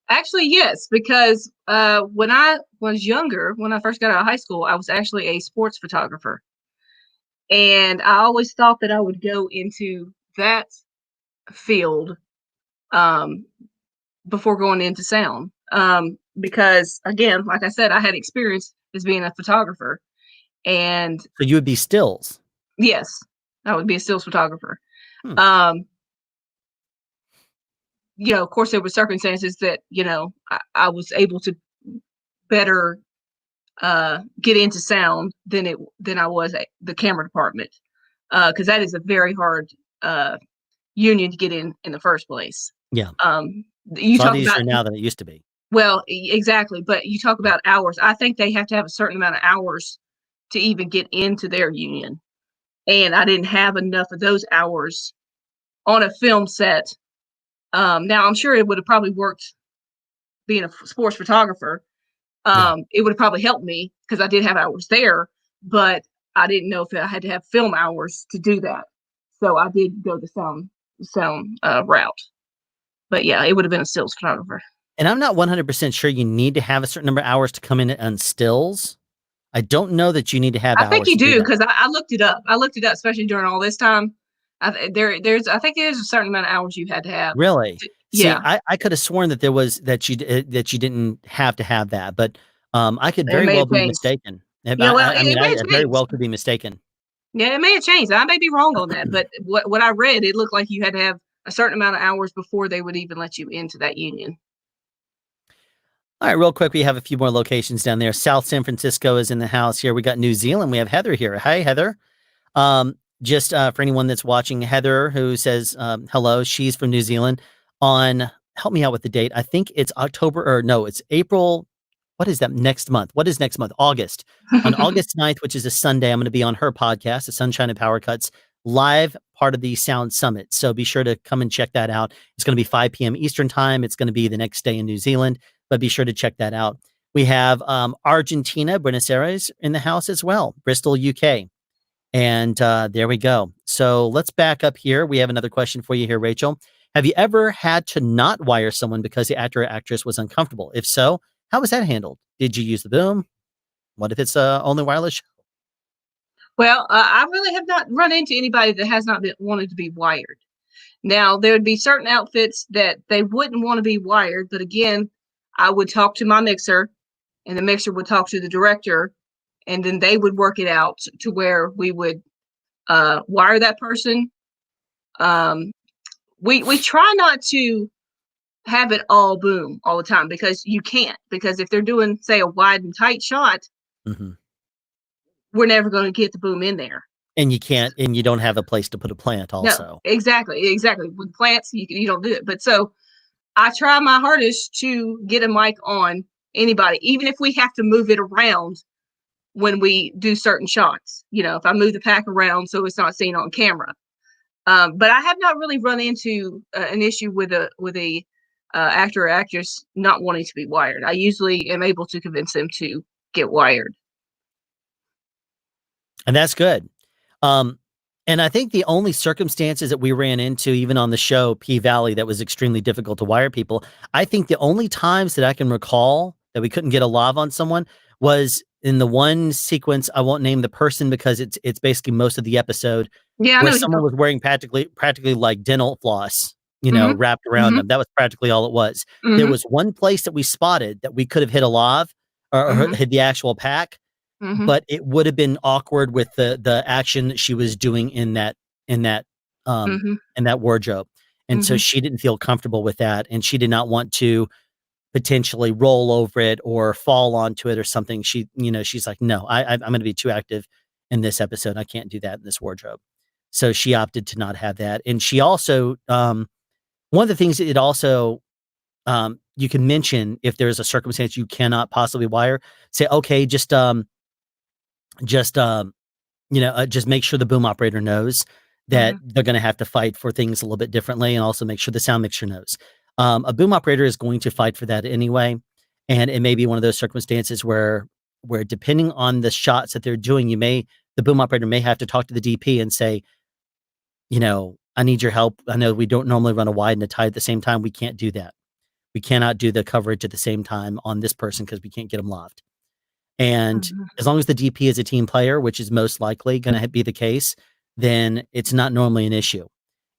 Actually, yes, because when I was younger, when I first got out of high school, I was actually a sports photographer. And I always thought that I would go into that field um, before going into sound. Because again, like I said, I had experience as being a photographer. And So you would be stills. yes, I would be a stills photographer. Hmm. Um, you know, of course, there were circumstances that, you know, I was able to better get into sound than I was at the camera department, because that is a very hard union to get in the first place. Yeah. You It's a lot talk about, easier now than it used to be. well, exactly, but you talk about hours. I think they have to have a certain amount of hours to even get into their union, and I didn't have enough of those hours on a film set. Now I'm sure it would have probably worked being a sports photographer. Yeah. It would have probably helped me because I did have hours there, but I didn't know if I had to have film hours to do that. So I did go the sound route. But yeah, it would have been a stills photographer. And I'm not 100% sure you need to have a certain number of hours to come in on stills. I don't know that you need to have I think hours you to do do that. because I looked it up. I looked it up, especially during all this time. I think there's a certain amount of hours you had to have. Really? See, Yeah, I could have sworn that there was that you didn't have to have that, but I could it very may well have be changed. mistaken. Yeah, well, it may I have very changed. well could be mistaken. Yeah, it may have changed. I may be wrong on that, but what I read, it looked like you had to have a certain amount of hours before they would even let you into that union. All right, real quick, we have a few more locations down there. South San Francisco is in the house here. We got New Zealand. We have Heather here. Hi, Heather. just for anyone that's watching, Heather, who says hello, she's from New Zealand. On help me out with the date. I think it's October, or no, it's April. What is that next month? What is next month? August. On August 9th, which is a Sunday, I'm going to be on her podcast, the Sunshine and Power Cuts, live, part of the Sound Summit. So be sure to come and check that out. It's going to be 5 p.m. Eastern time. It's going to be the next day in New Zealand, but be sure to check that out. We have Argentina, Buenos Aires in the house as well, Bristol, UK. And there we go. So let's back up here. We have another question for you here, Rachel. Have you ever had to not wire someone because the actor or actress was uncomfortable? If so, how was that handled? Did you use the boom? What if it's only wireless? Well, I really have not run into anybody that has not been wanted to be wired. Now, there would be certain outfits that they wouldn't want to be wired, but again, I would talk to my mixer, and the mixer would talk to the director, and then they would work it out to where we would wire that person. We try not to have it all boom all the time, because you can't. Because if they're doing, say, a wide and tight shot, we're never going to get the boom in there. And you can't, and you don't have a place to put a plant also. No, exactly. With plants, you don't do it. But so I try my hardest to get a mic on anybody, even if we have to move it around when we do certain shots. You know, if I move the pack around so it's not seen on camera. But I have not really run into an issue with a actor or actress not wanting to be wired. I usually am able to convince them to get wired. And that's good. And I think the only circumstances that we ran into, even on the show P-Valley, that was extremely difficult to wire people, I think the only times that I can recall that we couldn't get a lav on someone was in the one sequence. I won't name the person because it's basically most of the episode, where someone was wearing practically like dental floss, wrapped around them. That was practically all it was. There was one place that we spotted that we could have hit a lav or hit the actual pack. But it would have been awkward with the action that she was doing in that wardrobe. And so she didn't feel comfortable with that. And she did not want to potentially roll over it or fall onto it or something. She's like, no, I'm going to be too active in this episode. I can't do that in this wardrobe. So she opted to not have that. And she also, one of the things that it also, you can mention if there's a circumstance you cannot possibly wire, say, okay, just make sure the boom operator knows that they're going to have to fight for things a little bit differently, and also make sure the sound mixer knows. A boom operator is going to fight for that anyway. And it may be one of those circumstances where depending on the shots that they're doing, the boom operator may have to talk to the DP and say, I need your help. I know we don't normally run a wide and a tight at the same time. We can't do that. We cannot do the coverage at the same time on this person because we can't get them loved. And as long as the DP is a team player, which is most likely going to be the case, then it's not normally an issue.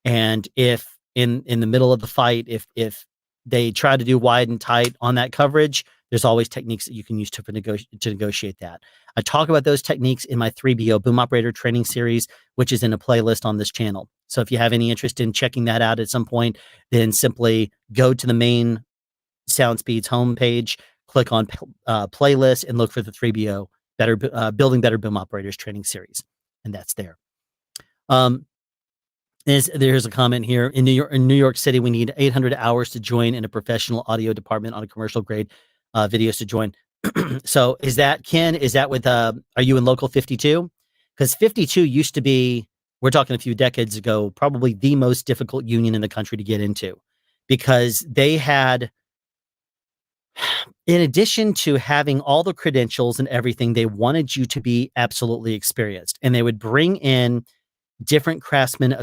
And if in the middle of the fight, if they try to do wide and tight on that coverage, there's always techniques that you can use to negotiate that. I talk about those techniques in my 3BO boom operator training series, which is in a playlist on this channel. So if you have any interest in checking that out at some point, then simply go to the main SoundSpeeds homepage, click on playlist, and look for the 3BO Building Better Boom Operators training series. And that's there. There's a comment here. In New York City, we need 800 hours to join in a professional audio department on a commercial grade videos to join. So is that, Ken, is that with, are you in local 52? Because 52 used to be, we're talking a few decades ago, probably the most difficult union in the country to get into, because they had, in addition to having all the credentials and everything, they wanted you to be absolutely experienced. And they would bring in different craftsmen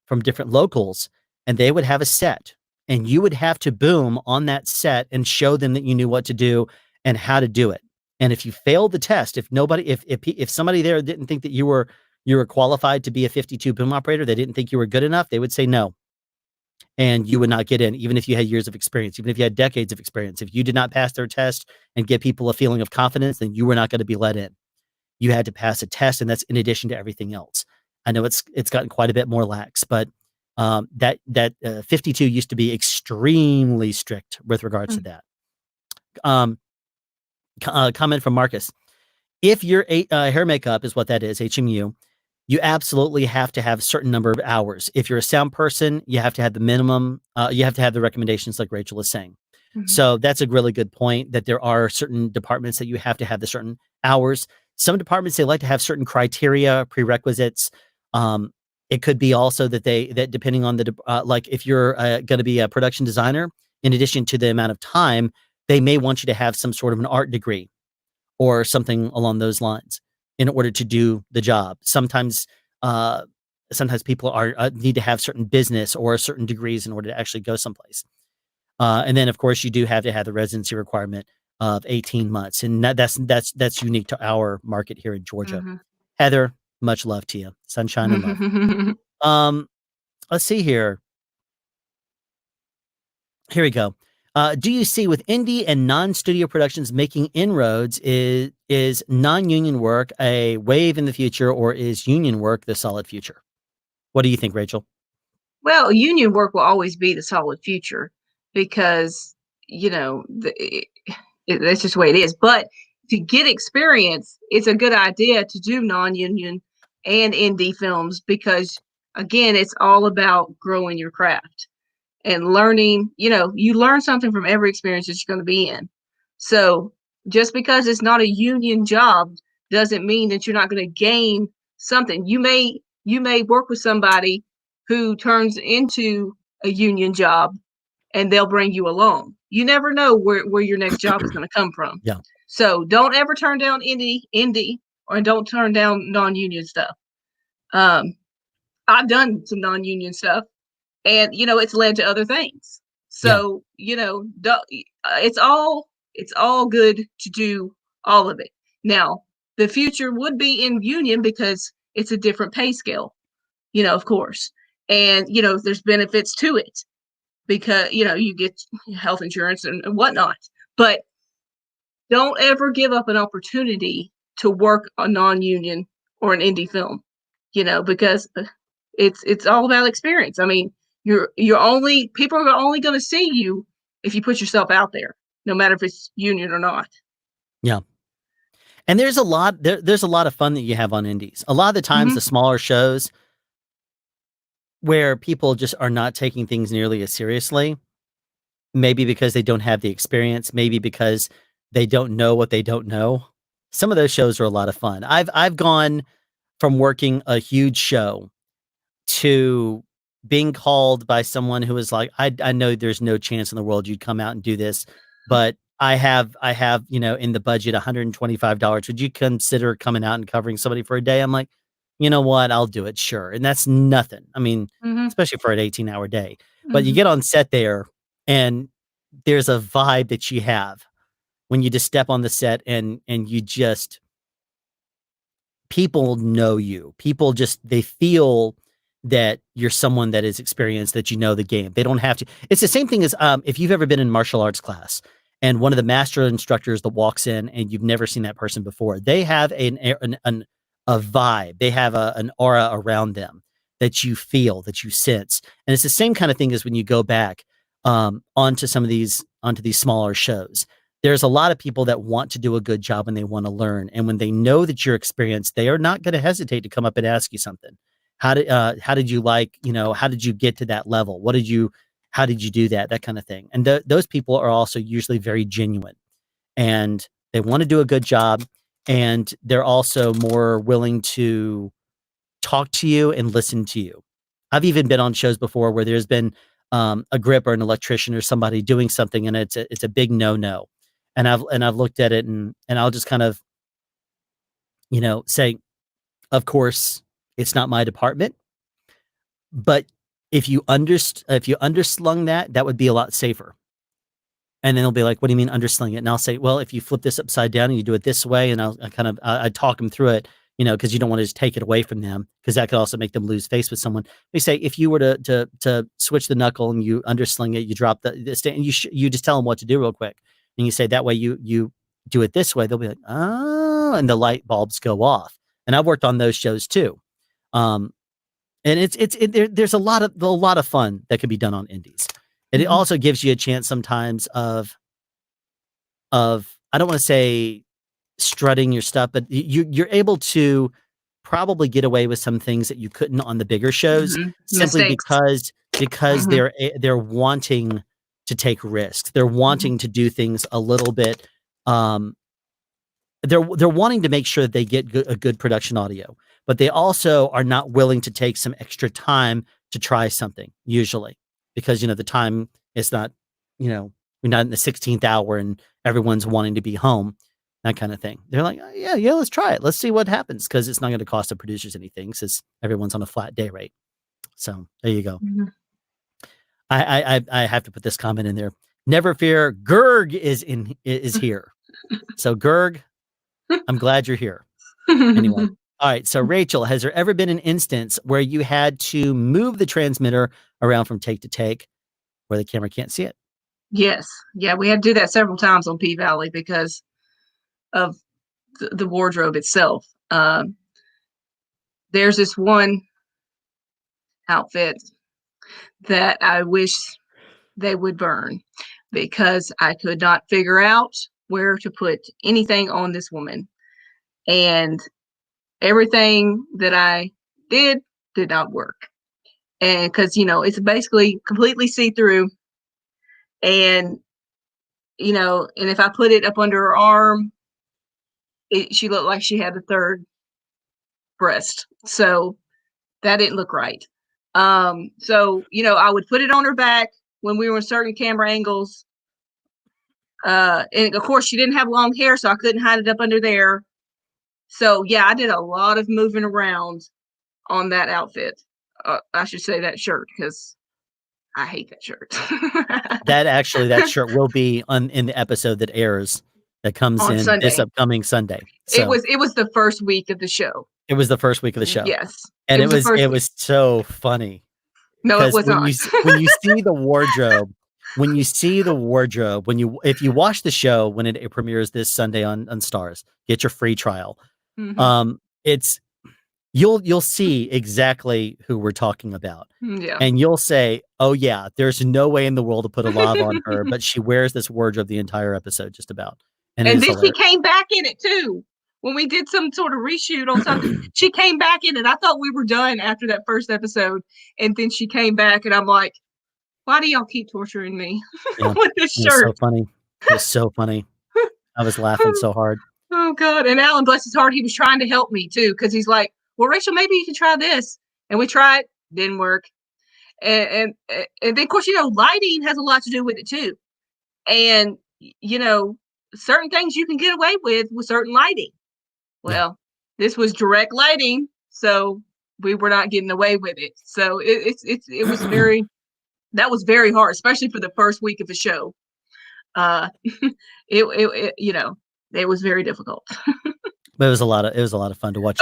from different locals, and they would have a set, and you would have to boom on that set and show them that you knew what to do and how to do it. And if you failed the test, if somebody there didn't think that you were qualified to be a 52 boom operator, they didn't think you were good enough, they would say no. And you would not get in, even if you had years of experience, even if you had decades of experience. If you did not pass their test and give people a feeling of confidence, then you were not going to be let in. You had to pass a test, and that's in addition to everything else. I know it's gotten quite a bit more lax, but that 52 used to be extremely strict with regards to that. Comment from Marcus. If your hair makeup is what that is, HMU, you absolutely have to have a certain number of hours. If you're a sound person, you have to have the minimum, you have to have the recommendations like Rachel is saying. Mhm. So that's a really good point, that there are certain departments that you have to have the certain hours. Some departments, they like to have certain criteria, prerequisites. Um, it could be also that that depending on like if you're going to be a production designer, in addition to the amount of time, they may want you to have some sort of an art degree or something along those lines in order to do the job. Uh, sometimes people are need to have certain business or certain degrees in order to actually go someplace. And then, of course, you do have to have the residency requirement of 18 months, and that's unique to our market here in Georgia. Mhm. Heather, much love to you, sunshine and love. Um, let's see here. Here we go. Do you see with indie and non-studio productions making inroads, is non-union work a wave in the future, or is union work the solid future? What do you think, Rachel? Well, union work will always be the solid future because, you know, that's just the way it is. But to get experience, it's a good idea to do non-union and indie films because, again, it's all about growing your craft and learning. You know, you learn something from every experience that you're going to be in. So just because it's not a union job doesn't mean that you're not going to gain something. You may work with somebody who turns into a union job and they'll bring you along. You never know where your next job is going to come from. Yeah. So don't ever turn down indie or don't turn down non-union stuff. Um, I've done some non-union stuff and it's led to other things. Yeah. So, it's all good to do all of it. Now, the future would be in union because it's a different pay scale, of course. And there's benefits to it because you get health insurance and whatnot. But don't ever give up an opportunity to work a non-union or an indie film, because it's all about experience. I mean, people are only going to see you if you put yourself out there, no matter if it's union or not. Yeah. And there's a lot there's a lot of fun that you have on indies. A lot of the times, Hmm. the smaller shows where people just are not taking things nearly as seriously, maybe because they don't have the experience, maybe because they don't know what they don't know. Some of those shows are a lot of fun. I've gone from working a huge show to being called by someone who was like, I know there's no chance in the world you'd come out and do this, but I have, in the budget $125. Would you consider coming out and covering somebody for a day? I'm like, you know what? I'll do it, sure. And that's nothing. I mean, Hmm. especially for an 18-hour day. But you Hmm. get on set there and there's a vibe that you have when you just step on the set and you just people know you. People just they feel that you're someone that is experienced, that you know the game. They don't have to. It's the same thing as if you've ever been in martial arts class and one of the master instructors that walks in and you've never seen that person before. They have a vibe. They have an aura around them that you feel, that you sense. And it's the same kind of thing as when you go back onto these smaller shows. There's a lot of people that want to do a good job and they want to learn. And when they know that you're experienced, they are not going to hesitate to come up and ask you something. How did you how did you get to that level? How did you do that? That kind of thing. And those people are also usually very genuine and they want to do a good job. And they're also more willing to talk to you and listen to you. I've even been on shows before where there's been a grip or an electrician or somebody doing something and it's a big no. And I've looked at it and I'll just kind of, say, of course, it's not my department, but if you underslung that, that would be a lot safer. And then they'll be like, "What do you mean undersling it?" And I'll say, "Well, if you flip this upside down and you do it this way," and I talk them through it, because you don't want to just take it away from them, because that could also make them lose face with someone. They say if you were to switch the knuckle and you undersling it, you drop the stand, and you just tell them what to do real quick, and you say that way you do it this way. They'll be like, "Oh," and the light bulbs go off. And I've worked on those shows too. Um, and there's a lot of fun that can be done on indies. And it Hmm. also gives you a chance sometimes of I don't want to say strutting your stuff, but you're able to probably get away with some things that you couldn't on the bigger shows, simply Mistakes. because they're wanting to take risks. They're wanting to do things a little bit. They're wanting to make sure that they get a good production audio, but they also are not willing to take some extra time to try something, usually, because the time is not, we're not in the 16th hour and everyone's wanting to be home, that kind of thing. They're like, oh, yeah, let's try it. Let's see what happens, because it's not going to cost the producers anything, since everyone's on a flat day rate. So there you go. I have to put this comment in there. Never fear, Gerg is here. So Gerg, I'm glad you're here. Anyway. All right. So Rachel, has there ever been an instance where you had to move the transmitter around from take to take where the camera can't see it? Yes. Yeah, we had to do that several times on P-Valley because of the wardrobe itself. There's this one outfit that I wish they would burn, because I could not figure out where to put anything on this woman. And everything that I did not work. And because, it's basically completely see-through. And, and if I put it up under her arm, she looked like she had a third breast. So that didn't look right. So, I would put it on her back when we were in certain camera angles. And of course she didn't have long hair, so I couldn't hide it up under there. So yeah, I did a lot of moving around on that outfit. I should say that shirt, because I hate that shirt. that shirt will be in the episode that airs, that comes on in Sunday. This upcoming Sunday. So it was the first week of the show. It was the first week of the show. Yes. And it was so funny. No, it was not. When you see the wardrobe, if you watch the show when it premieres this Sunday on Starz, get your free trial. It's you'll see exactly who we're talking about. Yeah. And you'll say, oh yeah, there's no way in the world to put a lav on her, but she wears this wardrobe the entire episode, just about. And then she came back in it too. When we did some sort of reshoot on something, she came back in it. I thought we were done after that first episode, and then she came back, and I'm like, why do y'all keep torturing me with this shirt? It's so funny. I was laughing so hard. Oh God. And Alan, bless his heart, he was trying to help me too, because he's like, well, Rachel, maybe you can try this. And we tried, didn't work. And then of course, lighting has a lot to do with it too. And certain things you can get away with certain lighting. Well, this was direct lighting, so we were not getting away with it. So it was very, that was very hard, especially for the first week of the show. It was very difficult. But it was a lot of fun to watch.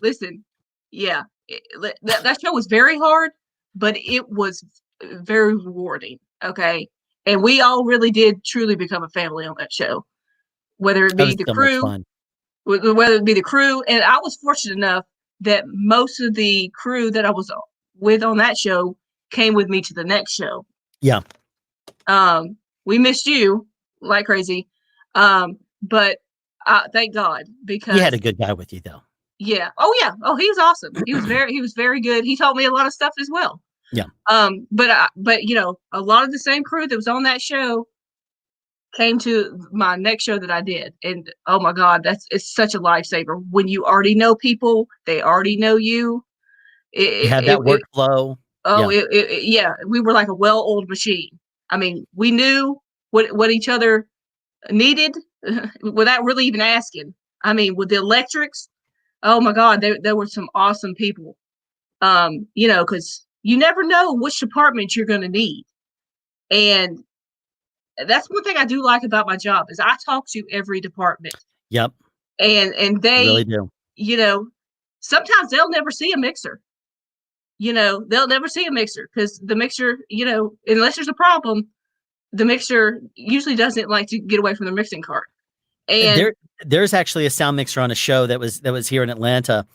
Listen. Yeah, that show was very hard, but it was very rewarding. Okay. And we all really did truly become a family on that show, whether it be the crew, and I was fortunate enough that most of the crew that I was with on that show came with me to the next show. Yeah. We missed you like crazy. But thank God, because you had a good guy with you though. Yeah. Oh yeah. Oh, he was awesome. He was very good. He taught me a lot of stuff as well. Yeah. But a lot of the same crew that was on that show came to my next show that I did. And oh my God, it's such a lifesaver when you already know people, they already know you. You have that workflow. We were like a well-oiled machine. I mean, we knew what each other needed without really even asking. I mean, with the electrics, oh my God, there were some awesome people. Because you never know which department you're going to need. And that's one thing I do like about my job is I talk to every department. Yep. And they really do. Sometimes they'll never see a mixer. They'll never see a mixer because the mixer, unless there's a problem, the mixer usually doesn't like to get away from the mixing cart. And there's actually a sound mixer on a show that was here in Atlanta.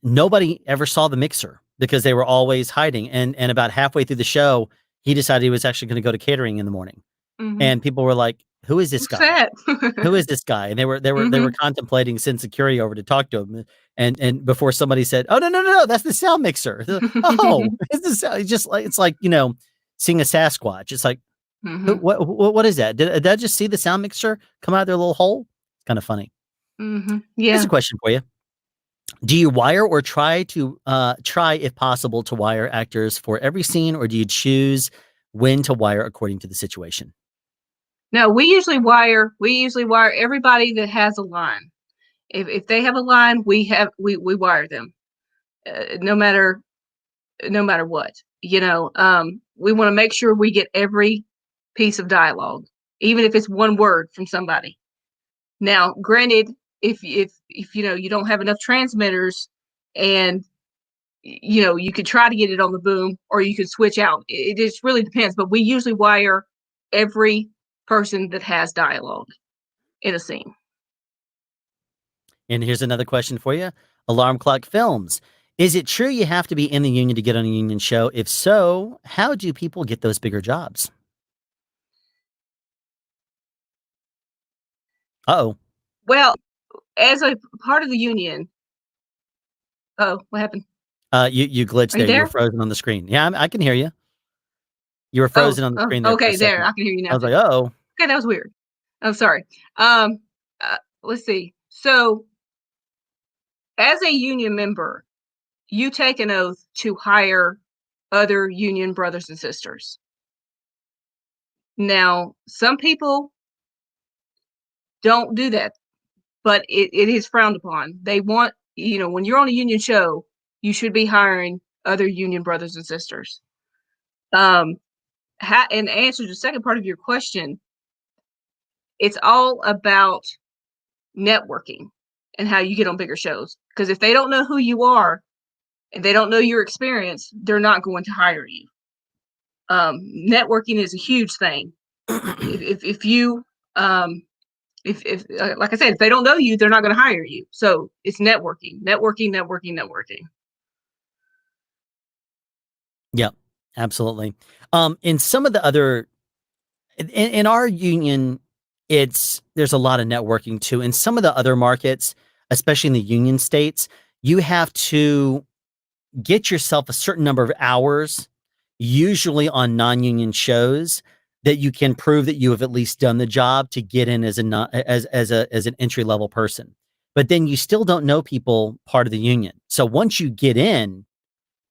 Nobody ever saw the mixer because they were always hiding. And about halfway through the show, he decided he was actually going to go to catering in the morning. Mm-hmm. And people were like, who is this What's guy? that? Who is this guy? And they were Mhm. contemplating send security over to talk to him, and before somebody said, "Oh, no, no, no, no, that's the sound mixer." They're like, "Oh, it's the sound." It's just like it's like seeing a Sasquatch. It's like, who, Mhm. what is that? Did I just see the sound mixer come out of their little hole? It's kind of funny. Mhm. Here's Yeah. a question for you: do you wire or try if possible to wire actors for every scene, or do you choose when to wire according to the situation? No, we usually wire everybody that has a line. If they have a line, we wire them. No matter what. We want to make sure we get every piece of dialogue, even if it's one word from somebody. Now, granted, if you don't have enough transmitters, and you could try to get it on the boom, or you could switch out. It just really depends. But we usually wire every person that has dialogue in a scene. And here's another question for you. Alarm Clock Films. Is it true you have to be in the union to get on a union show? If so, how do people get those bigger jobs? Uh-oh. Well, as a part of the union. Oh, what happened? You glitched Are you there. You were there? frozen on the screen. Yeah, I can hear you. You were Oh, frozen on the oh, screen there for a okay, there. second. I can hear you I now was too. like, oh, Okay, that was weird. I'm sorry. Um, let's see. So, as a union member, you take an oath to hire other union brothers and sisters. Now, some people don't do that, but it is frowned upon. They want, when you're on a union show, you should be hiring other union brothers and sisters. Um, and to answer the second part of your question, it's all about networking and how you get on bigger shows. Because if they don't know who you are and they don't know your experience, they're not going to hire you. Networking is a huge thing. If you if like I said, if they don't know you, they're not going to hire you. So it's networking. yeah, absolutely. In some of the other in our union, there's a lot of networking too. In some of the other markets, especially in the union states, you have to get yourself a certain number of hours, usually on non-union shows, that you can prove that you have at least done the job to get in as a non, as an entry level person. But then you still don't know people part of the union. So once you get in,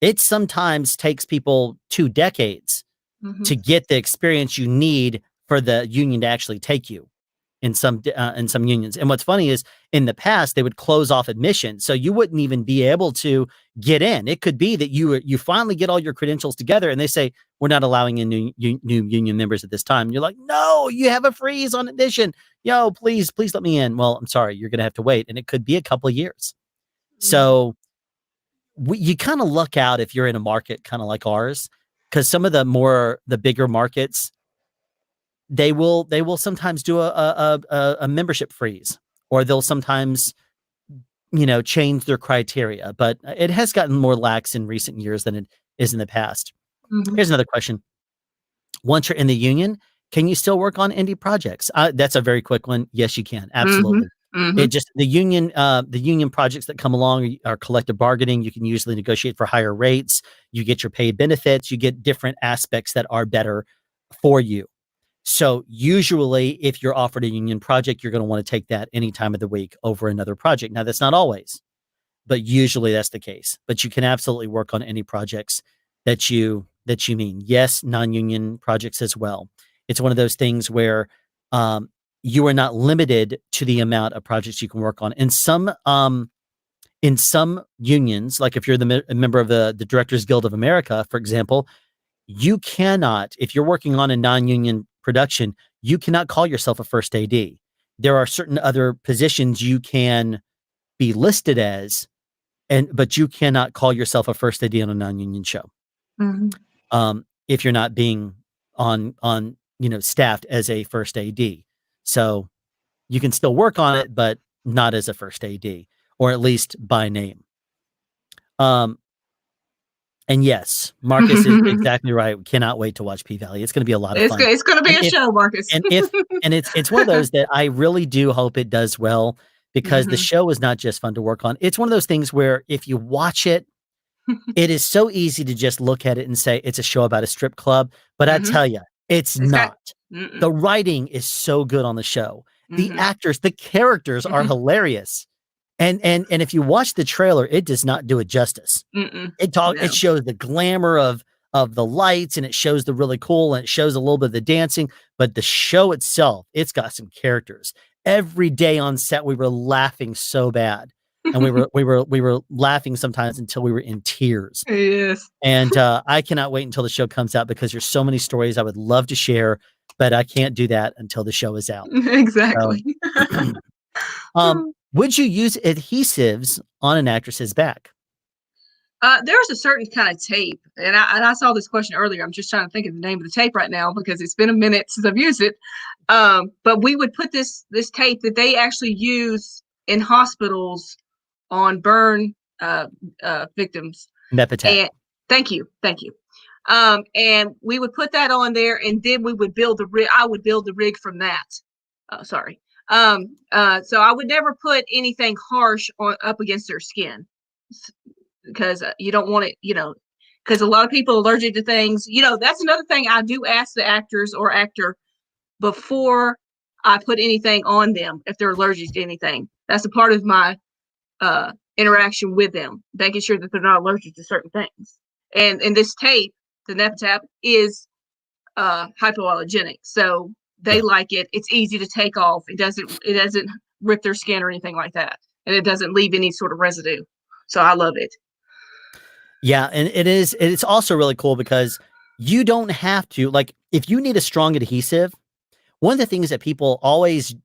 it sometimes takes people 2 decades Hmm. to get the experience you need for the union to actually take you in some unions. And what's funny is in the past they would close off admission, so you wouldn't even be able to get in. It could be that you finally get all your credentials together, and they say we're not allowing in new union members at this time. And you're like, no, you have a freeze on admission. Yo, please let me in. Well, I'm sorry, you're gonna have to wait, and it could be a couple of years. So you kind of luck out if you're in a market kind of like ours, because some of the bigger markets they will sometimes do a membership freeze, or they'll sometimes change their criteria, but it has gotten more lax in recent years than it is in the past. Hmm. Here's another question: once you're in the union, can you still work on indie projects? That's a very quick one. Yes, you can. Hmm. Absolutely. Hmm. It just the union projects that come along are collective bargaining. You can usually negotiate for higher rates. You get your paid benefits. You get different aspects that are better for you. So usually, if you're offered a union project, you're going to want to take that any time of the week over another project. Now, that's not always, but usually that's the case. But you can absolutely work on any projects that you mean. Yes, non-union projects as well. It's one of those things where um, you are not limited to the amount of projects you can work on. In some unions, like if you're a member of the Directors Guild of America, for example, you cannot, if you're working on a non-union production, you cannot call yourself a first AD. There are certain other positions you can be listed as, but you cannot call yourself a first AD on a non-union show. Hmm. If you're not being staffed as a first AD. So you can still work on it, but not as a first AD, or at least by name. Um, And yes, Marcus is exactly right. We cannot wait to watch P-Valley. It's gonna be a lot of fun. It's gonna be And a if show, Marcus. and if and it's one of those that I really do hope it does well because the Mhm. show is not just fun to work on. It's one of those things where if you watch it, it is so easy to just look at it and say it's a show about a strip club, but I Mhm. tell you, it's It's got not. mm-mm. The writing is so good on the show. The Mhm. actors, the characters are Mhm. hilarious. And if you watch the trailer, it does not do it justice. Mm-mm. It No. shows the glamour of the lights and it shows the really cool and it shows a little bit of the dancing, but the show itself, it's got some characters. Every day on set we were laughing so bad. And we were laughing sometimes until we were in tears. Yes. And I cannot wait until the show comes out because there's so many stories I would love to share, but I can't do that until the show is out. So, Exactly. would you use adhesives on an actress's back? There's a certain kind of tape, and I saw this question earlier. I'm just trying to think of the name of the tape right now because it's been a minute since I've used it. But we would put this tape that they actually use in hospitals on burn victims. Mepitech. And thank you. And we would put that on there, and then we would build the rig. I would build the rig from that. Sorry. So I would never put anything harsh on up against their skin because you don't want it, because a lot of people are allergic to things. That's another thing I do ask the actors or actor before I put anything on them if they're allergic to anything. That's a part of my interaction with them, making sure that they're not allergic to certain things. And in this tape, the NephTap is hypoallergenic, so they Yeah. like it. It's easy to take off. It doesn't rip their skin or anything like that, and it doesn't leave any sort of residue. So I love it. Yeah, and it's also really cool because you don't have to like if you need a strong adhesive, one of the things that people always,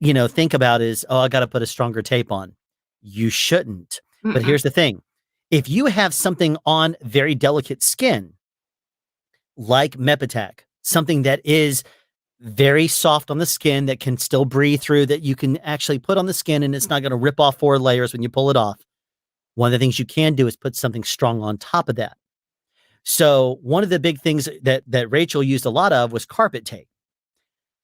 think about is, oh, I got to put a stronger tape on. You shouldn't. But Mm-mm. here's the thing. If you have something on very delicate skin, like Mepitech, something that is very soft on the skin that can still breathe through, that you can actually put on the skin and it's not going to rip off 4 layers when you pull it off. One of the things you can do is put something strong on top of that. So one of the big things that Rachel used a lot of was carpet tape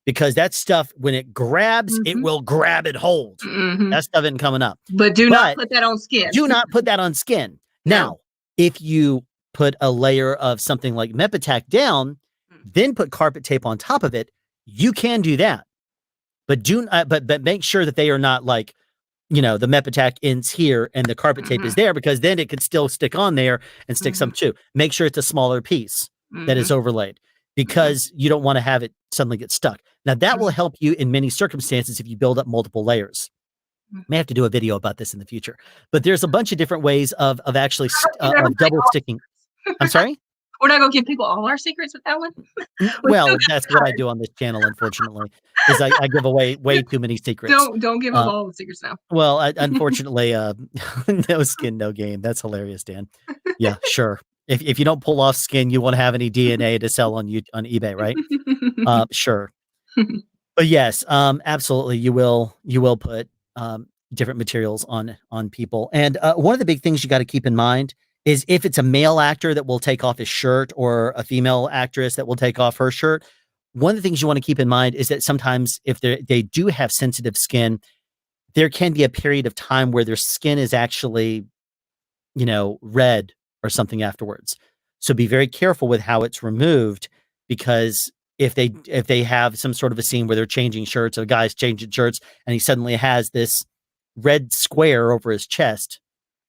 because that stuff, when it grabs, it Mm-hmm. will grab and hold. Mm-hmm. That stuff isn't coming up. But do not But put that on skin. do not put that on skin. No. Now, if you put a layer of something like Mepitech down, then put carpet tape on top of it, you can do that. But but make sure that they are not like, the Mepitech ends here and the carpet tape is there because then it could still stick on there and stick some too. Make sure it's a smaller piece that is overlaid because you don't want to have it suddenly get stuck. Now that will help you in many circumstances if you build up multiple layers. May have to do a video about this in the future, but there's a bunch of different ways of actually of double sticking. I'm sorry. We're not gonna give people all our secrets with that one. Well, that's what I do on this channel. Unfortunately, is I give away way too many secrets. Don't give up all the secrets now. Well, unfortunately, no skin, no game. That's hilarious, Dan. Yeah, sure. If you don't pull off skin, you won't have any DNA to sell on eBay, right? Sure. But yes, absolutely, you will put different materials on people. And one of the big things you got to keep in mind is if it's a male actor that will take off his shirt or a female actress that will take off her shirt. One of the things you want to keep in mind is that sometimes if they do have sensitive skin, there can be a period of time where their skin is actually, red or something afterwards. So be very careful with how it's removed because if they have some sort of a scene where they're changing shirts, a guy's changing shirts and he suddenly has this red square over his chest,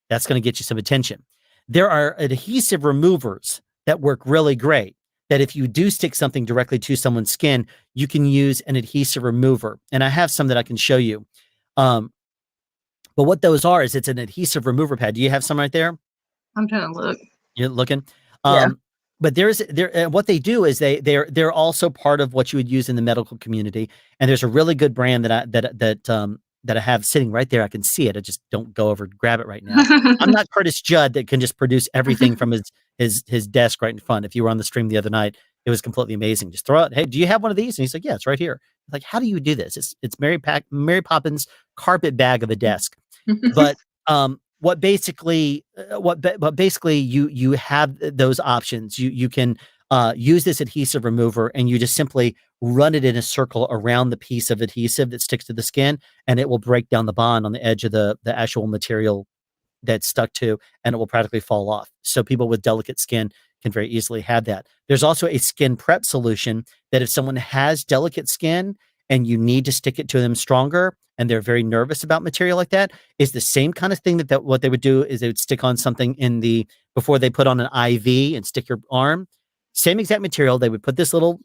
that's going to get you some attention. There are adhesive removers that work really great. That if you do stick something directly to someone's skin, you can use an adhesive remover. And I have some that I can show you. But what those are is it's an adhesive remover pad. Do you have some right there? I'm trying to look. You're looking. Yeah. But what they do is they're also part of what you would use in the medical community. And there's a really good brand that I have sitting right there. I can see it. I just don't go over and grab it right now. I'm not Curtis Judd that can just produce everything from his desk right in front. If you were on the stream the other night, it was completely amazing. Just throw it. Hey, do you have one of these? And he's like, yeah, it's right here. Like, how do you do this? It's Mary Poppins carpet bag of a desk. But what basically what basically you have those options. You can use this adhesive remover, and you just simply run it in a circle around the piece of adhesive that sticks to the skin, and it will break down the bond on the edge of the actual material that's stuck to, and it will practically fall off. So people with delicate skin can very easily have that. There's also a skin prep solution that if someone has delicate skin and you need to stick it to them stronger, and they're very nervous about material like that, is the same kind of thing that what they would do is they would stick on something before they put on an IV and stick your arm. Same exact material. They would put this little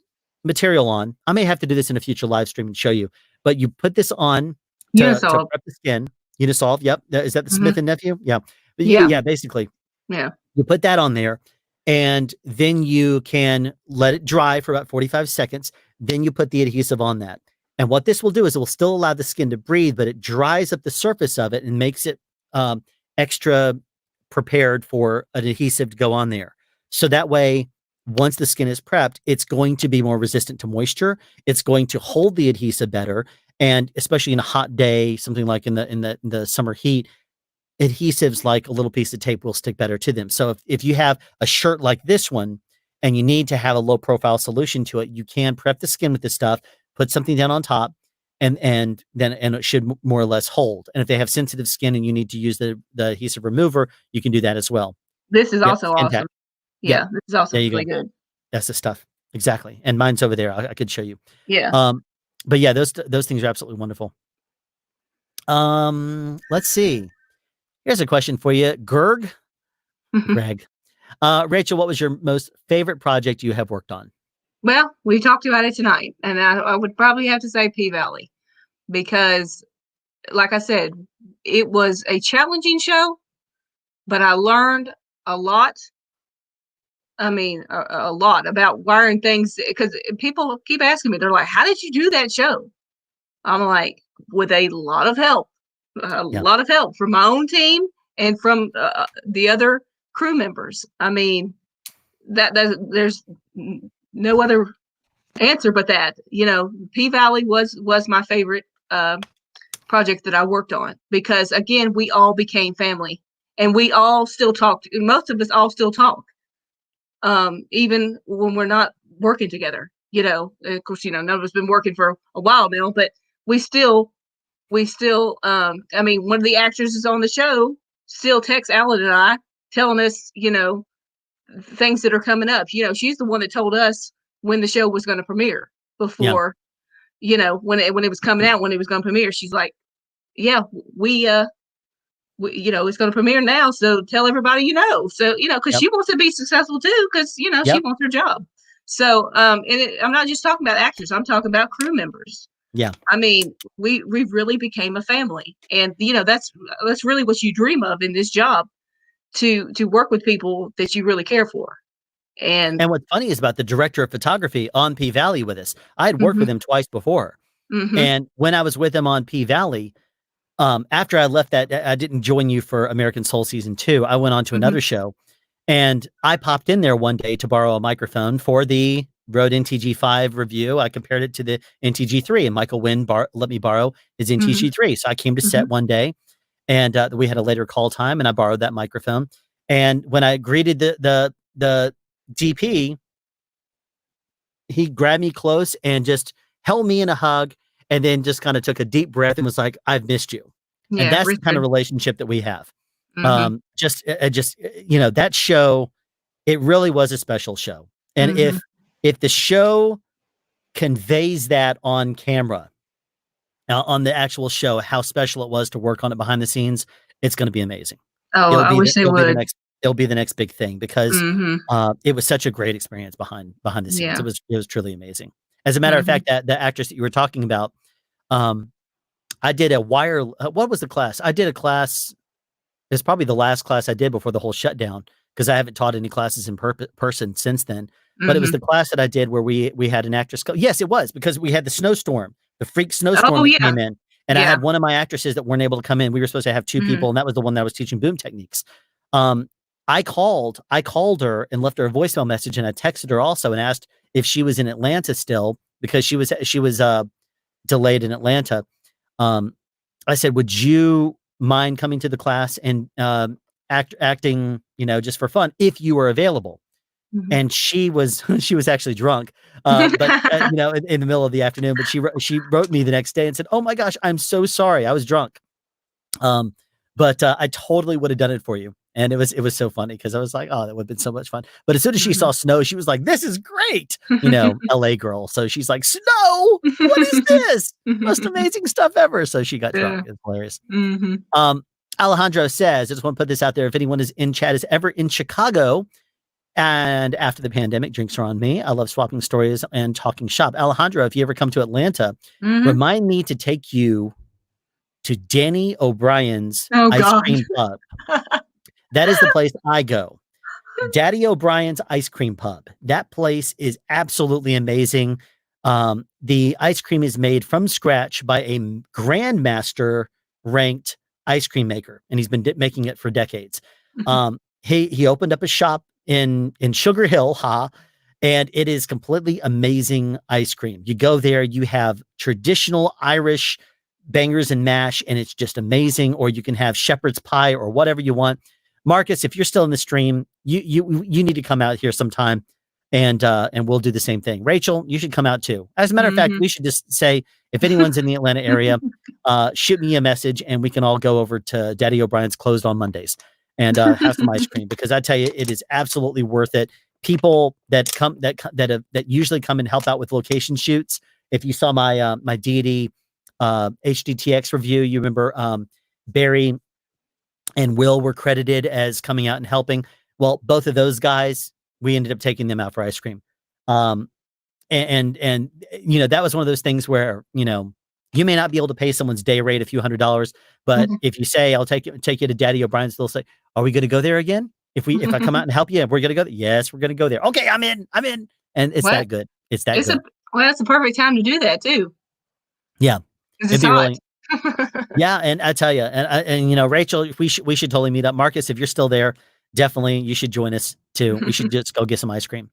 material on. I may have to do this in a future live stream and show you, but you put this on to prep the skin. Unisolve. Yep. Is that the Smith and Nephew? Yeah. Yeah. Basically. Yeah. You put that on there, and then you can let it dry for about 45 seconds. Then you put the adhesive on that. And what this will do is it will still allow the skin to breathe, but it dries up the surface of it and makes it extra prepared for an adhesive to go on there. So that way, once the skin is prepped, it's going to be more resistant to moisture. It's going to hold the adhesive better. And especially in a hot day, something like in the summer heat, adhesives like a little piece of tape will stick better to them. So if you have a shirt like this one and you need to have a low profile solution to it, you can prep the skin with this stuff, put something down on top, and then it should more or less hold. And if they have sensitive skin and you need to use the adhesive remover, you can do that as well. This is also awesome. Yeah, this is also really good. That's the stuff. Exactly. And mine's over there. I could show you. Yeah. But yeah, those things are absolutely wonderful. Let's see. Here's a question for you, Greg. Rachel, what was your most favorite project you have worked on? Well, we talked about it tonight, and I would probably have to say P-Valley, because, like I said, it was a challenging show, but I learned a lot. I mean, a lot about wiring things, because people keep asking me, they're like, how did you do that show? I'm like, with a lot of help, lot of help from my own team and from the other crew members. I mean, that there's no other answer but that. P-Valley was my favorite project that I worked on, because again, we all became family, and we all still talk. Most of us all still talk, even when we're not working together. Of course, none of us been working for a while now, but we still, I mean, one of the actresses on the show still texts Alan and I, telling us, things that are coming up. She's the one that told us when the show was going to premiere before, when it was coming out, when it was going to premiere. She's like, yeah, we it's going to premiere now, so tell everybody, so, because she wants to be successful too, because, she wants her job. So, I'm not just talking about actors, I'm talking about crew members. Yeah. I mean, we really became a family, and, that's really what you dream of in this job, to work with people that you really care for. And what's funny is about the director of photography on P-Valley with us. I had worked with him twice before. And when I was with him on P-Valley, after I left that, I didn't join you for American Soul season 2. I went on to another show, and I popped in there one day to borrow a microphone for the Rode NTG5 review. I compared it to the NTG3, and Michael Wynn let me borrow his NTG3. So I came to set one day, and we had a later call time, and I borrowed that microphone. And when I greeted the DP, he grabbed me close and just held me in a hug, and then just kind of took a deep breath and was like, I've missed you. Yeah, and that's the kind of relationship that we have. That show, it really was a special show. And if the show conveys that on camera, on the actual show, how special it was to work on it behind the scenes, it's going to be amazing. Oh, I wish they would. It'll be the next big thing, because it was such a great experience behind the scenes. Yeah. It was truly amazing. As a matter of fact, that the actress that you were talking about, I did a wire. What was the class? I did a class. It's probably the last class I did before the whole shutdown, because I haven't taught any classes in person since then. But it was the class that I did where we had an actress. Yes, it was, because we had the snowstorm, the freak snowstorm that came in, and I had one of my actresses that weren't able to come in. We were supposed to have 2 people, and that was the one that was teaching boom techniques. I called her and left her a voicemail message, and I texted her also and asked if she was in Atlanta still, because she was delayed in Atlanta. I said, would you mind coming to the class and acting, just for fun if you were available. Mhm. And she was actually drunk, but in the middle of the afternoon. But she wrote me the next day and said, "Oh my gosh, I'm so sorry, I was drunk." But I totally would have done it for you. And it was so funny because I was like, oh, that would have been so much fun. But as soon as she saw snow, she was like, this is great. LA girl. So she's like, snow, what is this? Most amazing stuff ever. So she got drunk. It's hilarious. Mhm. Alejandro says, I just want to put this out there. If anyone is in chat is ever in Chicago and after the pandemic, drinks are on me. I love swapping stories and talking shop. Alejandro, if you ever come to Atlanta, Mhm. remind me to take you to Danny O'Brien's Oh Ice God. Cream Pub. That is the place I go. Daddy O'Brien's Ice Cream Pub. That place is absolutely amazing. The ice cream is made from scratch by a grandmaster ranked ice cream maker, and he's been making it for decades. He opened up a shop in Sugar Hill, and it is completely amazing ice cream. You go there, you have traditional Irish bangers and mash, and it's just amazing. Or you can have shepherd's pie or whatever you want. Marcus, if you're still in the stream, you need to come out here sometime, and we'll do the same thing. Rachel, you should come out too. As a matter of fact, we should just say if anyone's in the Atlanta area, shoot me a message, and we can all go over to Daddy O'Brien's closed on Mondays and have some ice cream, because I tell you, it is absolutely worth it. People that usually come and help out with location shoots. If you saw my deity HDTX review, you remember Barry and Will were credited as coming out and helping. Well, both of those guys, we ended up taking them out for ice cream. And that was one of those things where, you may not be able to pay someone's day rate a few $100s, but if you say, I'll take you to Daddy O'Brien's, they'll say, are we going to go there again? If I come out and help you, we're going to go there. Yes, we're going to go there. Okay, I'm in. And it's that good. It's that good. It's a perfect time to do that too. Yeah. It'd be really, yeah. And I tell you, and Rachel, we should totally meet up. Marcus, if you're still there, definitely you should join us too. We should just go get some ice cream.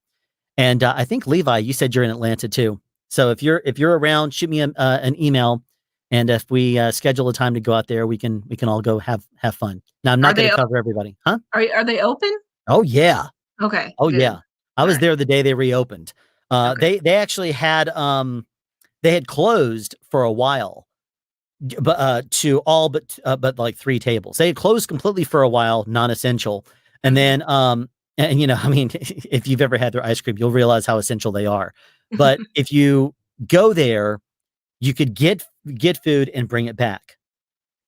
And I think Levi, you said you're in Atlanta too. So if you're around, shoot me an email, and if we schedule a time to go out there, we can all go have fun. Now I'm not going to cover everybody, huh? Are they open? Oh yeah. Okay. Oh good. Yeah. I was there the day they reopened. Okay. They actually had they had closed for a while, but to all but like 3 tables. They had closed completely for a while, non-essential, and then if you've ever had their ice cream, you'll realize how essential they are. But if you go there, you could get food and bring it back.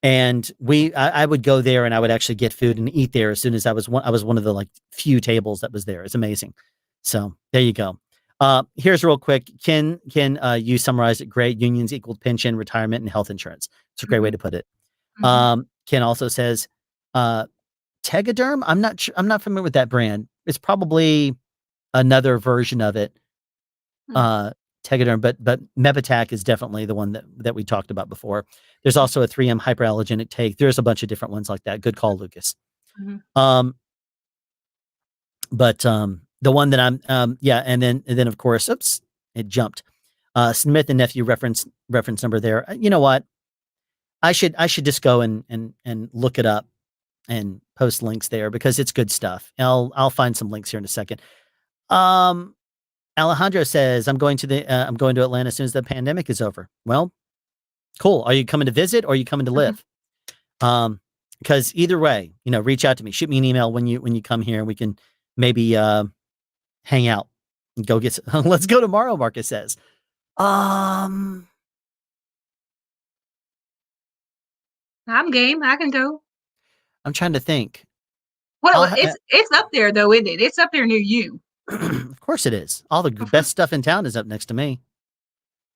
And I would go there and I would actually get food and eat there as soon as I was one of the like few tables that was there. It's amazing. So there you go. Here's real quick. Can you summarize it? Great. Unions equal pension, retirement, and health insurance. It's a great way to put it. Ken also says, Tegaderm. I'm not familiar with that brand. It's probably another version of it. Tegaderm, but Mevitac is definitely the one that we talked about before. There's also a 3M hyperallergenic take. There's a bunch of different ones like that. Good call, Lucas. But the one that I'm and then of course, oops, it jumped. Smith and Nephew reference number there. You know what? I should just go and look it up and post links there, because it's good stuff. I'll find some links here in a second. Alejandro says, I'm going to Atlanta as soon as the pandemic is over. Well, cool. Are you coming to visit or are you coming to live? Because either way, reach out to me, shoot me an email when you come here, and we can maybe hang out and go get let's go tomorrow, Marcus says. I'm game. I can go. I'm trying to think. Well, it's up there though, isn't it? It's up there near you. Of course it is. All the best stuff in town is up next to me.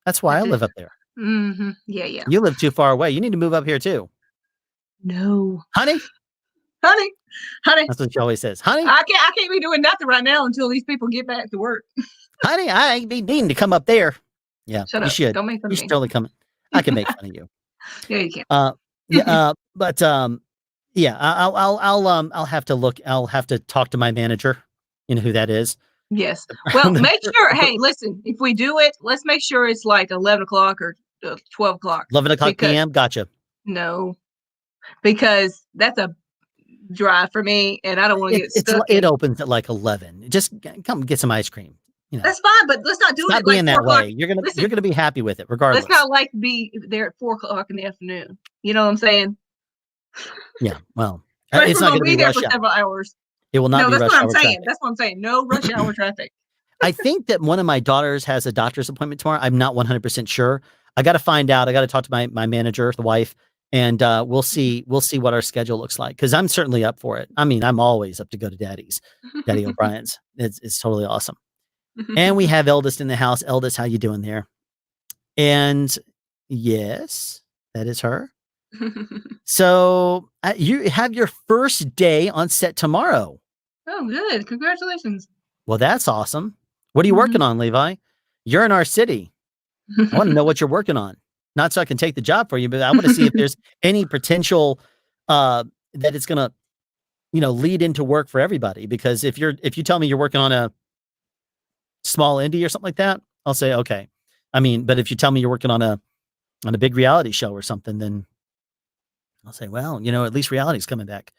That's why I live up there. Yeah. You live too far away. You need to move up here too. No. Honey. That's what she always says. Honey. I can't be doing nothing right now until these people get back to work. Honey, I ain't be needing to come up there. Yeah. Shut up. You should. Don't make fun of me. You should totally come. I can make fun of you. Yeah, you can. But I'll have to look. I'll have to talk to my manager. You know who that is? Yes. Well, make sure. Hey, listen. If we do it, let's make sure it's like 11 o'clock or 12 o'clock. 11 o'clock p.m. Gotcha. No, because that's a drive for me, and I don't want to get stuck It in. opens at like 11. Just come get some ice cream. You know, That's fine, but let's not do it stop at like being 4 that o'clock. way. You're Listen, gonna be happy with it let's regardless. not like be there at 4 o'clock in the afternoon. You know what I'm saying? Yeah. Well, Especially it's we're not gonna gonna be be there rush for hour. several hours. It will not No, be that's rush what I'm hour saying. traffic. That's what I'm saying. No rush hour traffic. I think that one of my daughters has a doctor's appointment tomorrow. I'm not 100% sure. I got to find out. I got to talk to my manager, the wife, and we'll see what our schedule looks like. Because I'm certainly up for it. I mean, I'm always up to go to Daddy O'Brien's. It's totally awesome. And we have Eldest in the house. Eldest, how you doing there? And yes, that is her. So you have your first day on set tomorrow. Oh, good. Congratulations. Well, that's awesome. What are you working on, Levi? You're in our city. I want to know what you're working on. Not so I can take the job for you, but I want to see if there's any potential that it's going to, lead into work for everybody. Because if you tell me you're working on a small indie or something like that, I'll say, okay. I mean, but if you tell me you're working on a big reality show or something, then I'll say, well, at least reality's coming back.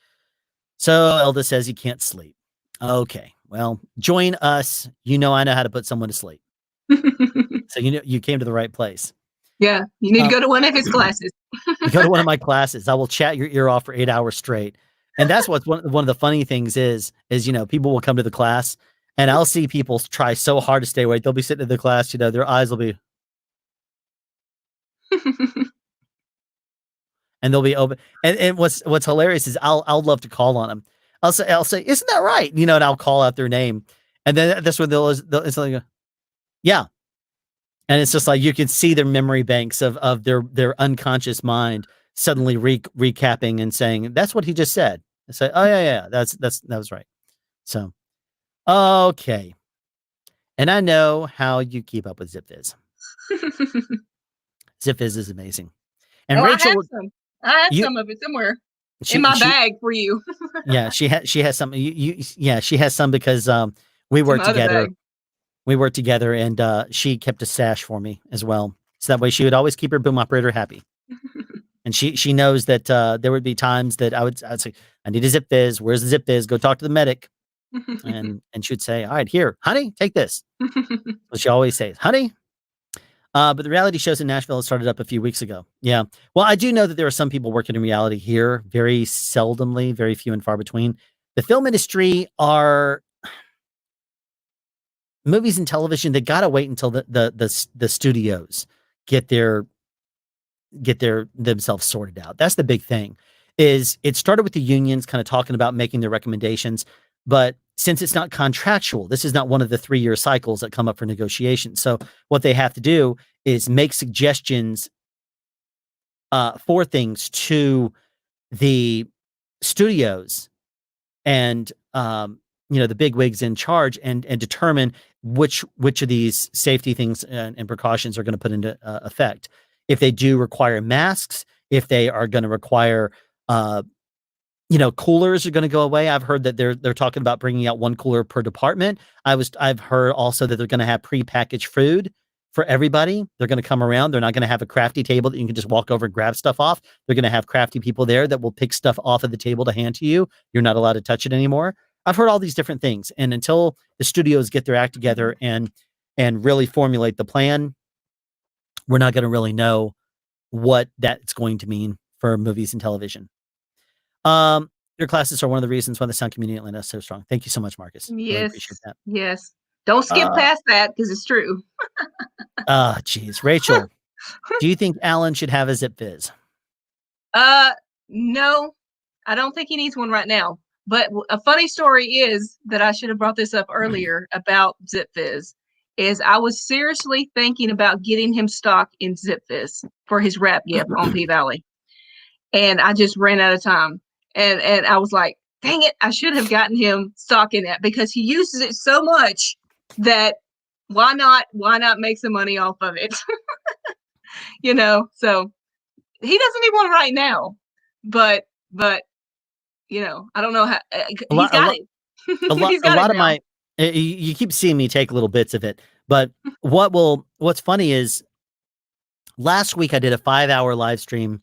So Elda says he can't sleep. Okay. Well, join us. I know how to put someone to sleep. So you came to the right place. Yeah, you need to go to one of his classes. You go to one of my classes. I will chat your ear off for 8 hours straight. And that's what's one of the funny things is people will come to the class and I'll see people try so hard to stay awake. They'll be sitting in the class, their eyes will be and they'll be open. And what's hilarious is I'll love to call on them. I'll say, isn't that right? And I'll call out their name. And then that's when it's like, yeah. And it's just like, you can see their memory banks of their unconscious mind suddenly recapping and saying, that's what he just said. I say, oh yeah, that was right. So, okay. And I know how you keep up with ZipFizz. ZipFizz is amazing. And Rachel, I have some of it somewhere in my bag for you. Yeah, she has some. She has some because we work together. We worked together, and she kept a stash for me as well. So that way, she would always keep her boom operator happy. And she knows that there would be times that I'd say, I need a ZipFizz. Where's the ZipFizz? Go talk to the medic. And she would say, all right, here, honey, take this. So she always says, honey. But the reality shows in Nashville started up a few weeks ago. Yeah. Well, I do know that there are some people working in reality here, very seldomly, very few and far between. The film industry are movies and television. They got to wait until the studios get themselves sorted out. That's the big thing. Is it started with the unions kind of talking about making their recommendations, but since it's not contractual, this is not one of the 3-year cycles that come up for negotiation. So what they have to do is make suggestions for things to the studios and the big wigs in charge and determine which of these safety things and precautions are going to put into effect. If they do require masks, if they are going to require coolers are going to go away. I've heard that they're talking about bringing out 1 cooler per department. I've heard also that they're going to have prepackaged food for everybody. They're going to come around. They're not going to have a crafty table that you can just walk over and grab stuff off. They're going to have crafty people there that will pick stuff off of the table to hand to you. You're not allowed to touch it anymore. I've heard all these different things. And until the studios get their act together and really formulate the plan, we're not going to really know what that's going to mean for movies and television. Your classes are one of the reasons why the sound community in Atlanta is so strong. Thank you so much, Marcus. Yes. Really appreciate that. Yes. Don't skip past that because it's true. Geez. Rachel, do you think Alan should have a ZipFizz? No, I don't think he needs one right now. But a funny story is that I should have brought this up earlier about ZipFizz. Is I was seriously thinking about getting him stock in ZipFizz for his rap gift on P-Valley. And I just ran out of time. And I was like, dang it, I should have gotten him stock in that because he uses it so much that why not make some money off of it? So he doesn't need one right now, but I don't know how he's got it. A lot of my, you keep seeing me take little bits of it, but what's funny is last week I did a 5-hour live stream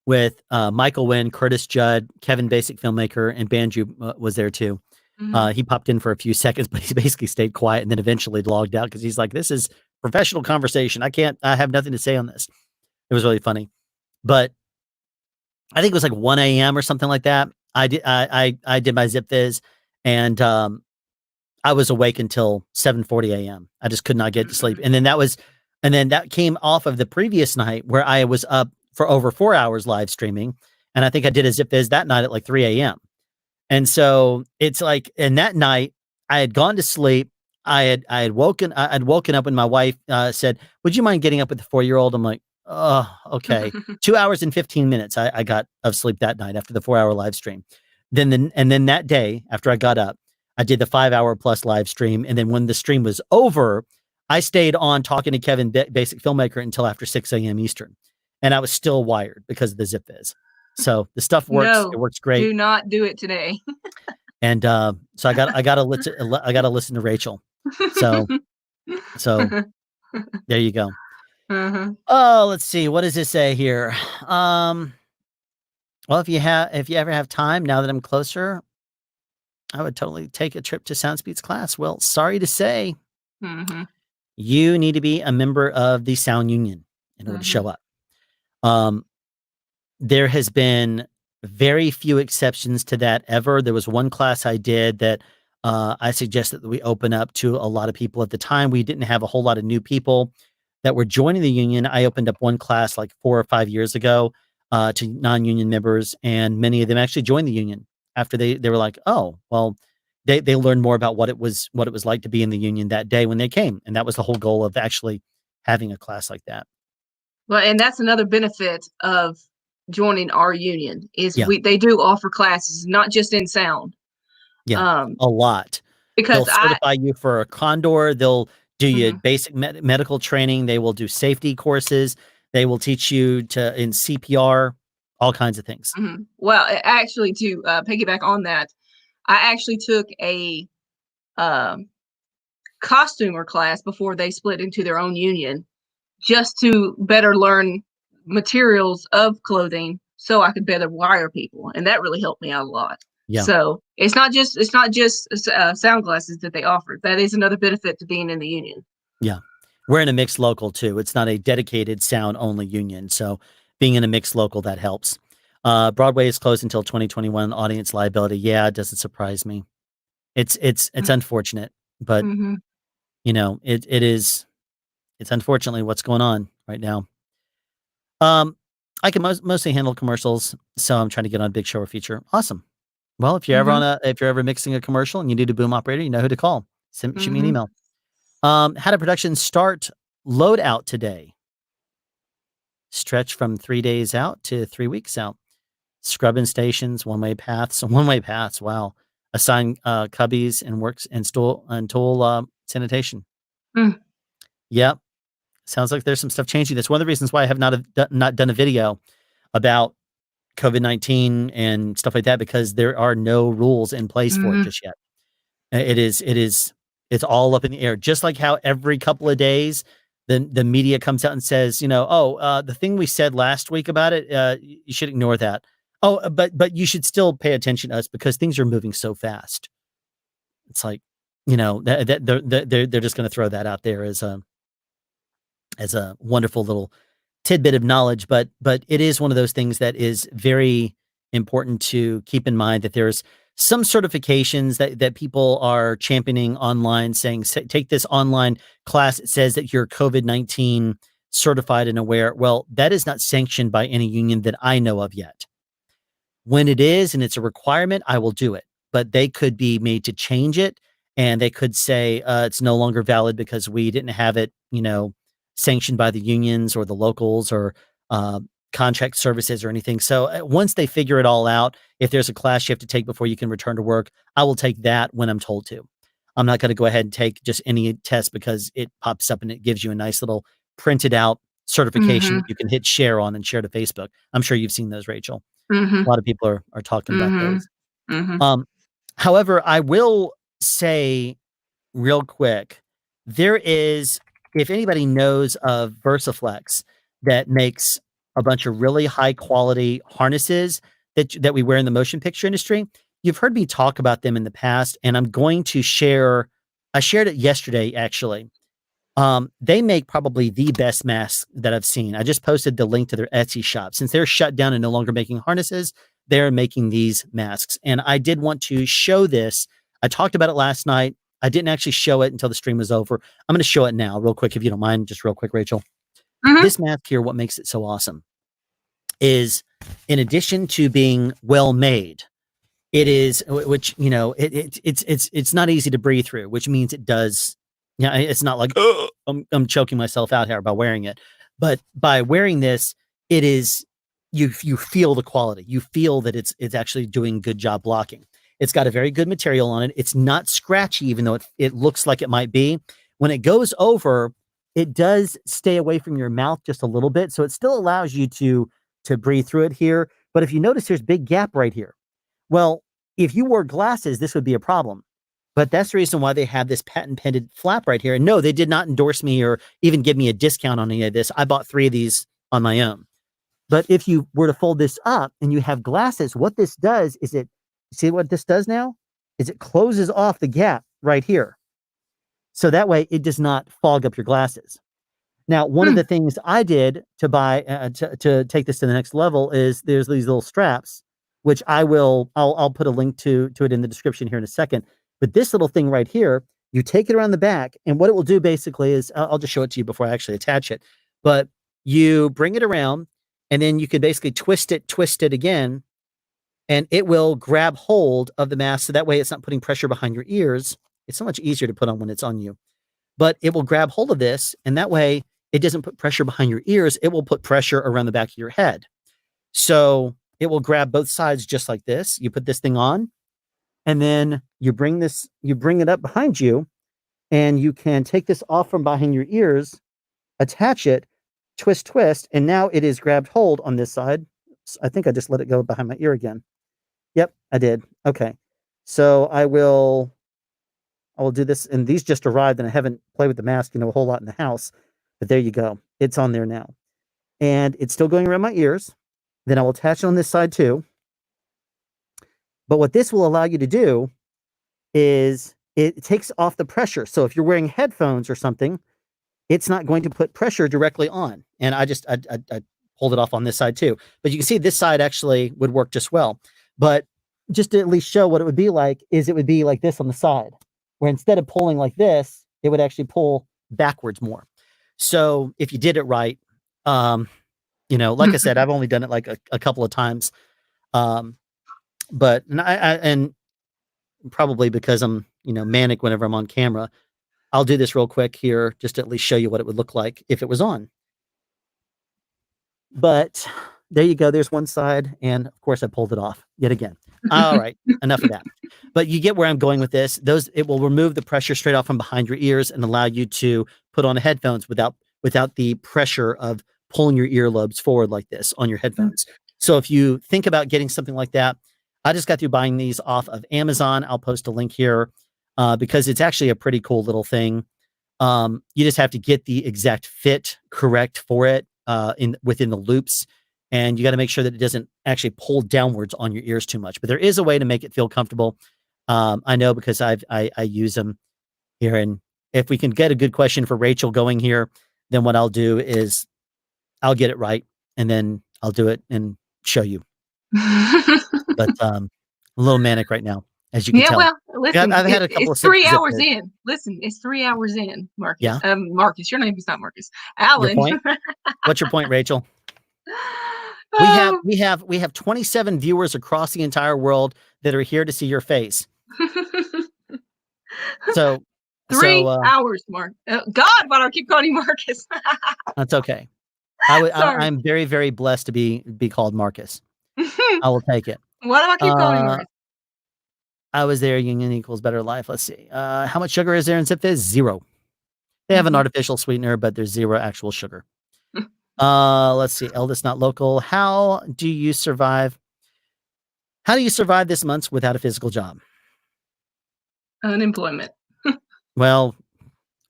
with Michael Wynn, Curtis Judd, Kevin Basic filmmaker, and Banju was there too. He popped in for a few seconds, but he basically stayed quiet and then eventually logged out because he's like, "This is professional conversation. I have nothing to say on this." It was really funny, but I think it was like 1 a.m. or something like that. I did my Zip Fizz, and I was awake until 7:40 a.m. I just could not get to sleep, and then that came off of the previous night where I was up for over 4 hours live streaming, and I think I did a Zip Fizz that night at like 3 a.m. And so it's like, and that night I had gone to sleep. I'd woken up when my wife said, "Would you mind getting up with the 4-year-old?" I'm like, "Oh, okay." 2 hours and 15 minutes I got of sleep that night after the 4-hour live stream. Then that day after I got up, I did the 5-hour plus live stream. And then when the stream was over, I stayed on talking to Kevin Basic Filmmaker until after 6 a.m. Eastern. And I was still wired because of the Zip Fizz. So the stuff works. No, it works great. do not do it today. And so I gotta listen to Rachel. So there you go. Oh, let's see. What does this say here? Well, if you ever have time, now that I'm closer, I would totally take a trip to SoundSpeed's class. Well, sorry to say, you need to be a member of the Sound Union in order to show up. There has been very few exceptions to that ever. There was one class I did that I suggested that we open up to a lot of people at the time. We didn't have a whole lot of new people that were joining the union. I opened up one class like 4 or 5 years ago to non-union members, and many of them actually joined the union after they were like, "Oh, well," they learned more about what it was like to be in the union that day when they came, and that was the whole goal of actually having a class like that. Well, and that's another benefit of joining our union is Yeah. they do offer classes, not just in sound. Yeah, a lot. Because They'll certify you for a Condor. They'll do you basic medical training. They will do safety courses. They will teach you in CPR, all kinds of things. Well, actually, to piggyback on that, I actually took a costumer class before they split into their own union, just to better learn materials of clothing so I could better wire people, and that really helped me out a lot. Yeah. So it's not just sound glasses that they offer. That is another benefit to being in the union. Yeah, we're in a mixed local too. It's not a dedicated sound only union, so being in a mixed local that helps. Broadway is closed until 2021. Audience liability, yeah, it doesn't surprise me. It's unfortunate, but you know it's unfortunately what's going on right now. I can mostly handle commercials, so I'm trying to get on Big Show or Feature. Awesome. Well, if you're ever mixing a commercial and you need a boom operator, you know who to call. Shoot me an email. How did production start load out today? Stretch from 3 days out to 3 weeks out. Scrubbing stations, one-way paths. Wow. Assign cubbies and works and tool sanitation. Yep. Sounds like there's some stuff changing. That's one of the reasons why I have not done a video about COVID-19 and stuff like that, because there are no rules in place for it just yet. It's all up in the air. Just like how every couple of days the media comes out and says, the thing we said last week about it, you should ignore that. Oh, but you should still pay attention to us because things are moving so fast. It's like, they're just going to throw that out there as a wonderful little tidbit of knowledge, but it is one of those things that is very important to keep in mind, that there's some certifications that people are championing online, saying, take this online class. It says that you're COVID-19 certified and aware. Well, that is not sanctioned by any union that I know of yet. When it is, and it's a requirement, I will do it, but they could be made to change it. And they could say it's no longer valid because we didn't have it, sanctioned by the unions or the locals or contract services or anything. So once they figure it all out, if there's a class you have to take before you can return to work, I will take that when I'm told to. I'm not going to go ahead and take just any test because it pops up and it gives you a nice little printed out certification that you can hit share on and share to Facebook. I'm sure you've seen those, Rachel. A lot of people are talking about those. However, I will say real quick, there is, if anybody knows of VersaFlex that makes a bunch of really high quality harnesses that we wear in the motion picture industry. You've heard me talk about them in the past, and I'm going to share. I shared it yesterday, actually. They make probably the best masks that I've seen. I just posted the link to their Etsy shop. Since they're shut down and no longer making harnesses, they're making these masks. And I did want to show this. I talked about it last night. I didn't actually show it until the stream was over. I'm going to show it now real quick, if you don't mind, just real quick, Rachel. This mask here, what makes it so awesome is, in addition to being well made, it is, which, you know, it's not easy to breathe through, which means it does. Yeah, it's not like, oh, I'm choking myself out here by wearing it. But by wearing this, it is, you feel the quality. You feel that it's actually doing good job blocking. It's got a very good material on it. It's not scratchy, even though it looks like it might be. When it goes over, it does stay away from your mouth just a little bit. So it still allows you to breathe through it here. But if you notice, there's a big gap right here. Well, if you wore glasses, this would be a problem. But that's the reason why they have this patent pending flap right here. And no, they did not endorse me or even give me a discount on any of this. I bought 3 of these on my own. But if you were to fold this up and you have glasses, what this does is see what this does now? Is it closes off the gap right here. So that way it does not fog up your glasses. Now, one of the things I did to buy, to take this to the next level is there's these little straps, which I'll put a link to it in the description here in a second. But this little thing right here, you take it around the back, and what it will do basically is, I'll just show it to you before I actually attach it. But you bring it around, and then you can basically twist it again, and it will grab hold of the mask. So that way it's not putting pressure behind your ears. It's so much easier to put on when it's on you. But it will grab hold of this, and that way it doesn't put pressure behind your ears. It will put pressure around the back of your head. So it will grab both sides just like this. You put this thing on, and then you bring it up behind you, and you can take this off from behind your ears, attach it, twist, and now it is grabbed hold on this side. I think I just let it go behind my ear again. Yep, I did. Okay. So I will do this, and these just arrived, and I haven't played with the mask, a whole lot in the house, but there you go. It's on there now. And it's still going around my ears. Then I will attach it on this side too. But what this will allow you to do is it takes off the pressure. So if you're wearing headphones or something, it's not going to put pressure directly on. And I pulled it off on this side too. But you can see this side actually would work just well. But just to at least show what it would be like, is it would be like this on the side, where instead of pulling like this, it would actually pull backwards more. So if you did it right, like I said, I've only done it like a couple of times. But and probably because I'm, manic whenever I'm on camera, I'll do this real quick here, just to at least show you what it would look like if it was on. But there you go. There's one side. And of course I pulled it off yet again. All right. Enough of that. But you get where I'm going with this. It will remove the pressure straight off from behind your ears and allow you to put on headphones without the pressure of pulling your earlobes forward like this on your headphones. So if you think about getting something like that, I just got through buying these off of Amazon. I'll post a link here because it's actually a pretty cool little thing. You just have to get the exact fit correct for it within the loops. And you got to make sure that it doesn't actually pull downwards on your ears too much. But there is a way to make it feel comfortable. I know because I use them here. And if we can get a good question for Rachel going here, then what I'll do is I'll get it right, and then I'll do it and show you. But I'm a little manic right now, as you can tell. Well, listen, I've had a couple it's of 3 hours in. Listen, it's 3 hours in, Marcus. Yeah. Marcus, your name is not Marcus. Alan. Your point? What's your point, Rachel? We have 27 viewers across the entire world that are here to see your face. So 3 hours, Mark. God, why do I keep calling you Marcus? That's okay. I'm very, very blessed to be called Marcus. I will take it. Why do I keep calling you Marcus? I was there. Union equals better life. Let's see. How much sugar is there in ZipFizz? 0. They have an artificial sweetener, but there's 0 actual sugar. Let's see. Eldest not local. How do you survive this month without a physical job? Unemployment. Well,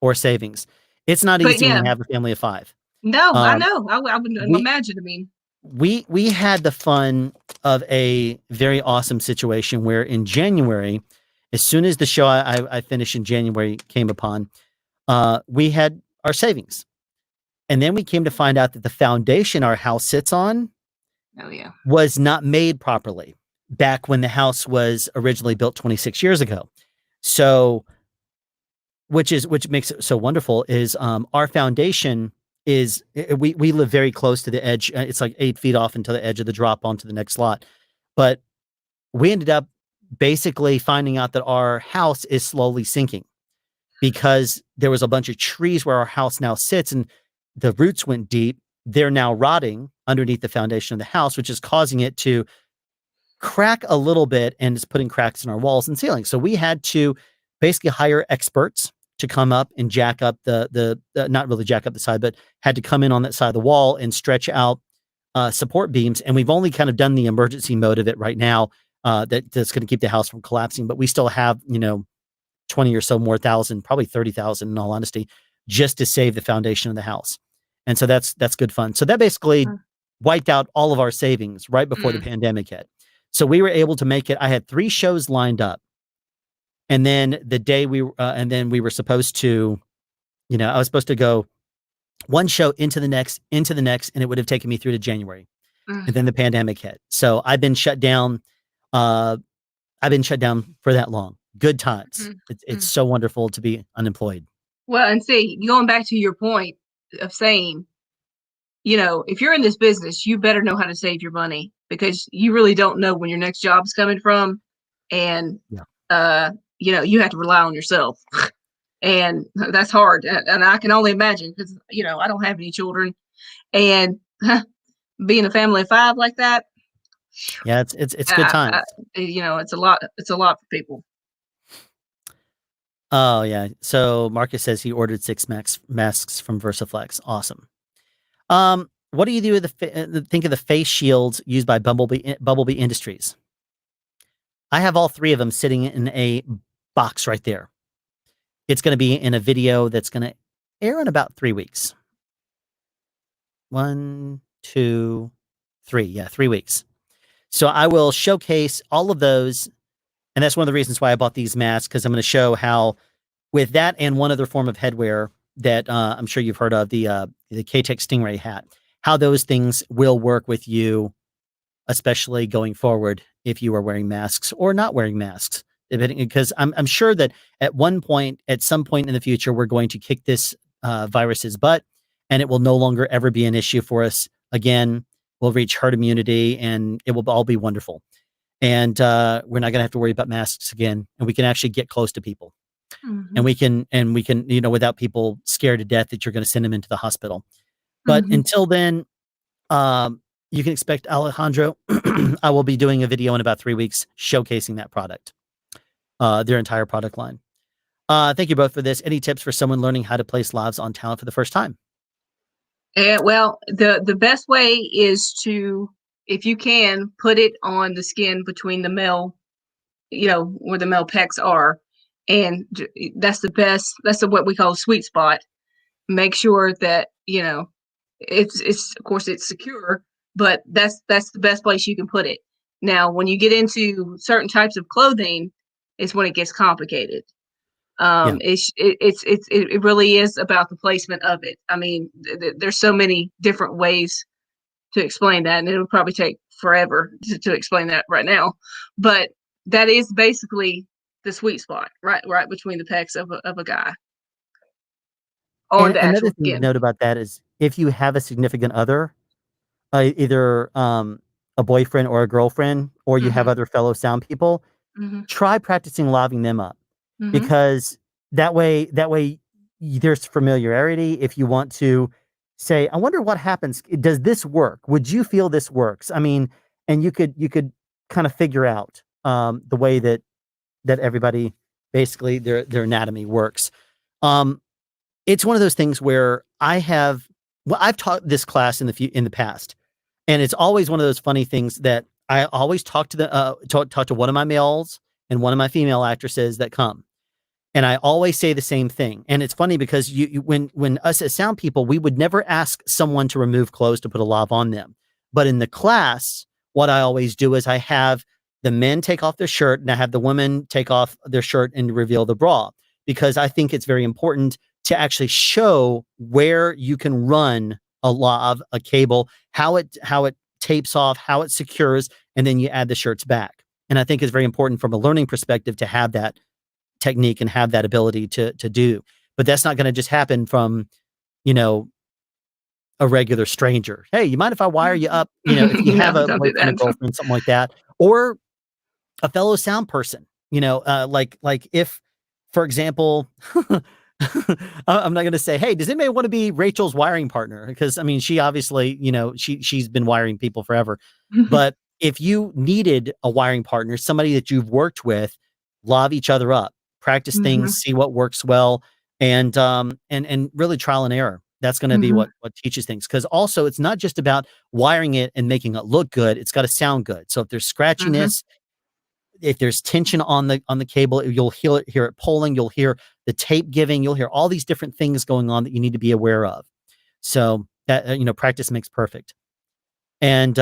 or savings. It's not easy when you have a family of 5. No, I know. I would imagine. I mean, we had the fun of a very awesome situation where in January, as soon as the show I finished in January came upon, we had our savings. And then we came to find out that the foundation our house sits on Oh yeah. was not made properly back when the house was originally built 26 years ago. So, which makes it so wonderful is our foundation is we live very close to the edge. It's like 8 feet off into the edge of the drop onto the next lot. But we ended up basically finding out that our house is slowly sinking because there was a bunch of trees where our house now sits and the roots went deep. They're now rotting underneath the foundation of the house, which is causing it to crack a little bit and it's putting cracks in our walls and ceilings. So we had to basically hire experts to come up and jack up the not really jack up the side, but had to come in on that side of the wall and stretch out support beams. And we've only kind of done the emergency mode of it right now that's going to keep the house from collapsing. But we still have, 20 or so more thousand, probably 30,000 in all honesty, just to save the foundation of the house. And so that's good fun. So that basically wiped out all of our savings right before the pandemic hit. So we were able to make it. I had 3 shows lined up. And then the day we were supposed to, I was supposed to go one show into the next, and it would have taken me through to January. And then the pandemic hit. So I've been shut down. For that long. Good times. It's so wonderful to be unemployed. Well, and see, going back to your point of saying, if you're in this business, you better know how to save your money because you really don't know when your next job's coming from. And, you have to rely on yourself. And that's hard. And I can only imagine because, I don't have any children. And being a family of 5 like that. Yeah, it's good times. It's a lot for people. Oh yeah. So Marcus says he ordered 6 masks from VersaFlex. Awesome. What do you do with think of the face shields used by Bumblebee Industries? I have all 3 of them sitting in a box right there. It's going to be in a video that's going to air in about 3 weeks. 1, 2, 3. Yeah, 3 weeks. So I will showcase all of those. And that's one of the reasons why I bought these masks, because I'm going to show how with that and one other form of headwear that I'm sure you've heard of, the K-Tech Stingray hat, how those things will work with you, especially going forward if you are wearing masks or not wearing masks. Because I'm sure that at some point in the future, we're going to kick this virus's butt and it will no longer ever be an issue for us again. We'll reach herd immunity and it will all be wonderful. And we're not going to have to worry about masks again. And we can actually get close to people. And we can, without people scared to death that you're going to send them into the hospital. But until then, you can expect Alejandro. I will be doing a video in about 3 weeks showcasing that product, their entire product line. Thank you both for this. Any tips for someone learning how to place lavs on talent for the first time? Well, the best way is to, if you can, put it on the skin between the male, where the male pecs are. And that's the best, that's what we call a sweet spot. Make sure that, it's of course it's secure, but that's the best place you can put it. Now, when you get into certain types of clothing, is when it gets complicated. It really is about the placement of it. I mean, there's so many different ways to explain that, and it would probably take forever to explain that right now. But that is basically the sweet spot, right between the pecs of a guy. On the another actual thing to skin. note about that is if you have a significant other, either a boyfriend or a girlfriend, or you have other fellow sound people, try practicing laving them up. Because that way there's familiarity. If you want to say, I wonder what happens. Does this work? Would you feel this works? I mean, and you could kind of figure out the way that everybody basically their anatomy works. It's one of those things where I've taught this class in the past, and it's always one of those funny things that I always talk to one of my males and one of my female actresses that come. And I always say the same thing. And it's funny because when us as sound people, we would never ask someone to remove clothes to put a lav on them. But in the class, what I always do is I have the men take off their shirt and I have the women take off their shirt and reveal the bra, because I think it's very important to actually show where you can run a cable, how it tapes off, how it secures, and then you add the shirts back. And I think it's very important from a learning perspective to have that technique and have that ability to do. But that's not going to just happen from, you know, a regular stranger. Hey, you mind if I wire you up? You know, if you No, have a don't do boyfriend, a that. girlfriend, something like that, or a fellow sound person, you know, like if, for example, I'm not going to say, hey, does anybody want to be Rachel's wiring partner? Because I mean, she obviously, you know, she's been wiring people forever. But if you needed a wiring partner, somebody that you've worked with, love each other up, practice Mhm, things, see what works well, and really trial and error. That's going to be mhm, what teaches things. Because also, it's not just about wiring it and making it look good. It's got to sound good. So if there's mhm, scratchiness, if there's tension on the cable, you'll hear it pulling. You'll hear the tape giving. You'll hear all these different things going on that you need to be aware of. So that you know, practice makes perfect. And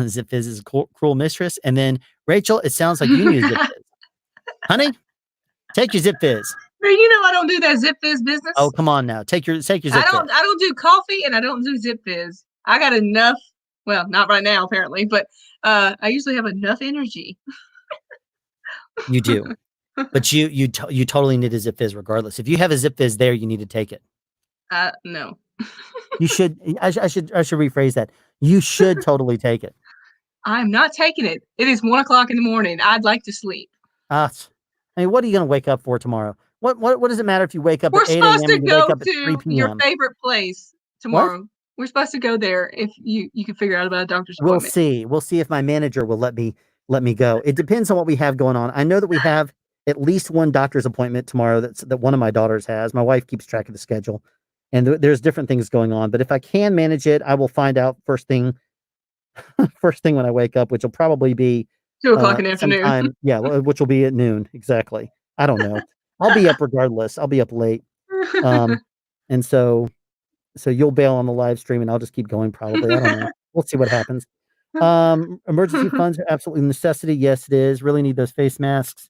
Zip Fizz is a cruel mistress. And then Rachel, it sounds like you need a Zip Fizz, honey. Take your Zip Fizz. Girl, you know I don't do that Zip Fizz Oh, business. come on now, take your Zip Fizz. I don't do coffee and I don't do Zip Fizz. I got enough, well, not right now apparently, but, I usually have enough energy. You do, but you totally need a Zip Fizz regardless. If you have a Zip Fizz there, you need to take it. No. You should. I should rephrase that. You should totally take it. I'm not taking it. It is 1 o'clock in the morning. I'd like to sleep. Ah, I mean, what are you going to wake up for tomorrow? What does it matter if you wake up at We're 8 supposed a.m. to and you wake go up at 3 to your p.m.? favorite place What? tomorrow. We're supposed to go there if you can figure out about a doctor's We'll appointment. see. We'll see if my manager will let me go. It depends on what we have going on. I know that we have at least one doctor's appointment tomorrow that one of my daughters has. My wife keeps track of the schedule, and there's different things going on. But if I can manage it, I will find out first thing first thing when I wake up, which will probably be 2 o'clock in the afternoon. sometime, yeah, which will be at noon exactly. I don't know. I'll be up regardless. I'll be up late. Um, and so you'll bail on the live stream and I'll just keep going probably. I don't know. We'll see what happens. Emergency funds are absolutely a necessity. Yes, it is. Really need those face masks.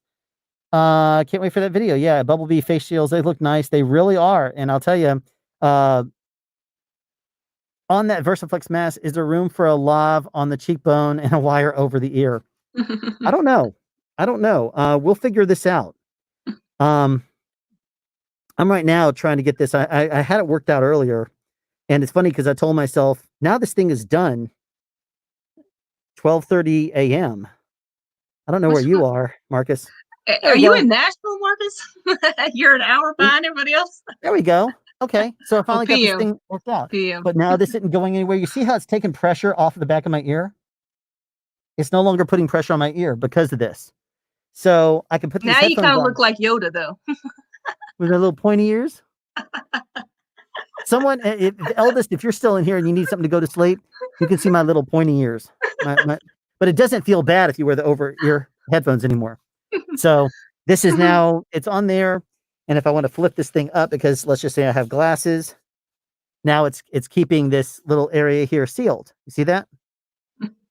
Can't wait for that video. Yeah, Bumblebee face shields, they look nice. They really are. And I'll tell you, uh, on that VersaFlex mask, is there room for a lav on the cheekbone and a wire over the ear? I don't know. I don't know. We'll figure this out. Um, I'm right now trying to get this. I had it worked out earlier, and it's funny because I told myself now this thing is done. 12:30 a.m. I don't know where What's you are, Marcus. There are we you go. in Nashville, Marcus? You're an hour See? behind everybody else? There we go. Okay, so I Oh, finally got this PM. thing worked out. PM. But now this isn't going anywhere. You see how it's taking pressure off of the back of my ear? It's no longer putting pressure on my ear because of this. So I can put these Now you headphones kinda on look like Yoda, though. with my little pointy ears. Someone, the eldest, if you're still in here and you need something to go to sleep, you can see my little pointy ears. But it doesn't feel bad if you wear the over ear headphones anymore. So this is now, it's on there. And if I want to flip this thing up, because let's just say I have glasses, now it's keeping this little area here sealed. You see that?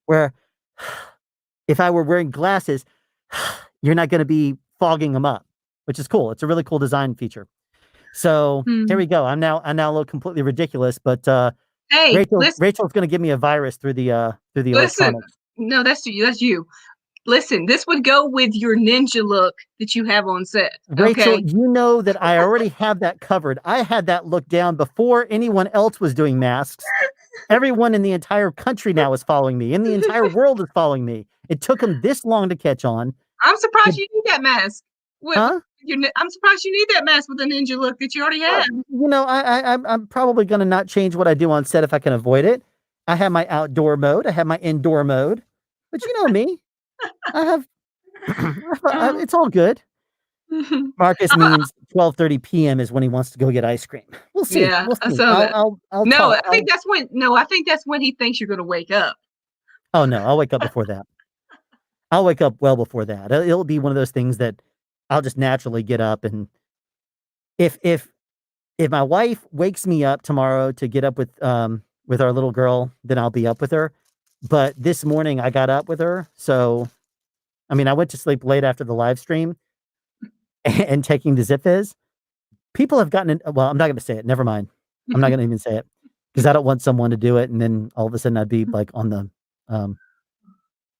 Where if I were wearing glasses, you're not going to be fogging them up, which is cool. It's a really cool design feature. So here Hmm. we go. I'm now look completely ridiculous, but Hey, Rachel's going to give me a virus through the listen. electronics. No, that's you. That's you. Listen, this would go with your ninja look that you have on set. Rachel, Okay. you know that I already have that covered. I had that look down before anyone else was doing masks. Everyone in the entire country now is following me, and the entire world is following me. It took them this long to catch on. I'm surprised The- you need that mask. With huh? I'm surprised you need that mask with the ninja look that you already have. You know, I'm probably going to not change what I do on set if I can avoid it. I have my outdoor mode. I have my indoor mode. But you know me. I have. Uh, It's all good. Marcus means 12:30 p.m. is when he wants to go get ice cream. We'll see. yeah, We'll I see. saw that. I'll No, talk. I think that's when. No, I think that's when he thinks you're gonna wake up. Oh no, I'll wake up before that. I'll wake up well before that. It'll be one of those things that I'll just naturally get up, and if my wife wakes me up tomorrow to get up with with our little girl, then I'll be up with her. But this morning I got up with her. So, I mean, I went to sleep late after the live stream and taking the Zip-Fizz. People have gotten in. Well, I'm not going to say it. Never mind. I'm not going to even say it because I don't want someone to do it. And then all of a sudden I'd be like on the,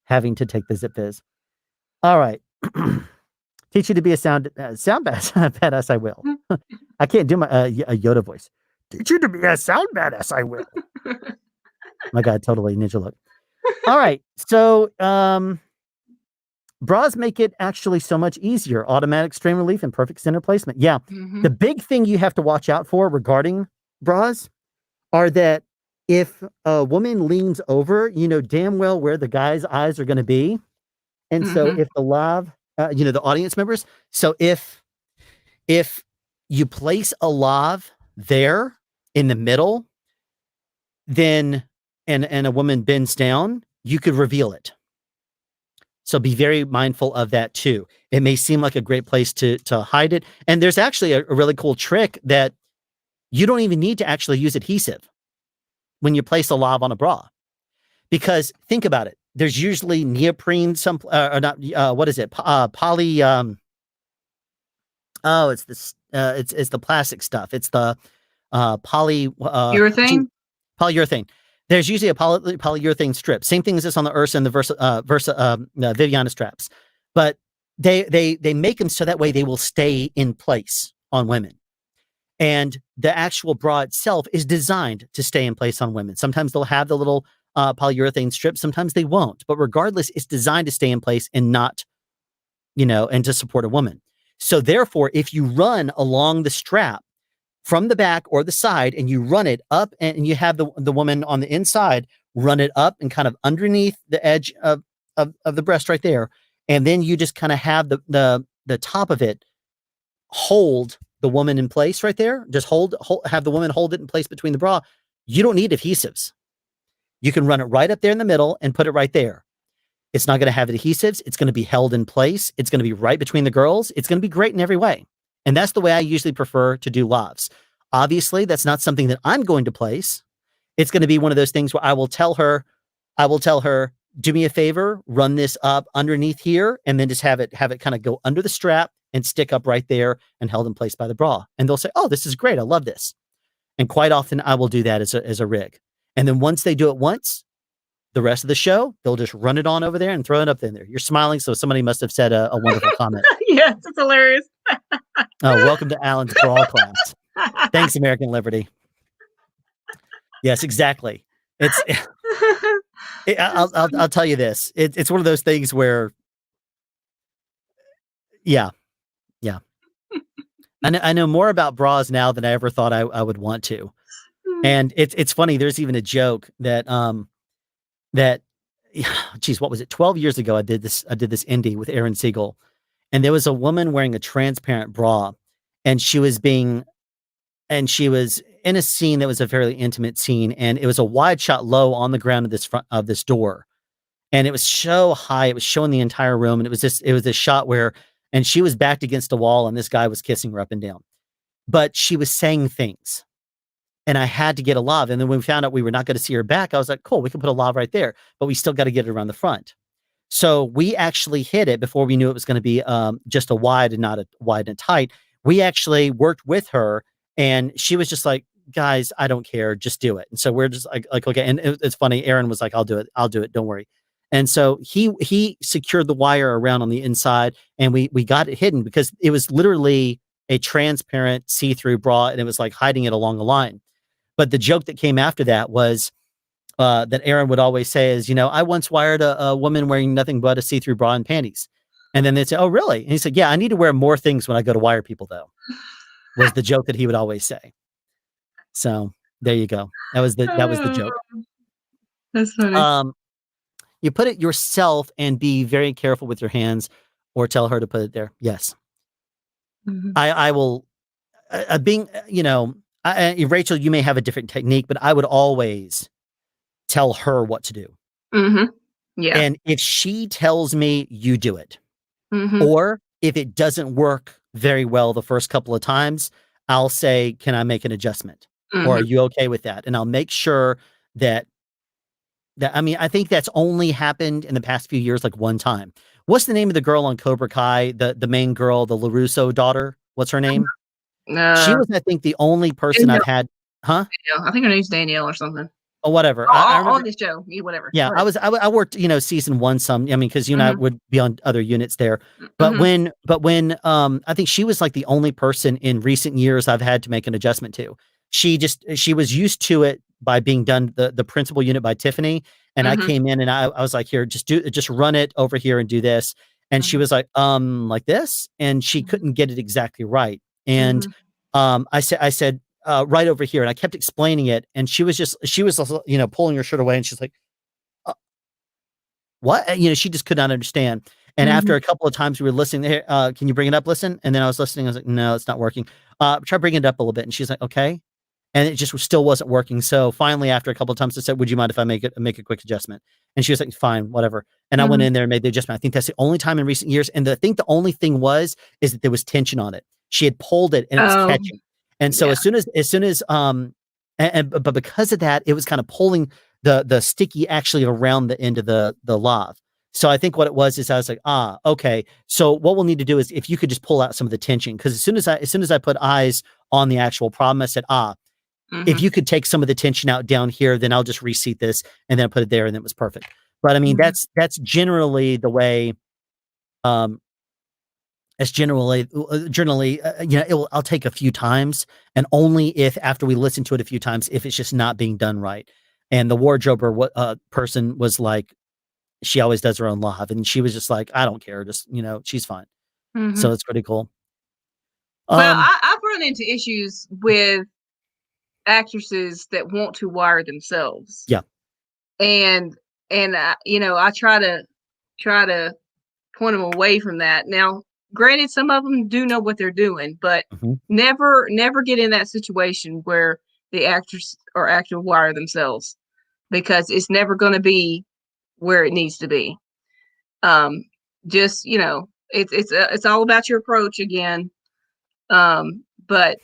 having to take the Zip-Fizz. All right. Teach you to be a sound badass. I will. I can't do my a Yoda voice. Teach you to be a sound badass. I will. My God, totally ninja look. All right. So, bras make it actually so much easier. Automatic strain relief and perfect center placement. Yeah. The big thing you have to watch out for regarding bras are that if a woman leans over, you know damn well where the guy's eyes are going to be. And so if the lav, the audience members, so if you place a lav there in the middle, then and a woman bends down, you could reveal it. So be very mindful of that too. It may seem like a great place to hide it. And there's actually a really cool trick that you don't even need to actually use adhesive when you place a lav on a bra. Because think about it. There's usually neoprene, what is it? Poly, it's this, it's the plastic stuff. It's the Urethane? Polyurethane. There's usually a polyurethane strip. Same thing as this on the Ursa and the Versa Viviana straps. But they make them so that way they will stay in place on women. And the actual bra itself is designed to stay in place on women. Sometimes they'll have the little polyurethane strip. Sometimes they won't. But regardless, it's designed to stay in place and not, and to support a woman. So therefore, if you run along the strap from the back or the side and you run it up and you have the woman on the inside, run it up and kind of underneath the edge of the breast right there. And then you just kind of have the top of it hold the woman in place right there. Just have the woman hold it in place between the bra. You don't need adhesives. You can run it right up there in the middle and put it right there. It's not going to have adhesives. It's going to be held in place. It's going to be right between the girls. It's going to be great in every way. And that's the way I usually prefer to do lavs. Obviously, that's not something that I'm going to place. It's going to be one of those things where I will tell her, do me a favor, run this up underneath here, and then just have it kind of go under the strap and stick up right there and held in place by the bra. And they'll say, oh, this is great. I love this. And quite often I will do that as a rig. And then once they do it once, the rest of the show, they'll just run it on over there and throw it up in there. You're smiling, so somebody must have said a wonderful comment. Yes, it's hilarious. Oh, welcome to Alan's bra class. Thanks, American Liberty. Yes, exactly. I'll tell you this. It's one of those things where, yeah. I know more about bras now than I ever thought I would want to. And it's funny. There's even a joke that geez, what was it? 12 years ago, I did this indie with Aaron Siegel, and there was a woman wearing a transparent bra, and she was in a scene that was a fairly intimate scene, and it was a wide shot low on the ground of this door, and it was so high, it was showing the entire room, and it was this shot where, and she was backed against a wall, and this guy was kissing her up and down, but she was saying things. And I had to get a lav. And then when we found out we were not going to see her back, I was like, cool, we can put a lav right there, but we still got to get it around the front. So we actually hit it before we knew it was going to be just a wide and not a wide and tight. We actually worked with her, and she was just like, guys, I don't care. Just do it. And so we're just like, okay. And it's funny. Aaron was like, I'll do it. Don't worry. And so he secured the wire around on the inside, and we got it hidden because it was literally a transparent see-through bra, and it was like hiding it along the line. But the joke that came after that was that Aaron would always say is, I once wired a woman wearing nothing but a see-through bra and panties. And then they'd say, oh, really? And he said, yeah, I need to wear more things when I go to wire people, though, was the joke that he would always say. So there you go. That was the joke. That's funny. You put it yourself and be very careful with your hands, or tell her to put it there. Yes. Mm-hmm. I will, Rachel, you may have a different technique, but I would always tell her what to do. Mm-hmm. Yeah. And if she tells me, you do it. Mm-hmm. Or if it doesn't work very well the first couple of times, I'll say, can I make an adjustment? Mm-hmm. Or are you okay with that? And I'll make sure that I mean, I think that's only happened in the past few years, like one time. What's the name of the girl on Cobra Kai? The main girl, the LaRusso daughter. What's her name? She Uh, was, I think, the only person I've Danielle, had. Huh? I think her name's Danielle or something. Or whatever. I On remember. the show, yeah, whatever. Yeah, Go ahead. I worked, season one some. I mean, because you and I Mhm, would be on other units there. But mhm, when I think she was like the only person in recent years I've had to make an adjustment to. She was used to it by being done the principal unit by Tiffany, and I mhm, came in and I was like, here, just run it over here and do this. And she mhm, was like this, and she mhm, couldn't get it exactly right. And mhm, I said right over here, and I kept explaining it, and she was also, pulling her shirt away, and she's like, what? She just could not understand. And after mhm, a couple of times we were listening there, can you bring it up? Listen. And then I was listening. I was like, no, it's not working. Try bringing it up a little bit. And she's like, okay. And it just still wasn't working. So finally, after a couple of times, I said, would you mind if I make a quick adjustment? And she was like, fine, whatever. And I went mhm. in there and made the adjustment. I think that's the only time in recent years. And I think the only thing is that there was tension on it. She had pulled it and it was Oh, catching. And so yeah. as soon as but because of that, it was kind of pulling the sticky actually around the end of the lav. So I think what it was is I was like, okay. So what we'll need to do is if you could just pull out some of the tension, because as soon as I put eyes on the actual problem, I said, if Mhm, you could take some of the tension out down here, then I'll just reseat this and then put it there, and it was perfect. But I mean, mhm, that's generally the way. Um, as generally, I'll take a few times, and only if after we listen to it a few times, if it's just not being done right. And the wardrober person was like, she always does her own live, and she was just like, I don't care, just she's fine. So mhm. it's pretty cool. Well, Um, I've run into issues with actresses that want to wire themselves, yeah. and I try to point them away from that. Now, granted, some of them do know what they're doing, but Mhm. never get in that situation where the actress or actor wire themselves, because it's never going to be where it needs to be. Um, just it's all about your approach again. But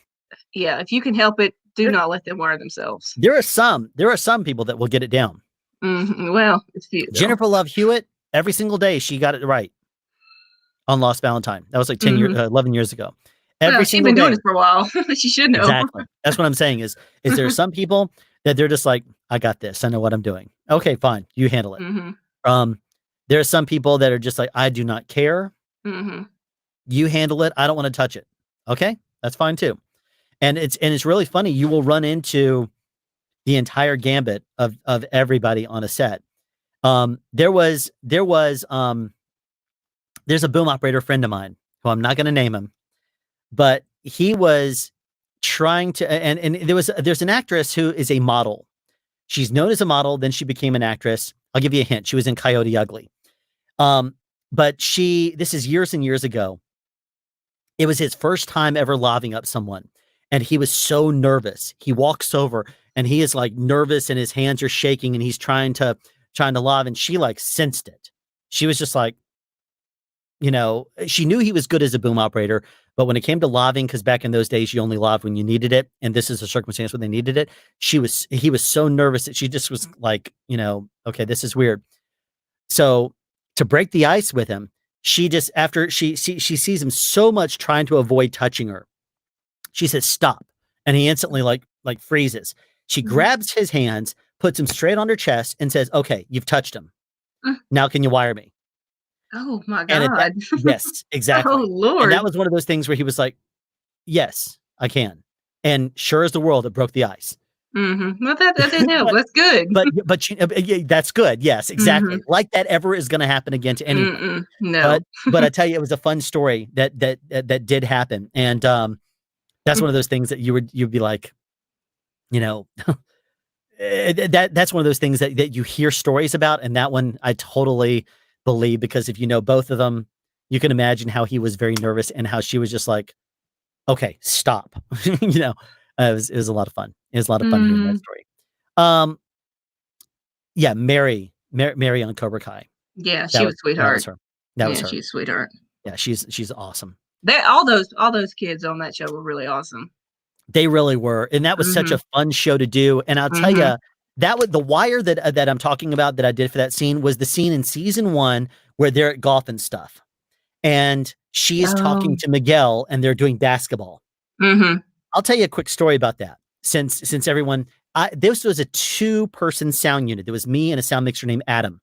yeah, if you can help it, do There, not let them wire themselves. there are some people that will get it down. Well, it's few though. Jennifer Love Hewitt, every single day she got it right on Lost Valentine. That was like 11 years ago. Well, Every she's single been doing day. this for a while. She should know. Exactly. That's what I'm saying is there are some people that they're just like, I got this. I know what I'm doing. Okay, fine. You handle it. Mhm, Um, there are some people that are just like, I do not care. mhm, You handle it. I don't want to touch it. Okay, that's fine too. And it's really funny. You will run into the entire gambit of everybody on a set. There's a boom operator friend of mine who I'm not going to name him, but he was trying to, and there's an actress who is a model. She's known as a model, then she became an actress. I'll give you a hint. She was in Coyote Ugly. Um, but this is years and years ago. It was his first time ever laving up someone. And he was so nervous. He walks over and he is like nervous and his hands are shaking and he's trying to lave. And she like sensed it. She was just like, she knew he was good as a boom operator, but when it came to laving, because back in those days you only laved when you needed it, and this is a circumstance when they needed it, he was so nervous that she just was like, okay, this is weird. So to break the ice with him, she just after she sees him so much trying to avoid touching her, she says stop, and he instantly like freezes. She mhm. grabs his hands, puts him straight on her chest, and says, "Okay, you've touched him. Mm. Now can you wire me?" Oh my And at that, god. yes, Oh exactly. And Lord. that was one of those things where he was like, "Yes, I can." And sure as the world, it broke the ice. Well, that didn't help. but That's good. yeah, that's good. Yes, Mhm. exactly. Like that ever is going to happen again to anyone. Mm-mm. No. But I tell you, it was a fun story that did happen, and that's one of those things that you'd be like, you know, that's one of those things that you hear stories about, and that one I totally believe because if you know both of them, you can imagine how he was very nervous and how she was just like, okay, stop. It was a lot of fun. It was a lot of fun hearing that Mhm. story. Um, yeah, Mary on Cobra Kai. Yeah, That she was was a that was sweetheart. her. That was Yeah, her. she's a sweetheart. Yeah, she's awesome. That all those kids on that show were really awesome. They really were, and that was such a Mhm. fun show to do, and I'll tell Mhm. you, that was the wire that I'm talking about that I did for that scene was the scene in season 1 where they're at golf and stuff. And she is talking Oh. to Miguel and they're doing basketball. Mm-hmm. I'll tell you a quick story about that. Since everyone, this was a 2-person sound unit. There was me and a sound mixer named Adam,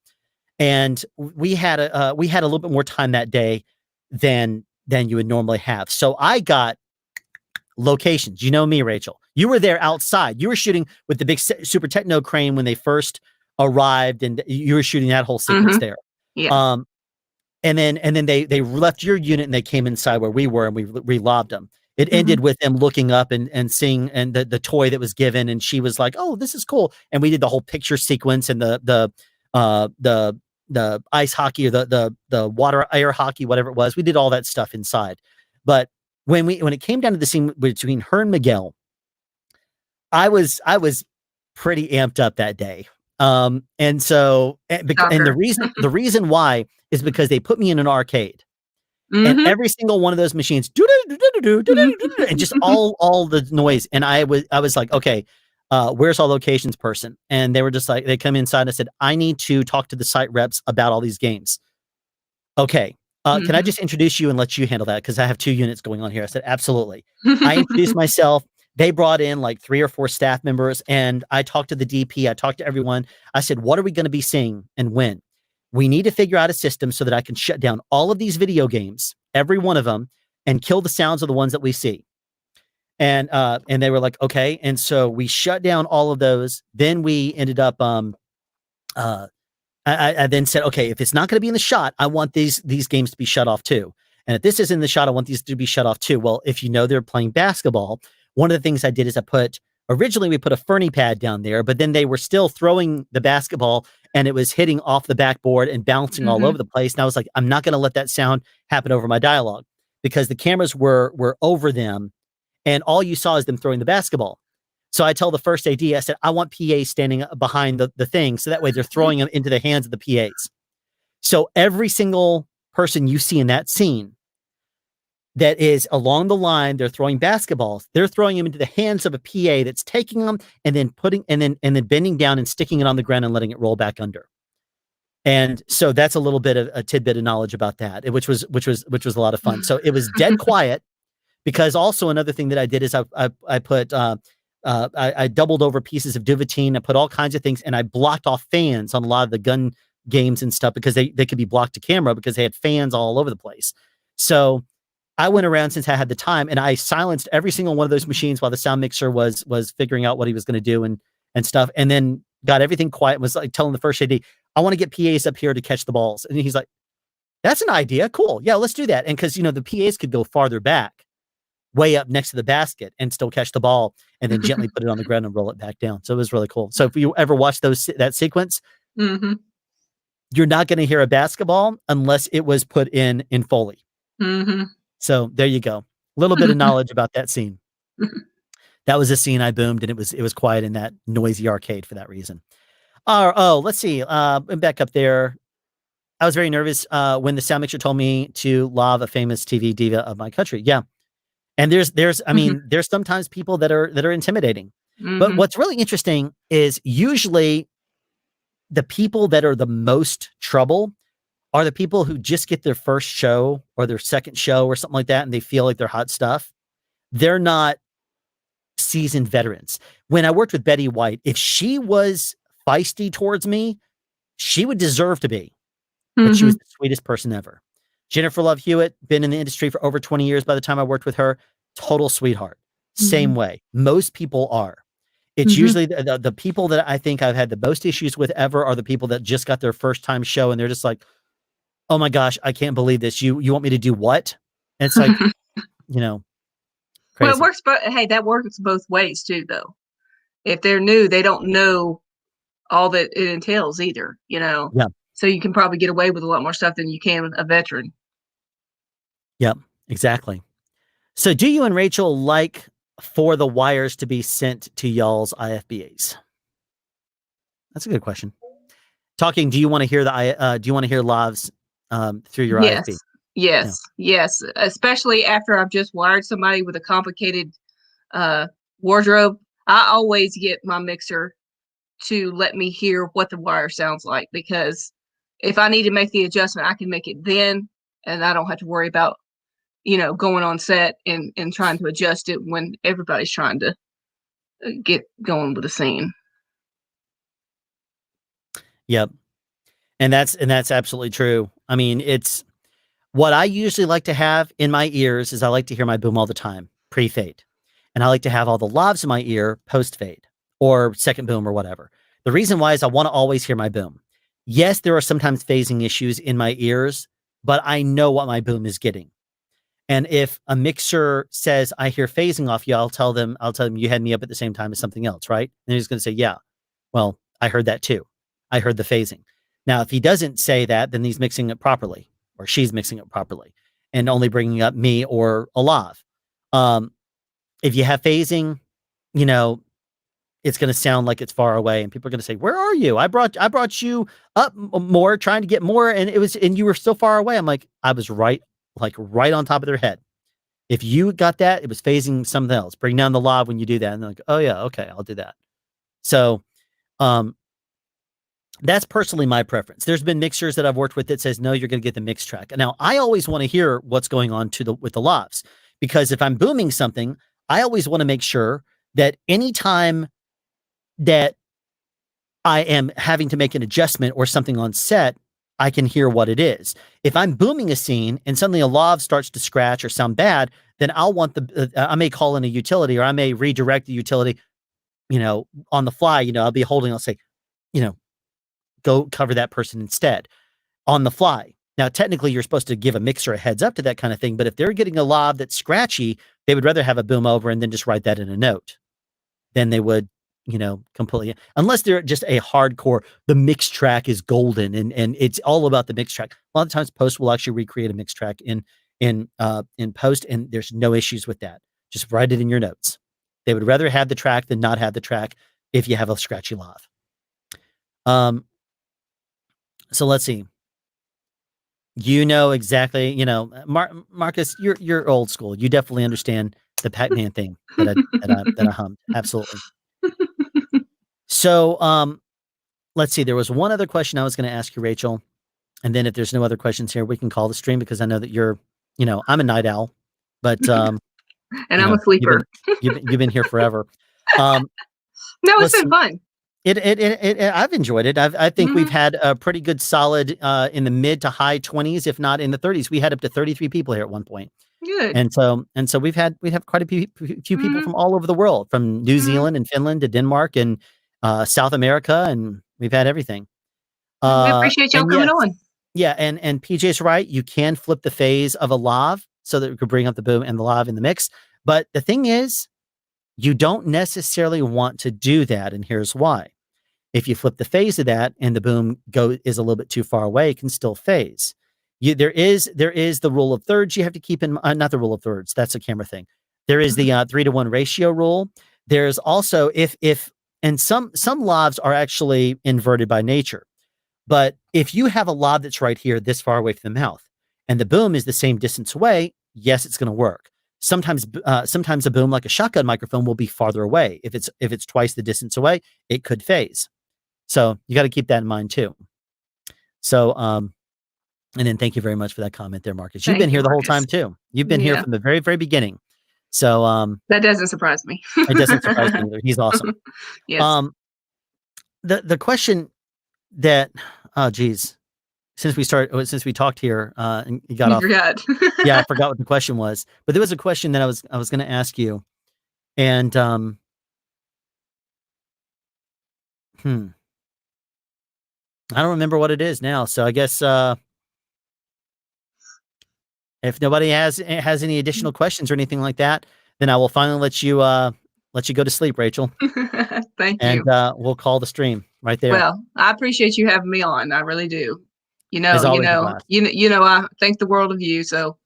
and we had a little bit more time that day than you would normally have. So I got locations. You know me, Rachel. You were there outside. You were shooting with the big Super Techno crane when they first arrived, and you were shooting that whole sequence there. Yeah. And then they left your unit and they came inside where we were and we re-lobbed them. It ended with them looking up and seeing and the toy that was given, and she was like, "Oh, this is cool." And we did the whole picture sequence and the ice hockey or the water air hockey, whatever it was. We did all that stuff inside. But when it came down to the scene between her and Miguel, I was pretty amped up that day. And so and the reason why is because they put me in an arcade. And every single one of those machines, and just all the noise. And I was like, okay, where's our locations person? And they were just like, they come inside and I said, I need to talk to the site reps about all these games. Okay. Can I just introduce you and let you handle that? Because I have 2 units going on here. I said, absolutely. I introduced myself. They brought in like 3 or 4 staff members and I talked to the DP. I talked to everyone. I said, what are we going to be seeing and when? We need to figure out a system so that I can shut down all of these video games, every one of them, and kill the sounds of the ones that we see. And they were like, okay. And so we shut down all of those. Then we ended up, I then said, okay, if it's not going to be in the shot, I want these games to be shut off too. And if this is in the shot, I want these to be shut off too. Well, if you know they're playing basketball, one of the things I did is originally we put a Fernie pad down there, but then they were still throwing the basketball and it was hitting off the backboard and bouncing all over the place. And I was like, I'm not going to let that sound happen over my dialogue because the cameras were over them and all you saw is them throwing the basketball. So I tell the first AD, I said, I want PAs standing behind the thing. So that way they're throwing them into the hands of the PAs. So every single person you see in that scene that is along the line, they're throwing basketballs. They're throwing them into the hands of a PA that's taking them and then then bending down and sticking it on the ground and letting it roll back under. And so that's a little bit of a tidbit of knowledge about that, which was a lot of fun. So it was dead quiet because also another thing that I did is I put I doubled over pieces of Duvetine. I put all kinds of things and I blocked off fans on a lot of the gun games and stuff because they could be blocked to camera because they had fans all over the place. So I went around since I had the time and I silenced every single one of those machines while the sound mixer was figuring out what he was going to do and stuff. And then got everything quiet and was like telling the first AD, I want to get PAs up here to catch the balls. And he's like, that's an idea. Cool. Yeah, let's do that. And cause the PAs could go farther back, way up next to the basket and still catch the ball and then gently put it on the ground and roll it back down. So it was really cool. So if you ever watch that sequence, you're not going to hear a basketball unless it was put in Foley. So there you go. A little bit of knowledge about that scene. That was a scene I boomed and it was quiet in that noisy arcade for that reason. Let's see. Back up there. I was very nervous when the sound mixer told me to lob a famous TV diva of my country. Yeah. And there's there's sometimes people that are intimidating. But what's really interesting is usually the people that are the most trouble are the people who just get their first show or their second show or something like that, and they feel like they're hot stuff. They're not seasoned veterans. When I worked with Betty White, if she was feisty towards me, she would deserve to be. But she was the sweetest person ever. Jennifer Love Hewitt, been in the industry for over 20 years by the time I worked with her. Total sweetheart. Same way. Most people are. It's usually the people that I think I've had the most issues with ever are the people that just got their first time show and they're just like, oh my gosh, I can't believe this. You want me to do what? And it's like, crazy. Well, it works, but hey, that works both ways too, though. If they're new, they don't know all that it entails either, Yeah. So you can probably get away with a lot more stuff than you can a veteran. Yep, exactly. So do you and Rachel like for the wires to be sent to y'all's IFBAs? That's a good question. Do you want to hear do you want to hear lives through your IFB? Yes. Especially after I've just wired somebody with a complicated wardrobe. I always get my mixer to let me hear what the wire sounds like, because if I need to make the adjustment, I can make it then, and I don't have to worry about, going on set and trying to adjust it when everybody's trying to get going with the scene. Yep. And that's absolutely true. I mean, it's what I usually like to have in my ears is I like to hear my boom all the time, pre-fade. And I like to have all the lavs in my ear post-fade or second boom or whatever. The reason why is I want to always hear my boom. Yes, there are sometimes phasing issues in my ears, but I know what my boom is getting. And if a mixer says I hear phasing off you, I'll tell them you had me up at the same time as something else, right? And he's going to say, yeah, well, I heard that too. I heard the phasing. Now, if he doesn't say that, then he's mixing it properly, or she's mixing it properly, and only bringing up me or a lav. If you have phasing, it's going to sound like it's far away, and people are going to say, "Where are you? I brought you up more, trying to get more, and you were still far away." I'm like, I was right on top of their head. If you got that, it was phasing something else. Bring down the lav when you do that, and they're like, "Oh yeah, okay, I'll do that." So, that's personally my preference. There's been mixers that I've worked with that says, no, you're going to get the mix track. Now, I always want to hear what's going on with the lavs, because if I'm booming something, I always want to make sure that anytime that I am having to make an adjustment or something on set, I can hear what it is. If I'm booming a scene and suddenly a lav starts to scratch or sound bad, then I'll want I may call in a utility, or I may redirect the utility, on the fly. I'll say, go cover that person instead on the fly. Now, technically, you're supposed to give a mixer a heads up to that kind of thing. But if they're getting a lav that's scratchy, they would rather have a boom over and then just write that in a note than they would, completely. Unless they're just a hardcore, the mix track is golden and it's all about the mix track. A lot of times, post will actually recreate a mix track in post, and there's no issues with that. Just write it in your notes. They would rather have the track than not have the track if you have a scratchy lav. So let's see. Exactly, Marcus, you're old school. You definitely understand the Pac-Man thing that I hummed. Absolutely. So, let's see. There was one other question I was going to ask you, Rachel. And then if there's no other questions here, we can call the stream, because I know that you're, I'm a night owl, but, and I'm a sleeper. You've been here forever. No, it's been fun. I've enjoyed it. I think we've had a pretty good solid in the mid to high 20s, if not in the 30s. We had up to 33 people here at one point. Good. And so we've had quite a few people from all over the world, from New Zealand and Finland to Denmark and South America, and we've had everything. We appreciate y'all coming on. Yeah, and PJ's right. You can flip the phase of a lav so that we could bring up the boom and the lav in the mix. But the thing is, you don't necessarily want to do that, and here's why. If you flip the phase of that and the boom is a little bit too far away, it can still phase. There is the rule of thirds you have to keep in mind. Not the rule of thirds. That's a camera thing. There is the 3-to-1 ratio rule. There's also and some lavs are actually inverted by nature. But if you have a lav that's right here, this far away from the mouth, and the boom is the same distance away, yes, it's going to work. Sometimes a boom like a shotgun microphone will be farther away. If it's twice the distance away, it could phase. So you got to keep that in mind too. So, and then thank you very much for that comment there, Marcus. You've been here the whole time too. You've been here from the very, very beginning. So, that doesn't surprise me. It doesn't surprise me either. He's awesome. Yes. The question that, oh geez, since we talked here, and you got off. Forgot. Yeah, I forgot what the question was, but there was a question that I was going to ask you, and I don't remember what it is now. So I guess if nobody has any additional questions or anything like that, then I will finally let you go to sleep, Rachel. Thank you. And we'll call the stream right there. Well, I appreciate you having me on. I really do. I think the world of you. So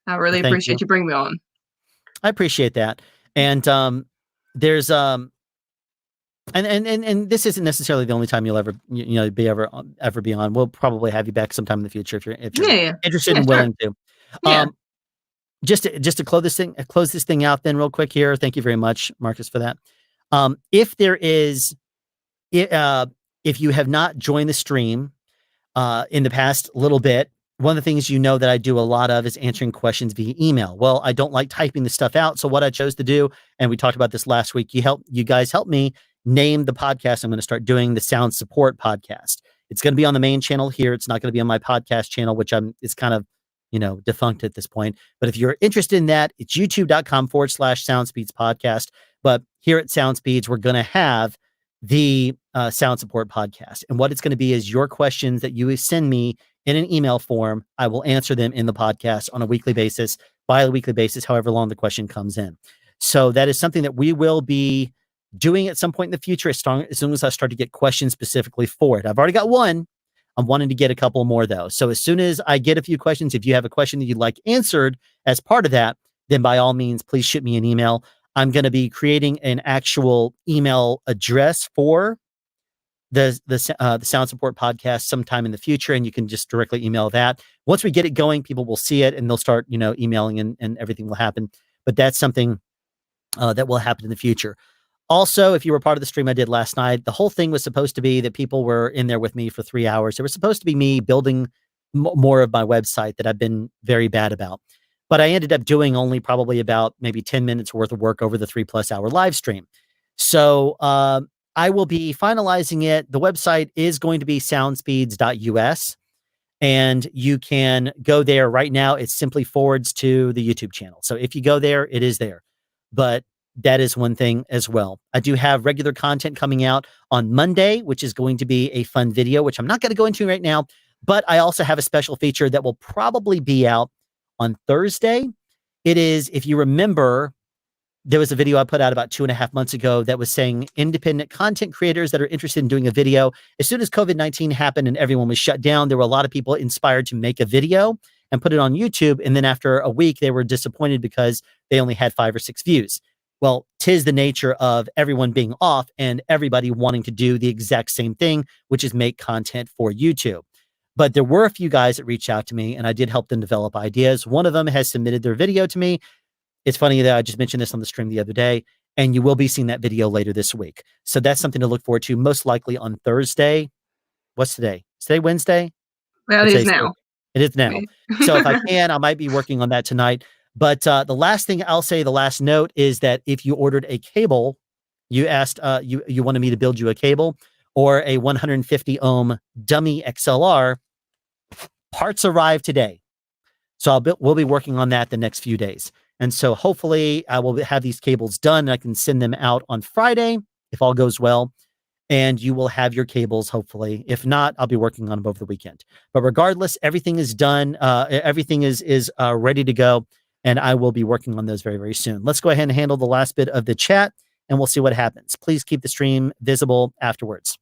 I really appreciate you bringing me on. I appreciate that. And there's and this isn't necessarily the only time you'll ever be on. We'll probably have you back sometime in the future if you're interested and willing to. Just to close this thing out then real quick here. Thank you very much, Marcus, for that. If there is if you have not joined the stream in the past little bit, one of the things that I do a lot of is answering questions via email. Well, I don't like typing the stuff out. So what I chose to do, and we talked about this last week, you guys help me name the podcast. I'm going to start doing the Sound Support podcast. It's going to be on the main channel here. It's not going to be on my podcast channel, which it's kind of, defunct at this point. But if you're interested in that, it's youtube.com/SoundSpeeds podcast. But here at SoundSpeeds, we're going to have the Sound Support podcast. And what it's going to be is your questions that you send me in an email form. I will answer them in the podcast on a weekly basis, bi-weekly basis, however long the question comes in. So that is something that we will be doing at some point in the future as soon as I start to get questions specifically for it. I've already got one. I'm wanting to get a couple more though. So as soon as I get a few questions, if you have a question that you'd like answered as part of that, then by all means, please shoot me an email. I'm going to be creating an actual email address for the Sound Support podcast sometime in the future, and you can just directly email that. Once we get it going, people will see it and they'll start, emailing and everything will happen. But that's something that will happen in the future. Also, if you were part of the stream I did last night, the whole thing was supposed to be that people were in there with me for 3 hours. It was supposed to be me building more of my website that I've been very bad about. But I ended up doing only probably about maybe 10 minutes worth of work over the 3+ hour live stream. So I will be finalizing it. The website is going to be soundspeeds.us. And you can go there right now. It simply forwards to the YouTube channel. So if you go there, it is there. But that is one thing as well. I do have regular content coming out on Monday, which is going to be a fun video, which I'm not going to go into right now. But I also have a special feature that will probably be out on Thursday. It is, if you remember, there was a video I put out about 2.5 months ago that was saying independent content creators that are interested in doing a video. As soon as COVID-19 happened and everyone was shut down, there were a lot of people inspired to make a video and put it on YouTube. And then after a week, they were disappointed because they only had 5 or 6 views. Well, 'tis the nature of everyone being off and everybody wanting to do the exact same thing, which is make content for YouTube. But there were a few guys that reached out to me and I did help them develop ideas. One of them has submitted their video to me. It's funny that I just mentioned this on the stream the other day, and you will be seeing that video later this week. So that's something to look forward to, most likely on Thursday. What's today? Is today Wednesday? Well, it is now. It is now. So if I can, I might be working on that tonight. But the last thing I'll say, the last note is that if you ordered a cable, you asked, you wanted me to build you a cable or a 150 ohm dummy XLR, parts arrive today. So we'll be working on that the next few days. And so hopefully I will have these cables done and I can send them out on Friday if all goes well. And you will have your cables, hopefully. If not, I'll be working on them over the weekend. But regardless, everything is done. Everything is ready to go. And I will be working on those very, very soon. Let's go ahead and handle the last bit of the chat and we'll see what happens. Please keep the stream visible afterwards.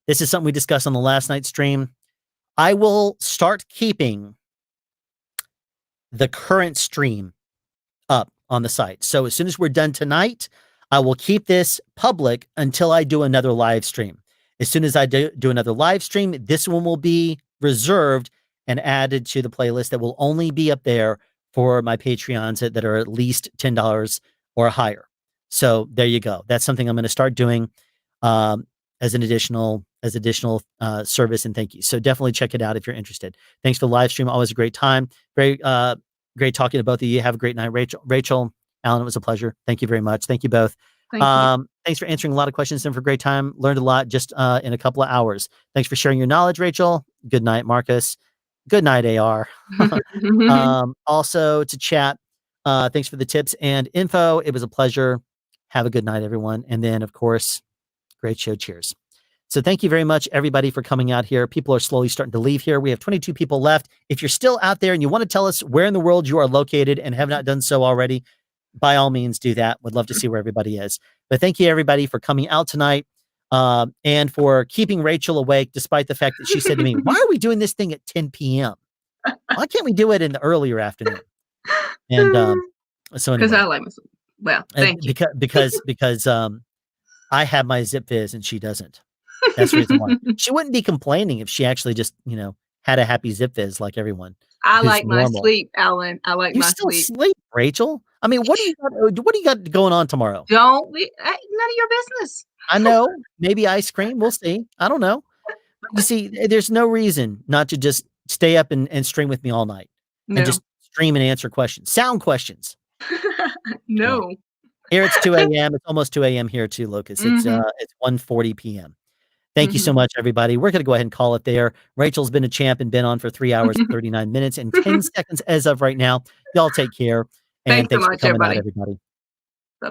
This is something we discussed on the last night's stream. I will start keeping the current stream up on the site. So as soon as we're done tonight, I will keep this public until I do another live stream. As soon as I do another live stream, this one will be reserved and added to the playlist that will only be up there for my Patreons that are at least $10 or higher. So there you go. That's something I'm going to start doing as additional service. And thank you. So definitely check it out if you're interested. Thanks for the live stream. Always a great time. Very great talking to both of you. Have a great night, Rachel, Alan. It was a pleasure. Thank you very much. Thank you both. Thank you. Thanks for answering a lot of questions and for a great time. Learned a lot just in a couple of hours. Thanks for sharing your knowledge, Rachel. Good night, Marcus. Good night, AR. Also to chat, thanks for the tips and info. It was a pleasure. Have a good night, everyone. And then, of course, great show. Cheers. So thank you very much, everybody, for coming out here. People are slowly starting to leave here. We have 22 people left. If you're still out there and you want to tell us where in the world you are located and have not done so already, by all means, do that. Would love to see where everybody is. But thank you, everybody, for coming out tonight and for keeping Rachel awake, despite the fact that she said to me, why are we doing this thing at 10 p.m.? Why can't we do it in the earlier afternoon? And so anyway. Because I like myself. Well, thank you. Because I have my Zip Fizz and she doesn't. That's the reason why. She wouldn't be complaining if she actually just, had a happy Zip Fizz like everyone. I like my sleep, Alan. I like my still sleep. Sleep, Rachel. I mean, what do you got going on tomorrow? None of your business. I know, maybe ice cream, we'll see. I don't know. But you see, there's no reason not to just stay up and stream with me all night and No. just stream and answer questions, sound questions. Anyway, No. here it's 2 AM, it's almost 2 AM here too, Lucas. Mhm. It's 1:40 PM. Thank you so Mhm. much, everybody. We're gonna go ahead and call it there. Rachel's been a champ and been on for 3 hours, 39 minutes, and 10 seconds as of right now. Y'all take care, and Thanks so thanks for much, coming out, everybody. everybody.